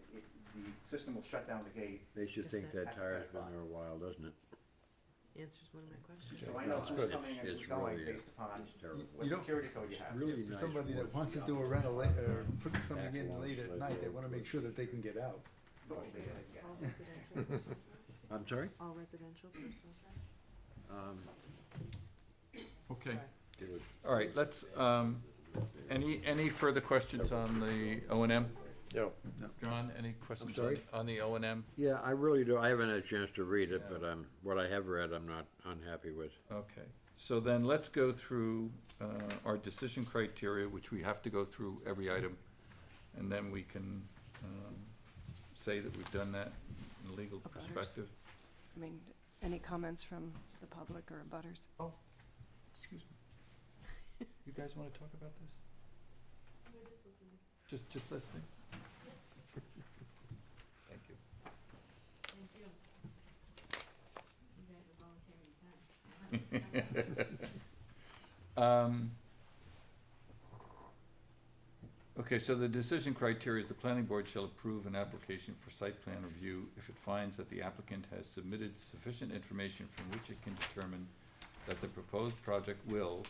the system will shut down the gate. Makes you think Yes, that tire's been there a while, doesn't it? Answers one of my questions. So I know It's who's good. coming and It's who's going really, based upon it's terrible. what You don't- security code you have. Really for nice somebody that wood. wants to do a rental, or put something in late at night, they wanna make sure that they can get out. But they, yeah. All residential, I'm sorry? all residential personal trash? Okay. It was- All right, let's, any further questions on the O and M? No. John, any questions sorry? on the O and M? Yeah, I really do. I haven't had a chance to read it, but what I have read, I'm not unhappy with. Okay, so then let's go through our decision criteria, which we have to go through every item, and then we can say that we've done that in a legal Abutters. perspective. I mean, any comments from the public or abutters? Oh, excuse me. You guys want to talk about this? Just listening? Thank you. Thank you. You guys are volunteering time. Okay, so the decision criteria is the planning board shall approve an application for site plan review if it finds that the applicant has submitted sufficient information from which it can determine that the proposed project will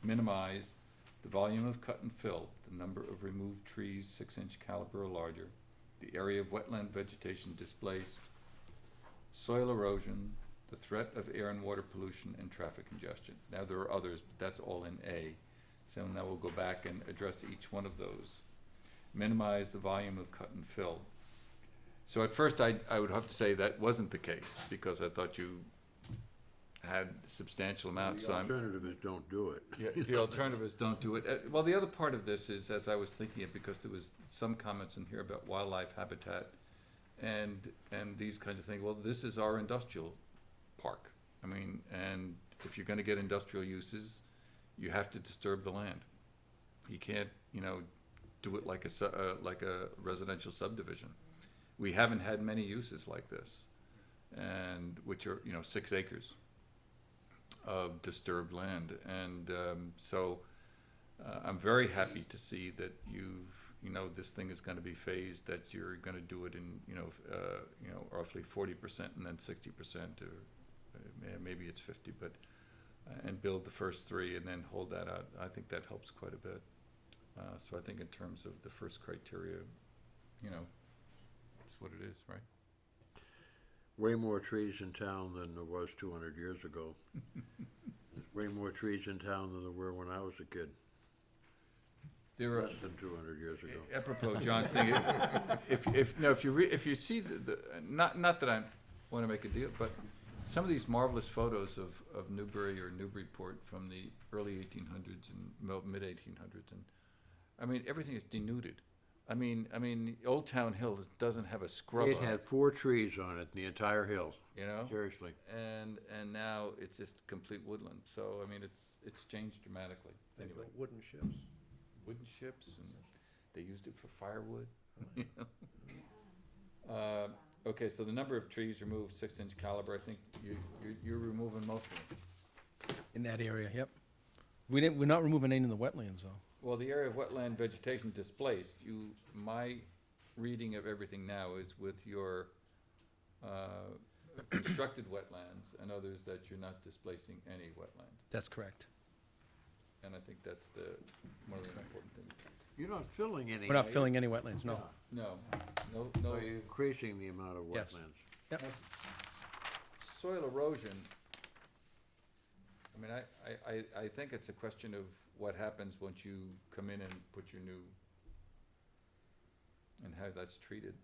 minimize the volume of cut and fill, the number of removed trees 6-inch caliber or larger, the area of wetland vegetation displaced, soil erosion, the threat of air and water pollution, and traffic congestion. Now, there are others, but that's all in A. So now we'll go back and address each one of those. Minimize the volume of cut and fill. So at first, I would have to say that wasn't the case, because I thought you had substantial amounts, The so I'm. alternative is don't do it. Yeah, the alternative is don't do it. Well, the other part of this is, as I was thinking it, because there was some comments in here about wildlife habitat and these kinds of things. Well, this is our industrial park. I mean, and if you're gonna get industrial uses, you have to disturb the land. You can't, do it like a residential subdivision. We haven't had many uses like this, and, which are, 6 acres of disturbed land. And so I'm very happy to see that this thing is gonna be phased, that you're gonna do it in, roughly 40% and then 60%, or maybe it's 50, but, and build the first 3 and then hold that out. I think that helps quite a bit. So I think in terms of the first criteria, it's what it is, right? Way more trees in town than there was 200 years ago. There's way more trees in town than there were when I was a kid, There are, less than 200 years ago. apropos John's thing, if you see not that I wanna make a deal, but some of these marvelous photos of Newbury or Newburyport from the early 1800s and mid-1800s, and, I mean, everything is denuded. I mean, Old Town Hill doesn't have a scrub It on had it, 4 trees on it, the entire hill, you know? seriously. And now it's just complete woodland, so, I mean, it's changed dramatically, They anyway. built wooden ships. Wooden ships, and they used it for firewood. you know? Okay, so the number of trees removed, 6-inch caliber, I think you're removing most of them. In that area, yep. We're not removing any in the wetlands, though. Well, the area of wetland vegetation displaced, my reading of everything now is with your constructed wetlands and others that you're not displacing any wetland. That's correct. And I think that's one of the important things. You're not filling any. We're not filling any wetlands, no. No, no, No, you're increasing the amount of Yes. wetlands. Yep. Now, soil erosion, I mean, I think it's a question of what happens once you come in and put your new, and how that's treated.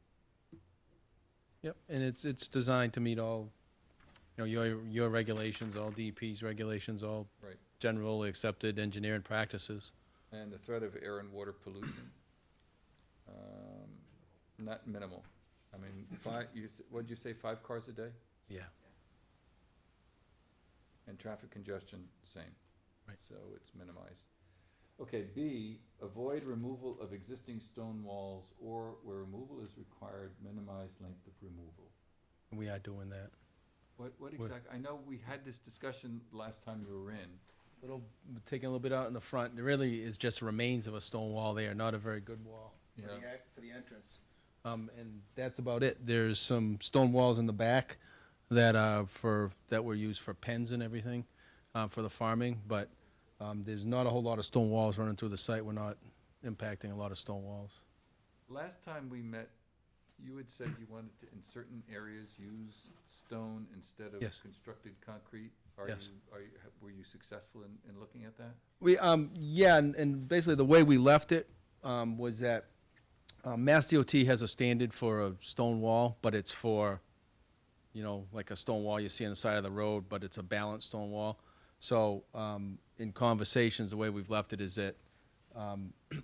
Yep, and it's designed to meet all, your regulations, all DEP's regulations, all Right. generally accepted engineering practices. And the threat of air and water pollution, not minimal. I mean, what'd you say, 5 cars a day? Yeah. And traffic congestion, same. Right. So it's minimized. Okay, B, avoid removal of existing stone walls, or where removal is required, minimize length of removal. We are doing that. What What- exact, I know we had this discussion last time you were in, taking a little bit out in the front, there really is just remains of a stone wall there, not a very good wall for Yeah. for the entrance. And that's about it. There's some stone walls in the back that that were used for pens and everything, for the farming, but there's not a whole lot of stone walls running through the site. We're not impacting a lot of stone walls. Last time we met, you had said you wanted to, in certain areas, use stone instead of Yes. constructed concrete. Yes. Were you successful in looking at that? We, yeah, and basically the way we left it, was that, Mass DOT has a standard for a stone wall, but it's for, you know, like a stone wall you see on the side of the road, but it's a balanced stone wall. So, in conversations, the way we've left it is that,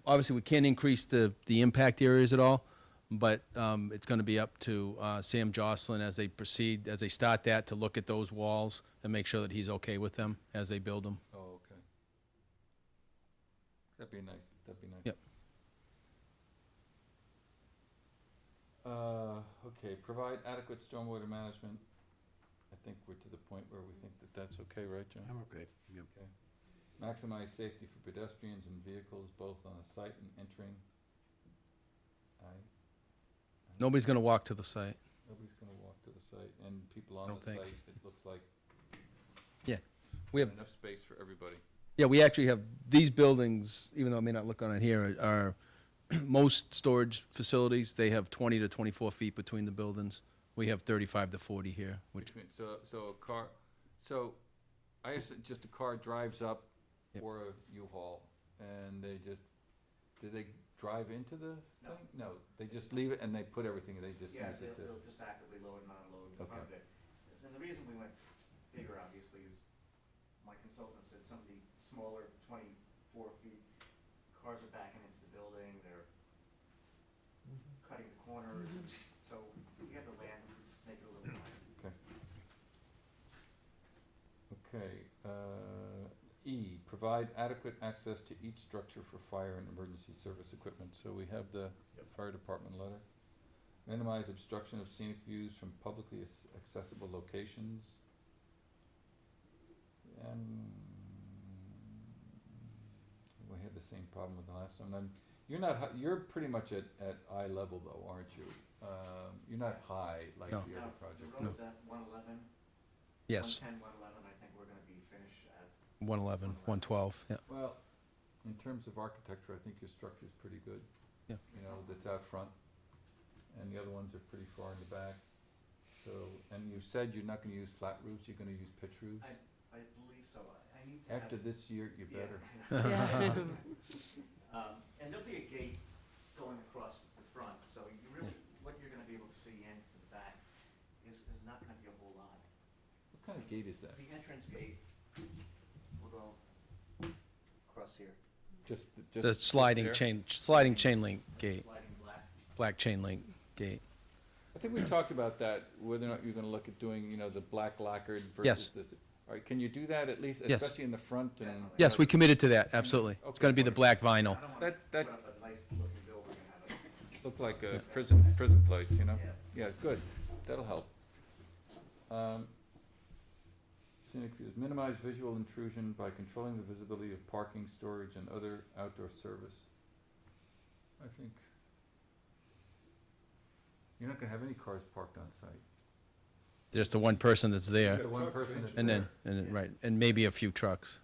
obviously we can't increase the impact areas at all, but, it's gonna be up to, Sam Jocelyn as they proceed, as they start that, to look at those walls and make sure that he's okay with them as they build them. Oh, okay. That'd be nice, that'd be nice. Yep. Okay, provide adequate stormwater management. I think we're to the point where we think that that's okay, right, John? I'm okay, yep. Okay. Maximize safety for pedestrians and vehicles, both on the site and entering. Nobody's gonna walk to the site. Nobody's gonna walk to the site, and people on Don't the think. site, it looks like Yeah, we have, enough space for everybody. yeah, we actually have, these buildings, even though it may not look on it here, are, most storage facilities, they have 20 to 24 feet between the buildings. We have 35 to 40 here, which, So a car, so I guess just a car drives up Yep. or a U-Haul, and they just, do they drive into the No. thing? No, they just leave it and they put everything, they just Yeah, use it to. they'll just actively load and unload in front of Okay. it. And the reason we went bigger, obviously, is my consultant said some of the smaller 24 feet, cars are backing into the building, they're cutting the corners, so we have the land, we just make it a little wider. Okay, E, provide adequate access to each structure for fire and emergency service equipment. So we have the fire department letter. Minimize obstruction of scenic views from publicly accessible locations. We had the same problem with the last one. You're not, you're pretty much at eye level though, aren't you? You're not high like No. the other Now, project. the road's at 111, yes, 110, 111, I think we're gonna be finished at 111, 112, yeah. Well, in terms of architecture, I think your structure's pretty good. Yeah. You know, that's out front, and the other ones are pretty far in the back. So, and you said you're not gonna use flat roofs, you're gonna use pitch roofs? I believe so. I need to have. After this year, you Yeah. better. And there'll be a gate going across the front, so you really, what you're gonna be able to see into the back is not gonna be a whole lot. What kind of gate is that? The entrance gate will go across here. Just The sliding chain link gate, Sliding black. black chain link gate. I think we talked about that, whether or not you're gonna look at doing, you know, the black lacquered Yes. versus the, all right, can you do that at least, Yes. especially in the front and? Definitely. Yes, we committed to that, absolutely. It's gonna be the black vinyl. I don't wanna That put up a nice looking building and have it. Look like a prison place, you know? Yeah. Yeah, good, that'll help. Scenic views, minimize visual intrusion by controlling the visibility of parking, storage, and other outdoor service. I think you're not gonna have any cars parked on site. Just the one person that's there, The one person that's and there. then, right, and maybe a few trucks.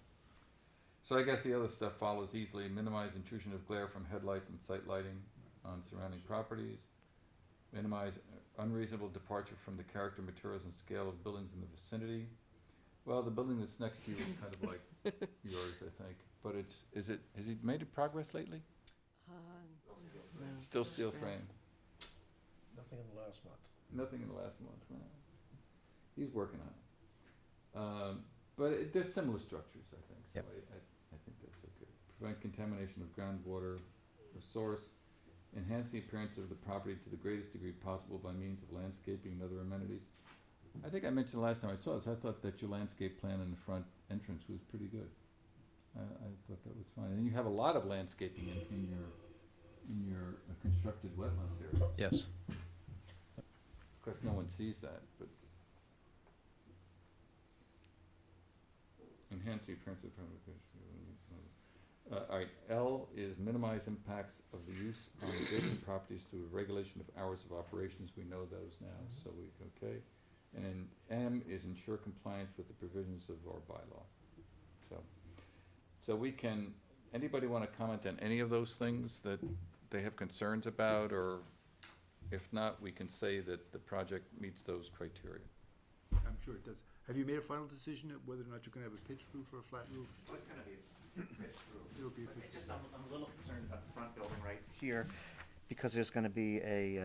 So I guess the other stuff follows easily. Minimize intrusion of glare from headlights and sight lighting on surrounding properties. Minimize unreasonable departure from the character, materials, and scale of buildings in the vicinity. Well, the building that's next to you is kind of like yours, I think. But has he made progress lately? Still steel frame. Nothing in the last month. Nothing in the last month. Well, he's working on it. But they're similar structures, I think. So Yep. I think that's okay. Prevent contamination of groundwater or source. Enhance the appearance of the property to the greatest degree possible by means of landscaping and other amenities. I think I mentioned last time I saw this, I thought that your landscape plan in the front entrance was pretty good. I thought that was fine. And you have a lot of landscaping in your constructed wetlands area. Yes. Of course, no one sees that, but Enhance the appearance of all right, L is minimize impacts of the use on adjacent properties through regulation of hours of operations. We know those now, so okay. And then M is ensure compliance with the provisions of our bylaw. So we can, anybody want to comment on any of those things that they have concerns about, or if not, we can say that the project meets those criteria. I'm sure it does. Have you made a final decision of whether or not you're gonna have a pitched roof or a flat roof? Oh, it's gonna be a pitched roof. It'll be a But pitched it's just, I'm a little concerned about the front building right here, because there's gonna be a,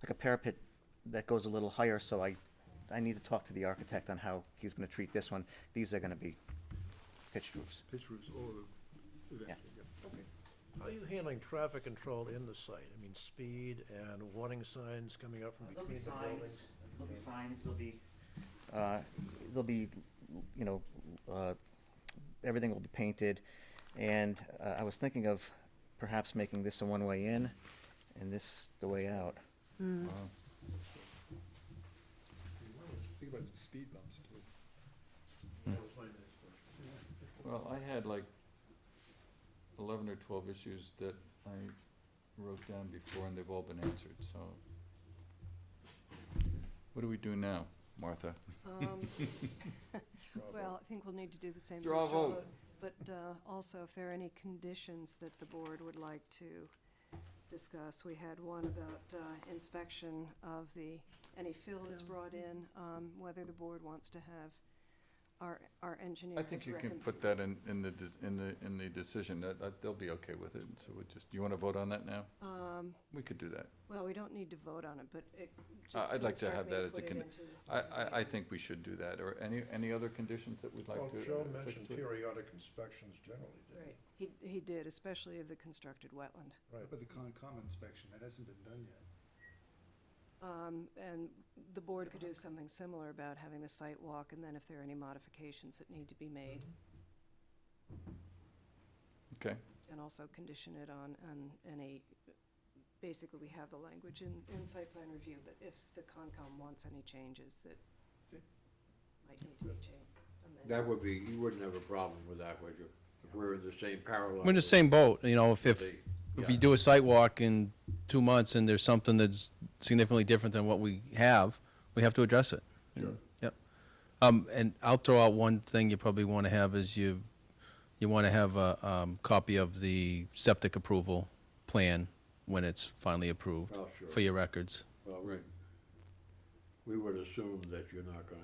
like a parapet that goes a little higher, so I need to talk to the architect on how he's gonna treat this one. These are gonna be pitched roofs. Pitched roofs, eventually, yeah. Okay. How are you handling traffic control in the site? I mean, speed and warning signs coming up from There'll be between the buildings? signs, there'll be, you know, everything will be painted. And I was thinking of perhaps making this a one-way in and this the way out. Wow. Think about some speed bumps too. That was my next question. Well, I had like 11 or 12 issues that I wrote down before, and they've all been answered, so. What do we do now, Martha? Well, I think we'll need to do the same. Straw for vote. But also, if there are any conditions that the board would like to discuss, we had one about inspection of any fill that's brought in, whether the board wants to have our engineers. I think you can put that in the decision, that they'll be okay with it, so we just, do you want to vote on that now? We could do that. Well, we don't need to vote on it, but just I'd like to instruct have me that to as a put it con, into- I think we should do that, or any other conditions that we'd like Well, to. Joe fix mentioned to it? periodic inspections generally, didn't Right, he did, especially of the constructed wetland. he? Right. But the Concom inspection, that hasn't been done yet. And the board could do something similar about having the site walk, and then if there are any modifications that need to be made, Okay, and also condition it on any, basically, we have the language in site plan review, but if the Concom wants any changes that Okay. might need to be changed. That would be, you wouldn't have a problem with that, would you? If we're in the same parallel. We're in the same boat, you know, if Yeah. you do a site walk in 2 months and there's something that's significantly different than what we have, we have to address it. Sure. Yep. And I'll throw out one thing you probably want to have is you want to have a copy of the septic approval plan when it's finally approved Oh, sure. for your records. Well, right. we would assume that you're not gonna,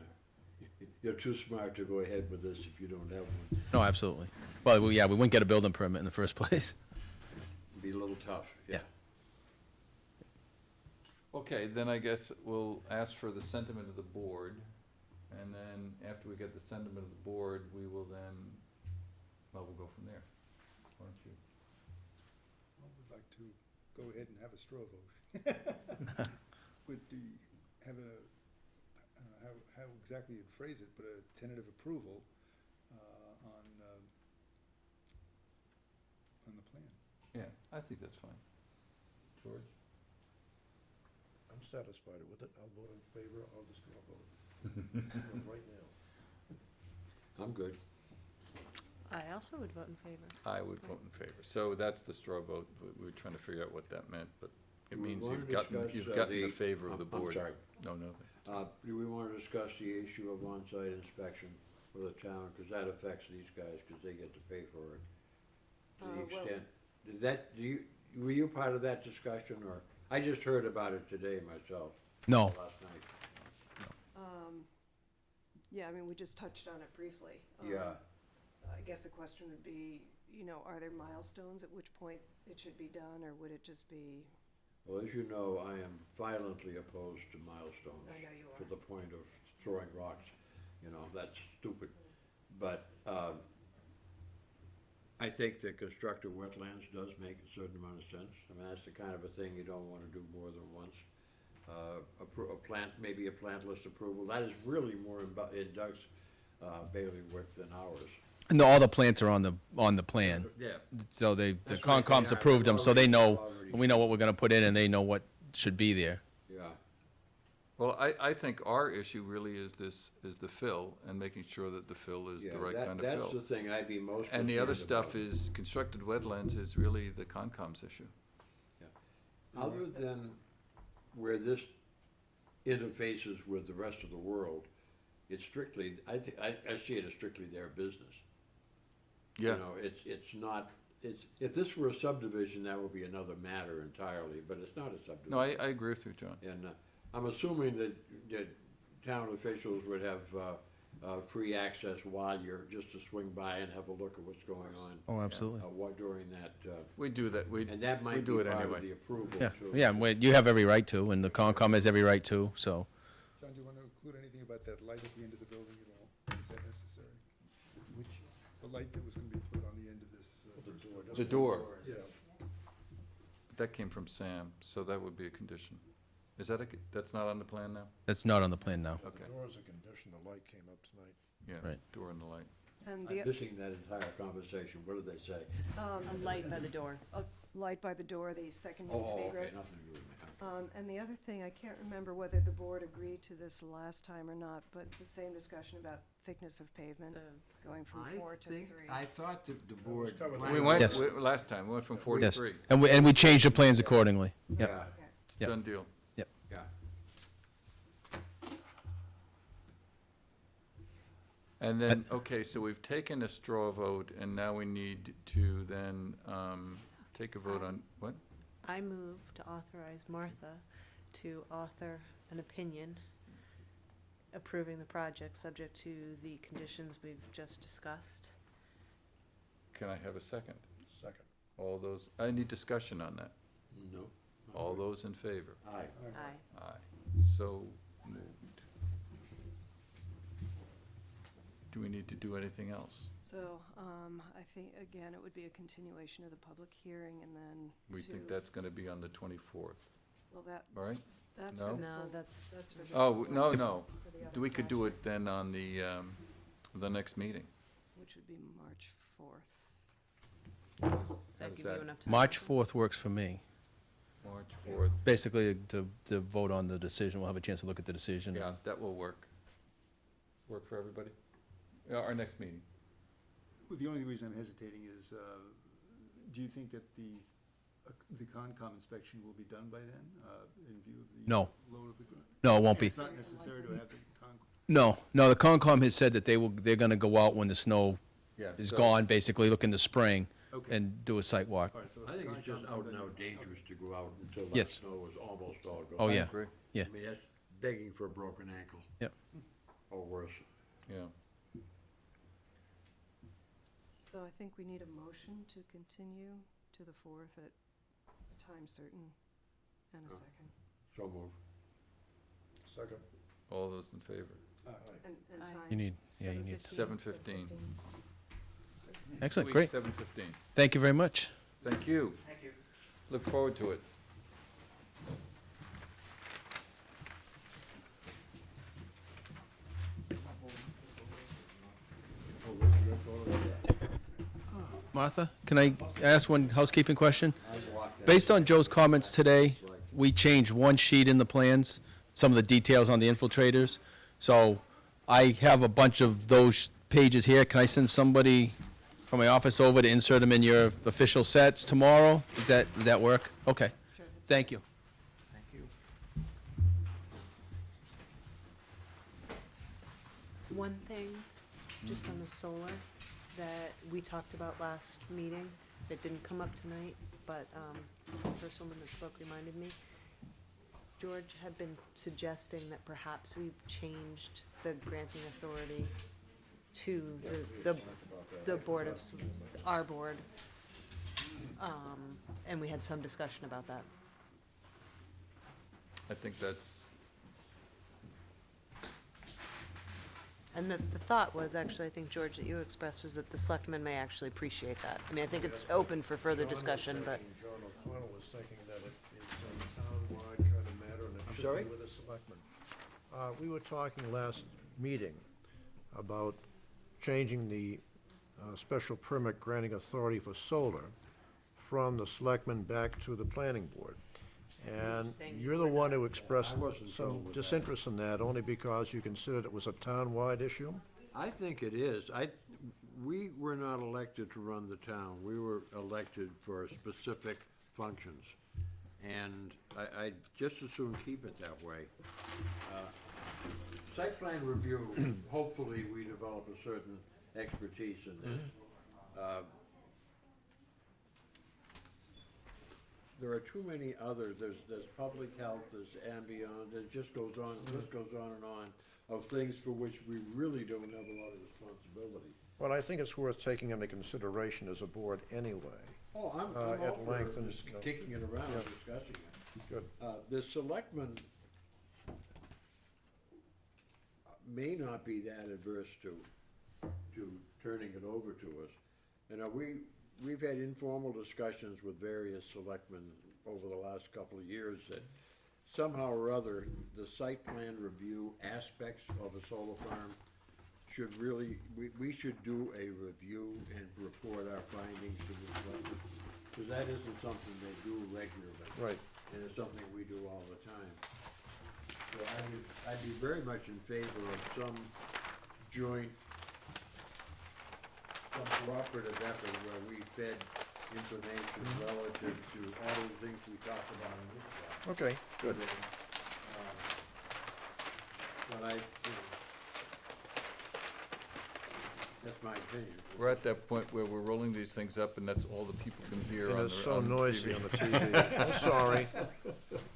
you're too smart to go ahead with this if you don't have one. No, absolutely. Well, yeah, we wouldn't get a building permit in the first place. It'd be a little tough, yeah. Okay, then I guess we'll ask for the sentiment of the board, and then after we get the sentiment of the board, we will then, well, we'll go from there. Why don't you? I would like to go ahead and have a straw vote. Would the, have a, I don't know how exactly you'd phrase it, but a tentative approval on the plan. Yeah, I think that's fine. George? I'm satisfied with it. I'll vote in favor of the straw vote. Right now. I'm good. I also would vote in favor. I That's would fine. vote in favor. So that's the straw vote. We were trying to figure out what that meant, but it Do we means wanna you've gotten discuss, the favor of the I'm board. sorry. No. Do we wanna discuss the issue of on-site inspection for the town, cause that affects these guys, cause they get to pay for it? To the well- extent, were you part of that discussion, or, I just heard about it today myself. No. Last night. Yeah, I mean, we just touched on it briefly. Yeah, I guess the question would be, are there milestones at which point it should be done, or would it just be? well, as you know, I am violently opposed to milestones. I know you are. To the point of throwing rocks, that's stupid. But, I think that constructive wetlands does make a certain amount of sense. I mean, that's the kind of a thing you don't wanna do more than once. Maybe a plantless approval, that is really more in Doug's, bailiwick than ours. And all the plants are on the plan. Yeah. So the That's right, they Concom's are. approved them, so they They've know, already- we know what we're gonna put in and they know what should be there. Yeah, Well, I think our issue really is the fill, and making sure that the fill is the right kind of fill. That's the thing I'd be most concerned And the other stuff about. is, constructed wetlands is really the Concom's issue. Other than where this interfaces with the rest of the world, it's strictly, I see it as strictly their business. Yeah. You know, it's not, if this were a subdivision, that would be another matter entirely, but it's not a subdivision. No, I agree with you, John. And I'm assuming that town officials would have free access while you're, just to swing by and have a look at what's going on. Oh, absolutely. During that, We do that, and that might be do it part anyway. of the approval Yeah, too. yeah, you have every right to, and the Concom has every right to, so. John, do you want to include anything about that light at the end of the building at all? Is that necessary? Which? The light that was going to be put on the end of this. The door. Yeah. That came from Sam, so that would be a condition. Is that that's not on the plan now? That's not on the plan now. Okay, Door is a condition, the light came up tonight. yeah, Right. door and the light. And I'm missing that entire conversation. What did they say? A light by the door. a light by the door, the second Oh, means of okay, egress. nothing to do with me. And the other thing, I can't remember whether the board agreed to this last time or not, but the same discussion about thickness of pavement, going from 4 to 3. I thought that the board. We went, Yes. last time, we went from 4 to Yes, 3. and we changed the plans accordingly. Yep. Yeah, It's Yep. done deal. Yep. yeah. And then, okay, so we've taken a straw vote, and now we need to then take a vote on, what? I move to authorize Martha to author an opinion approving the project, subject to the conditions we've just discussed. Can I have a second? Second. All those, I need discussion on that. No. All those in favor? Aye. Aye. Aye. So moved. Do we need to do anything else? So, I think, again, it would be a continuation of the public hearing and then We think that's gonna be on the 24th, well, that, all right? that's No? for the, No, that's for the. Oh, no, select- no. for the other We could do project, it then on the next meeting. Which would be March 4th. How Does does that give that- you enough time? March 4th works for me. March 4th. Basically, to vote on the decision, we'll have a chance to look at the decision. Yeah, that will work. Work for everybody? Yeah, our next meeting. Well, the only reason I'm hesitating is, do you think that the Concom inspection will be done by then, in view of the No. load of the? No, it won't be. It's not necessary to have the Concom. No, the Concom has said that they're gonna go out when the snow Yeah. is so- gone, basically, look in the spring, Okay. and do a site walk. All right, so I think it's just Concom's out and done- out dangerous to go out until that Yes. snow is almost all gone. Oh, I yeah. agree. Yeah. I mean, that's begging for a broken ankle. Yep. Or worse. Yeah. So I think we need a motion to continue to the 4th at a time certain and a Oh. second. So move. Second. All those in favor? And Aye. time. You need, yeah, you need, 7:15. excellent, Week great. 7:15. Thank you very much. Thank you. Thank you. Look forward to it. Martha, can I ask one housekeeping question? Based on Joe's comments today, we changed one sheet in the plans, some of the details on the infiltrators. So I have a bunch of those pages here. Can I send somebody from my office over to insert them in your official sets tomorrow? Does that work? Okay. Thank you. Thank you. One thing, just on the solar, that we talked about last meeting, that didn't come up tonight, but the first woman that spoke reminded me. George had been suggesting that perhaps we changed the granting authority to the board of, our board. And we had some discussion about that. I think that's, And the thought was, actually, I think, George, that you expressed, was that the selectmen may actually appreciate that. I mean, I think it's open for further discussion, but, John O'Connell was thinking that it is a town-wide kind of matter, and it should sorry? be with the selectmen. We were talking last meeting about changing the special permit granting authority for solar from the selectmen back to the planning board. And saying you're you the were one not. who expressed I wasn't some told with that. disinterest in that, only because you considered it was a town-wide issue? I think it is. We were not elected to run the town. We were elected for specific functions. And I'd just as soon keep it that way. Site plan review, hopefully we develop a certain expertise in this. There are too many others. There's public health, there's ambient, it just goes on, the list goes on and on, of things for which we really don't have a lot of responsibility. Well, I think it's worth taking into consideration as a board anyway. Oh, I'm At all for length and just kicking it around and discussing it. Good. The selectmen may not be that adverse to turning it over to us. You know, we've had informal discussions with various selectmen over the last couple of years that somehow or other, the site plan review aspects of a solar farm should really, we should do a review and report our findings to the selectmen. Because that isn't something they do regularly. Right. And it's something we do all the time. So I'd be very much in favor of some joint, some cooperative effort where we fed information relative to all the things we talked about in this job. Okay, good. But that's my opinion. We're at that point where we're rolling these things up, and that's all the people can hear And on it's the so noisy TV. on the TV. I'm sorry.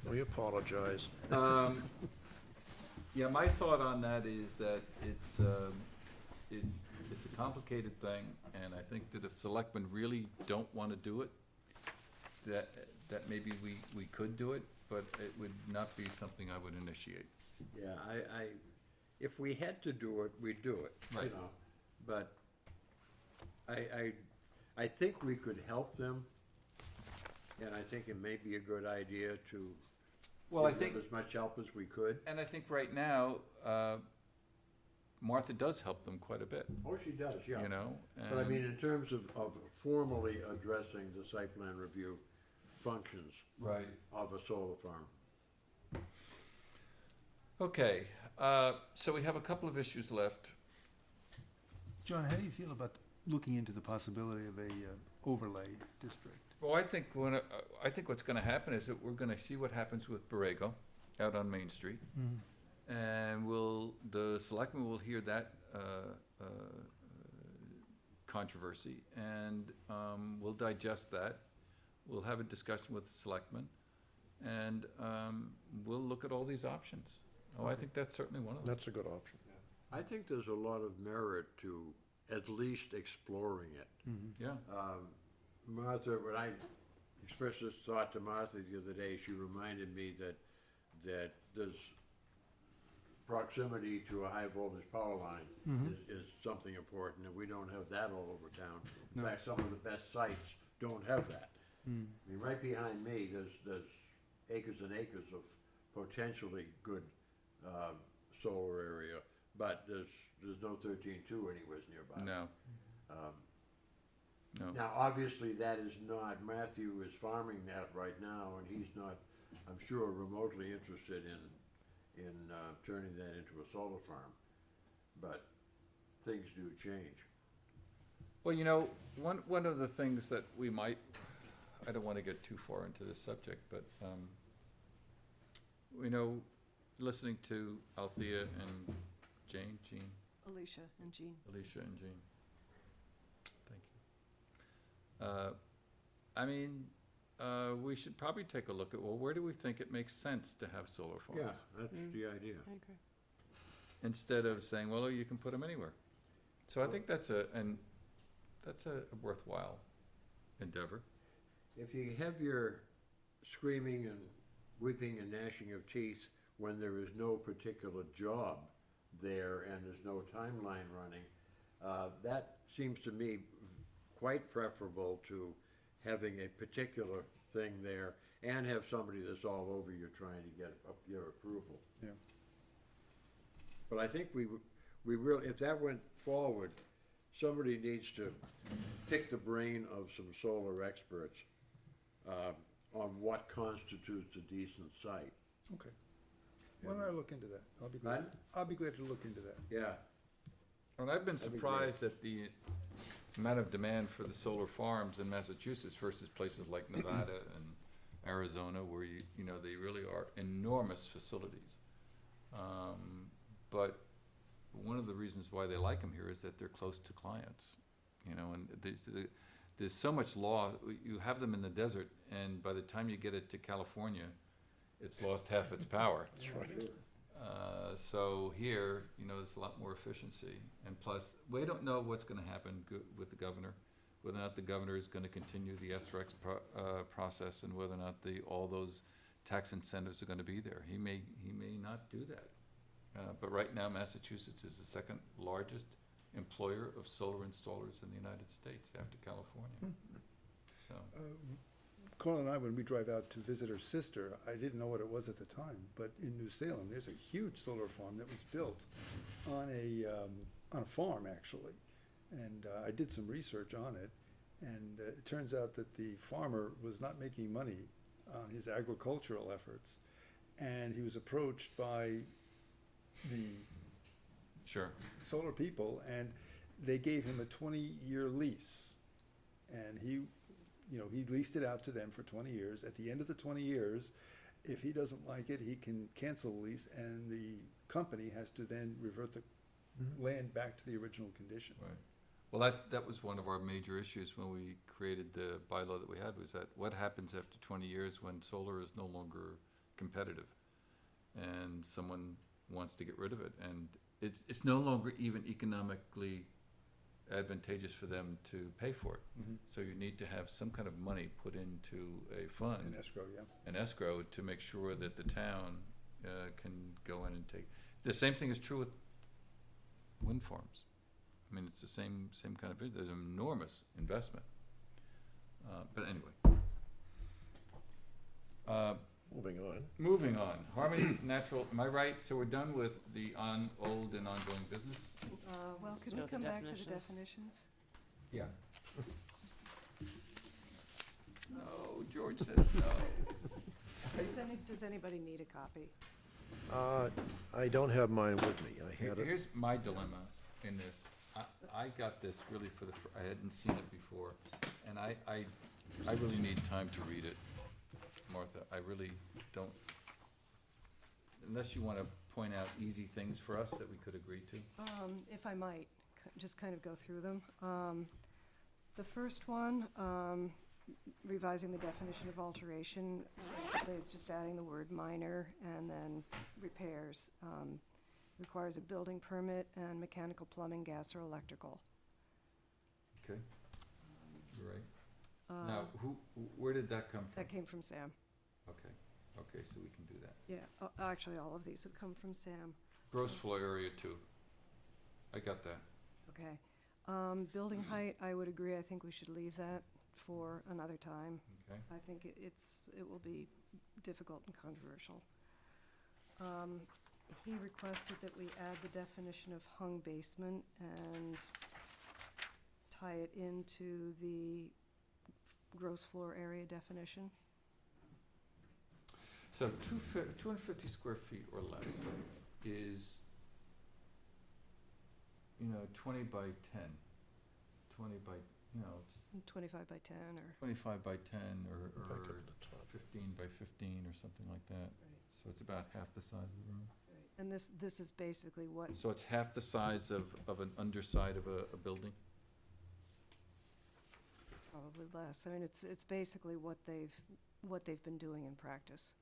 We apologize. Yeah, my thought on that is that it's a complicated thing, and I think that if selectmen really don't want to do it, that maybe we could do it, but it would not be something I would initiate. Yeah, if we had to do it, we'd do it, you Right. know, but I think we could help them, and I think it may be a good idea to Well, I give them think, as much help as we could. and I think right now, Martha does help them quite a bit, Oh, she does, yeah. you know? But I and- mean, in terms of formally addressing the site plan review functions Right. of a solar farm. Okay, so we have a couple of issues left. John, how do you feel about looking into the possibility of a overlay district? Well, I think what's gonna happen is that we're gonna see what happens with Borrego out on Main Street. And the selectmen will hear that, controversy, and, we'll digest that. We'll have a discussion with the selectmen, and, we'll look at all these options. Oh, I think that's certainly one of them. That's a good option. I think there's a lot of merit to at least exploring it. Yeah, Martha, when I expressed this thought to Martha the other day, she reminded me that there's proximity to a high voltage power line is something important, and we don't have that all over town. In fact, some of the best sites don't have that. I mean, right behind me, there's acres and acres of potentially good solar area, but there's no 13.2 anywhere nearby. no. No. Now, obviously, that is not, Matthew is farming that right now, and he's not, I'm sure, remotely interested in turning that into a solar farm. But things do change. Well, you know, one of the things that we might, I don't wanna get too far into this subject, but, you know, listening to Althea and Jean, Alicia and Jean. Alicia and Jean. Thank you. I mean, we should probably take a look at, well, where do we think it makes sense to have solar farms? Yeah, that's the idea. I agree. Instead of saying, well, you can put them anywhere. So I think that's a worthwhile endeavor. If you have your screaming and weeping and gnashing of teeth when there is no particular job there and there's no timeline running, that seems to me quite preferable to having a particular thing there and have somebody that's all over you trying to get your approval. Yeah. But I think we really, if that went forward, somebody needs to pick the brain of some solar experts on what constitutes a decent site. Okay. Why don't I look into that? I'll be glad, Pardon? I'll be glad to look into that. Yeah. And I've been That'd be great. surprised at the amount of demand for the solar farms in Massachusetts versus places like Nevada and Arizona, where you know, they really are enormous facilities. But one of the reasons why they like them here is that they're close to clients, you know, and there's so much law. You have them in the desert, and by the time you get it to California, it's lost half its power. That's right. So here, you know, there's a lot more efficiency, and plus, we don't know what's gonna happen with the governor, whether or not the governor is gonna continue the SREX process, and whether or not all those tax incentives are gonna be there. He may not do that. But right now, Massachusetts is the second largest employer of solar installers in the United States after California. So, Carl and I, when we drive out to visit her sister, I didn't know what it was at the time, but in New Salem, there's a huge solar farm that was built on a farm, actually. And I did some research on it, and it turns out that the farmer was not making money on his agricultural efforts, and he was approached by the sure. solar people, and they gave him a 20-year lease. And he leased it out to them for 20 years. At the end of the 20 years, if he doesn't like it, he can cancel the lease, and the company has to then revert the land back to the original condition. Right. Well, that was one of our major issues when we created the bylaw that we had, was that what happens after 20 years when solar is no longer competitive and someone wants to get rid of it, and it's no longer even economically advantageous for them to pay for it. So you need to have some kind of money put into a fund. An escrow, yeah. An escrow to make sure that the town can go in and take. The same thing is true with wind farms. I mean, it's the same kind of, there's an enormous investment. But anyway. Moving on. Harmony Natural, am I right? So we're done with the old and ongoing business? Well, could So we the come back to the definitions. definitions? Yeah. No, George says no. Does anybody need a copy? I don't have mine with me. I had it. Here's my dilemma in this. I got this really I hadn't seen it before, and I really need time to read it, Martha. I really don't, unless you want to point out easy things for us that we could agree to. If I might, just kind of go through them. The first one, revising the definition of alteration, it's just adding the word minor, and then repairs. Requires a building permit and mechanical, plumbing, gas, or electrical. Okay. You're right. Now, where did that come from? That came from Sam. Okay, so we can do that. Yeah, actually, all of these have come from Sam. Gross floor area too. I got that. Okay. Building height, I would agree. I think we should leave that for another time. Okay. I think it will be difficult and controversial. He requested that we add the definition of hung basement and tie it into the gross floor area definition. So 250 square feet or less is, 20 by 10. 20 by, 25 by 10 or. 25 by 10 or 15 by 15 or something like that. So it's about half the size of the room. And this is basically what. So it's half the size of an underside of a building? Probably less. I mean, it's basically what they've been doing in practice.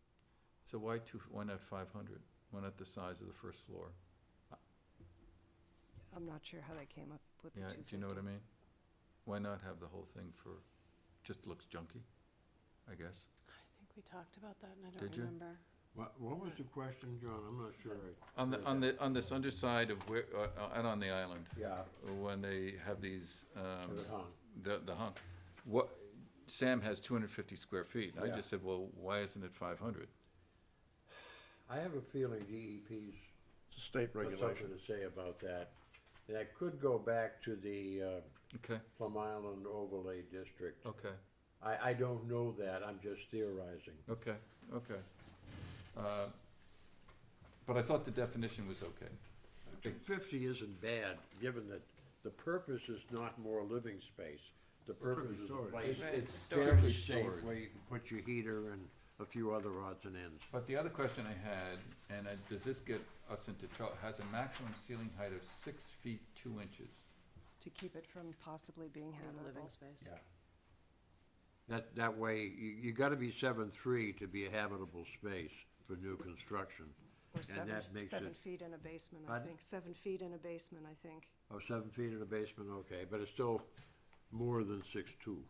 So why not 500? Why not the size of the first floor? I'm not sure how they came up with the Yeah, 250. do you know what I mean? Why not have the whole thing just looks junky, I guess? I think we talked about that, and I Did don't you? remember. What was the question, John? I'm not sure. On this underside of where, out on the island. Yeah. When they have these, The hung. the hunk. Sam has 250 square feet. I Yeah. just said, well, why isn't it 500? I have a feeling DEP's It's a state got regulation. something to say about that. And I could go back to the Okay, Plum Island Overlay District. okay. I don't know that, I'm just theorizing. Okay, okay. But I thought the definition was okay. 250 isn't bad, given that the purpose is not more living space. The purpose is a place It's fairly strictly safe storage. where you can put your heater and a few other odds and ends. But the other question I had, and does this get us into trouble, has a maximum ceiling height of 6 feet 2 inches. To keep it from possibly being In habitable. living space. That way, you gotta be 7'3" to be a habitable space for new construction. Or And that makes seven it, feet in a basement, I Pardon? think. 7 feet in a basement, I think. oh, 7 feet in a basement, okay, but it's still more than 6'2".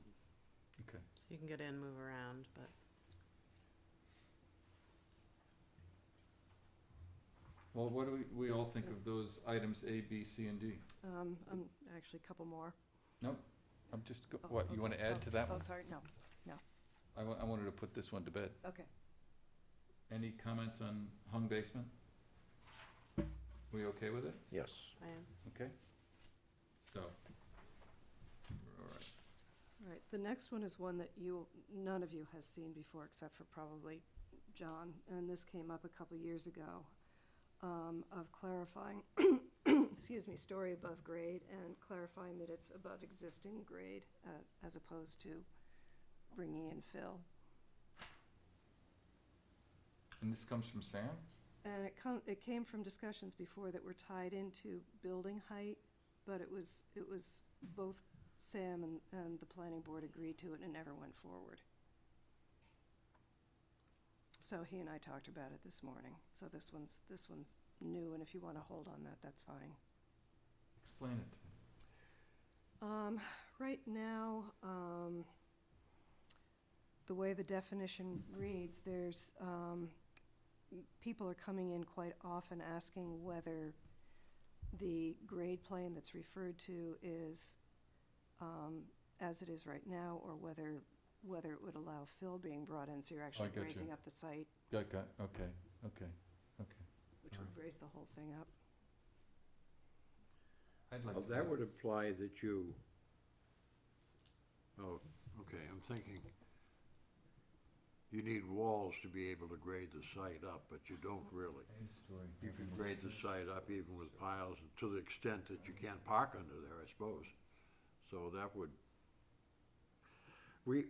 Okay. So you can get in, move around, but. Well, what do we all think of those items A, B, C, and D? Actually, a couple more. Nope, I'm just, Oh, what, you wanna okay. add to that Oh, one? sorry, no, I wanted to put this one to bed. okay. Any comments on hung basement? We okay with it? Yes. I am. Okay. So, we're all right. All right, the next one is one that none of you has seen before, except for probably John, and this came up a couple years ago, of clarifying, excuse me, story above grade, and clarifying that it's above existing grade, as opposed to bringing in fill. And this comes from Sam? And it came from discussions before that were tied into building height, but it was both Sam and the planning board agreed to it and it never went forward. So he and I talked about it this morning. So this one's new, and if you want to hold on that, that's fine. Explain it to me. Right now, the way the definition reads, there's, people are coming in quite often asking whether the grade plane that's referred to is as it is right now, or whether it would allow fill being brought in, so you're actually got you. raising up the site, Okay. which would raise the whole thing up. I'd like Well, to. that would imply that you, oh, okay, I'm thinking, you need walls to be able to grade the site up, but you don't really. You can grade the site up even with piles, to the extent that you can't park under there, I suppose. So that would,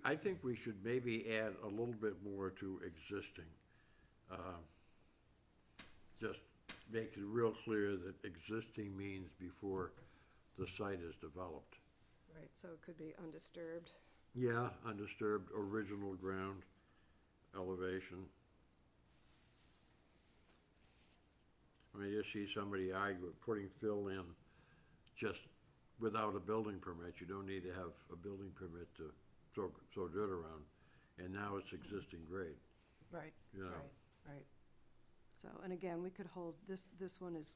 I think we should maybe add a little bit more to existing. Just make it real clear that existing means before the site is developed. Right, so it could be undisturbed. Yeah, undisturbed, original ground elevation. I mean, you see somebody argue putting fill in just without a building permit. You don't need to have a building permit to throw dirt around. And now it's existing grade, Right, you know. right. So, and again, we could hold, this one is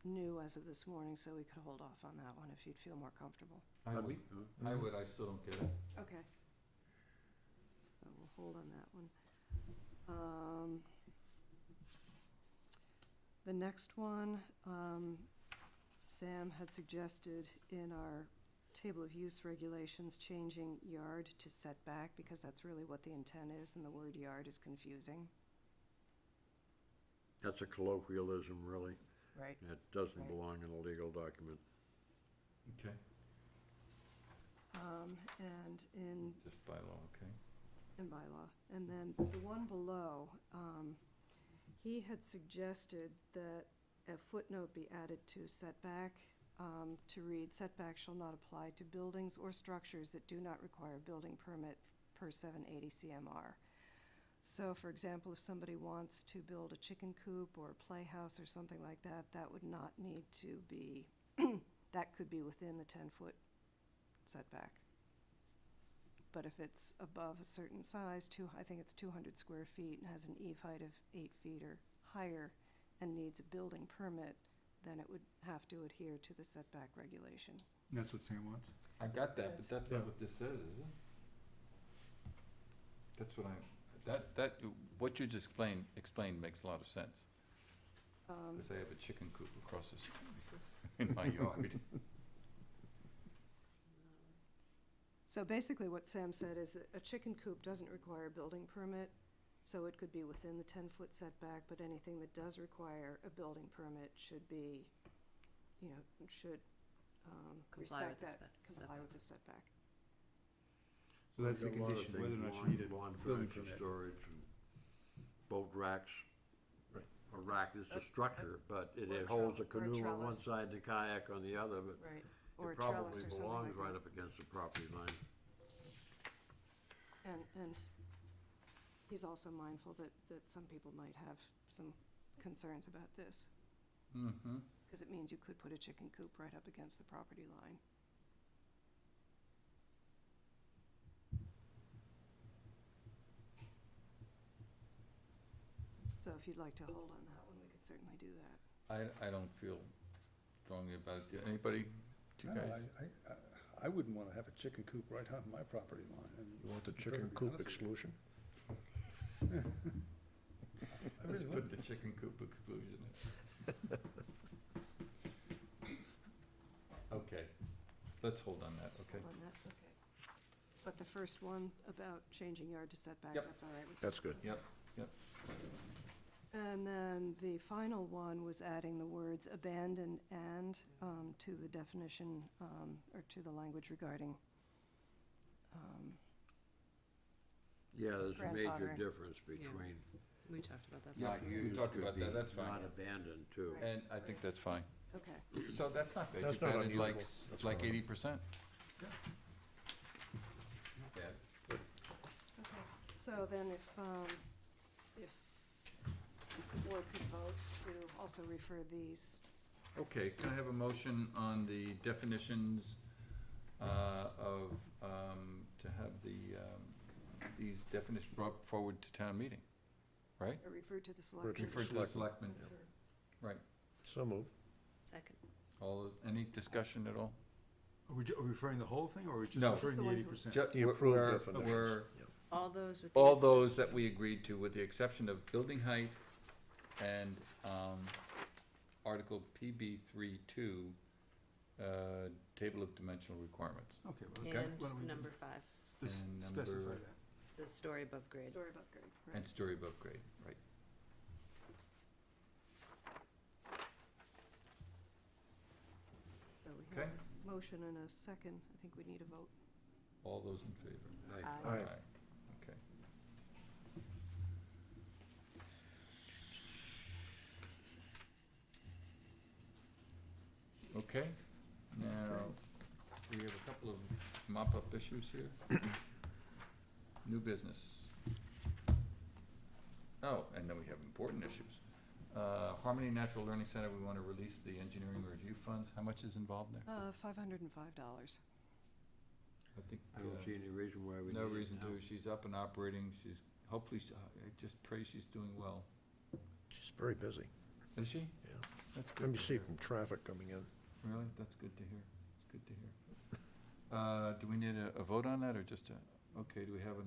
new as of this morning, so we could hold off on that one if you'd feel more comfortable. I would, I still don't get it. Okay. So we'll hold on that one. The next one, Sam had suggested in our table of use regulations, changing yard to setback, because that's really what the intent is, and the word yard is confusing. That's a colloquialism, really. Right. It doesn't Right. belong in a legal document. Okay. And in Just by law, okay. bylaw. And then the one below, he had suggested that a footnote be added to setback, to read, setback shall not apply to buildings or structures that do not require building permit per 780 CMR. So, for example, if somebody wants to build a chicken coop or a playhouse or something like that, that would not need to be, that could be within the 10-foot setback. But if it's above a certain size, I think it's 200 square feet, and has an eave height of 8 feet or higher, and needs a building permit, then it would have to adhere to the setback regulation. That's what Sam wants. I got that, but that's Yeah. not what this says, is it? That's what what you just explained makes a lot of sense. Because I have a chicken coop across the street in my yard. So basically what Sam said is that a chicken coop doesn't require a building permit, so it could be within the 10-foot setback, but anything that does require a building permit should be, should Comply with respect the that, setback. comply with the setback. So that's the We've got a lot of condition, whether or things, not you need a lawn building furniture permit. storage, and boat racks. Right. A rack is a structure, but Or a it holds a trellis- or a canoe on one trellis. side and a kayak on the other, but Right. Or it a trellis probably or something belongs like right that. up against the property line. And he's also mindful that some people might have some concerns about this, Mm-hmm. because it means you could put a chicken coop right up against the property line. So if you'd like to hold on that one, we could certainly do that. I don't feel strongly about it. Anybody? Do you No, guys? I wouldn't wanna have a chicken coop right on my property line. I mean, You want the to be chicken perfectly coop honest with you. exclusion? I Let's really put would. the chicken coop exclusion in. Okay, let's hold on that, okay? Hold on that, okay. But the first one about changing yard to setback, Yep. that's all right with you? That's good. Yep, yep. And then the final one was adding the words abandoned and to the definition, or to the language regarding, Yeah, there's a major Grandfathering. difference between We talked about that. Yeah, not we used talked could about be that. That's fine. not abandoned too. Right. And I think that's fine. okay. So that's not bad. That's You not added like, unusual. That's like not- 80%. Yeah. Not bad. Okay, so then if the board could vote to also refer these, Okay, can I have a motion on the definitions to have these definitions brought forward to town meeting, right? or refer to the Refer selection. Refer to the selectmen, right. So moved. Second. All, any discussion at all? Are we referring the whole thing, or are we just No. referring Just the the ones 80%? Ju- The we're- approved we're- definitions. we're- All those with the. All those that we agreed to, with the exception of building height and Article PB 3.2, table of dimensional requirements. Okay, well, Okay. And why don't we number 5, just And specify number- that. the story above grade. Story above grade, right. And story above grade, right. So we Okay. have a motion and a second, I think we need a vote. All those in favor? Aye. Aye. Okay. Okay, now, we have a couple of mop-up issues here. New business. Oh, and then we have important issues. Harmony Natural Learning Center, we want to release the engineering review funds. How much is involved there? $505. I think. I don't see any reason why we need No it reason now. to. She's up and operating. She's, hopefully, I just pray she's doing well. She's very busy. Is she? Yeah. That's Let good me to see hear. from traffic coming in. Really? That's good to hear. It's good to hear. Do we need a vote on that, or just a, okay, do we have I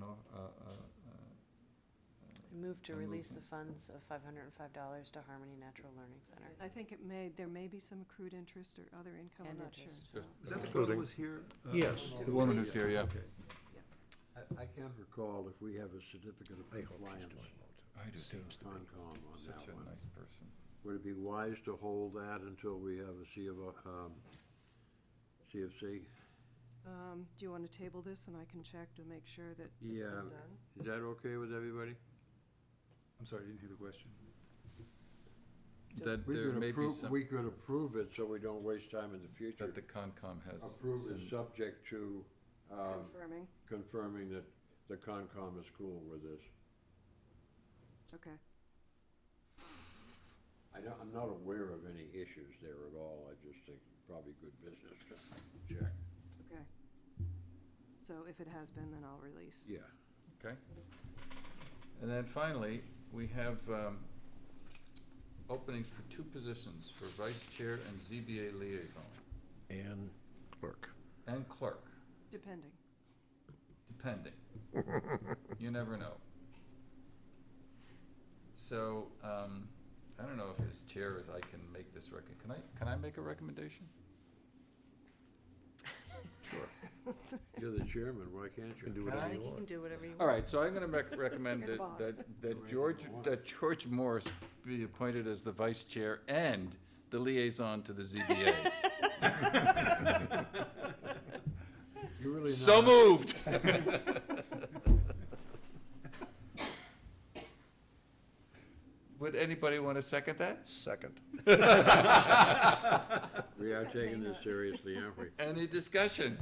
move to A release the movement. funds of $505 to Harmony Natural Learning Center. I think there may be some accrued interest or other income, I'm And not sure. interest. so- Just- Is that the girl Including- that was here? Yes. The woman who's here, yeah. Okay. I can't recall if we have a certificate of I hope she's compliance doing well, too. I do too. Seems to be. Concom on Such that a one. nice person. Would it be wise to hold that until we have a CFC? Do you want to table this and I can check to make sure that it's been Yeah. done? Is that okay with everybody? I'm sorry, I didn't hear the question. That We there could may be approve, some, we could approve it so we don't waste time in the future. that the Concom has Approve some, it subject to Confirming, confirming that the Concom is cool with this. okay. I'm not aware of any issues there at all. I just think probably good business to check. Okay. So if it has been, then I'll release. Yeah. okay? And then finally, we have openings for 2 positions, for vice chair and ZBA liaison, And clerk. and clerk, Depending. depending. You never know. So, I don't know if as chair, as I can make this can I make a recommendation? Sure. You're the chairman, why can't you? Do I whatever think you you can want. do whatever you want. All right, so I'm gonna recommend You're the boss. that George Morris be appointed as the vice chair and the liaison to the ZBA. You're really So not- moved. Would anybody want to second that? Second. We are taking this seriously, aren't we? Any discussion?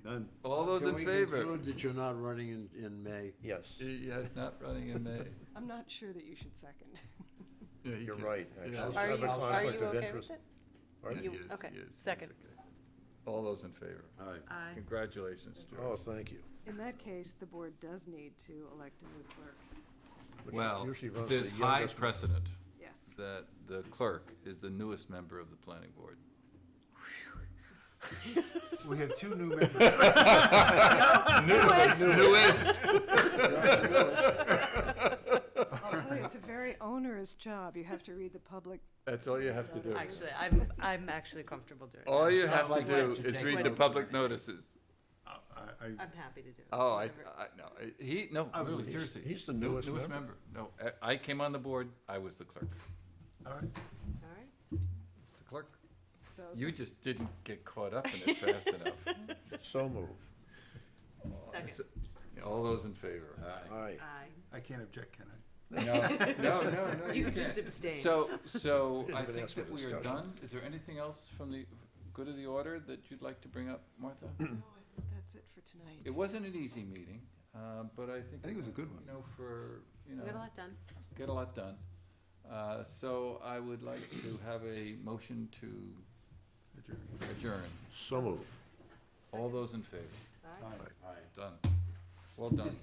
None. All those in Can we favor? conclude that you're not running in May? Yes, Yes, not running in May. I'm not sure that you should second. Yeah, he you're can- right, yeah. actually. Are I have you, a are conflict you of okay interest. with it? Pardon? Yeah, You- he is, okay, he is, he's second. okay. All those in favor? All right. Aye. Congratulations, Oh, George. thank you. In that case, the board does need to elect a new clerk. Which Well, usually runs there's the high youngest one. precedent Yes. that the clerk is the newest member of the planning board. We have two new members. Newest. I'll tell you, it's a very onerous job. You have to read the public. That's all you have to do. Actually, I'm actually comfortable doing it. All you Sounds have to like do what to is take read the notes public on. notices. I'm happy to do it. Oh, whatever. no, I was really, with- seriously. he's the New- newest member. No, I came on the board, I was the clerk. All right. All right. It's the clerk. So You just didn't get caught up in it fast enough. So move. Second. All those in favor? Aye. Aye. I can't object, can I? No. You can just abstain. So I Didn't even think ask for that we are discussion. done. Is there anything else from the good of the order that you'd like to bring up, Martha? that's it for tonight. It wasn't an easy meeting, but I think. I think it was a good one. We got a lot done. Get a lot done. So I would like to have a motion to adjourn. So move. All those in favor? Aye. Done. Well done, guys.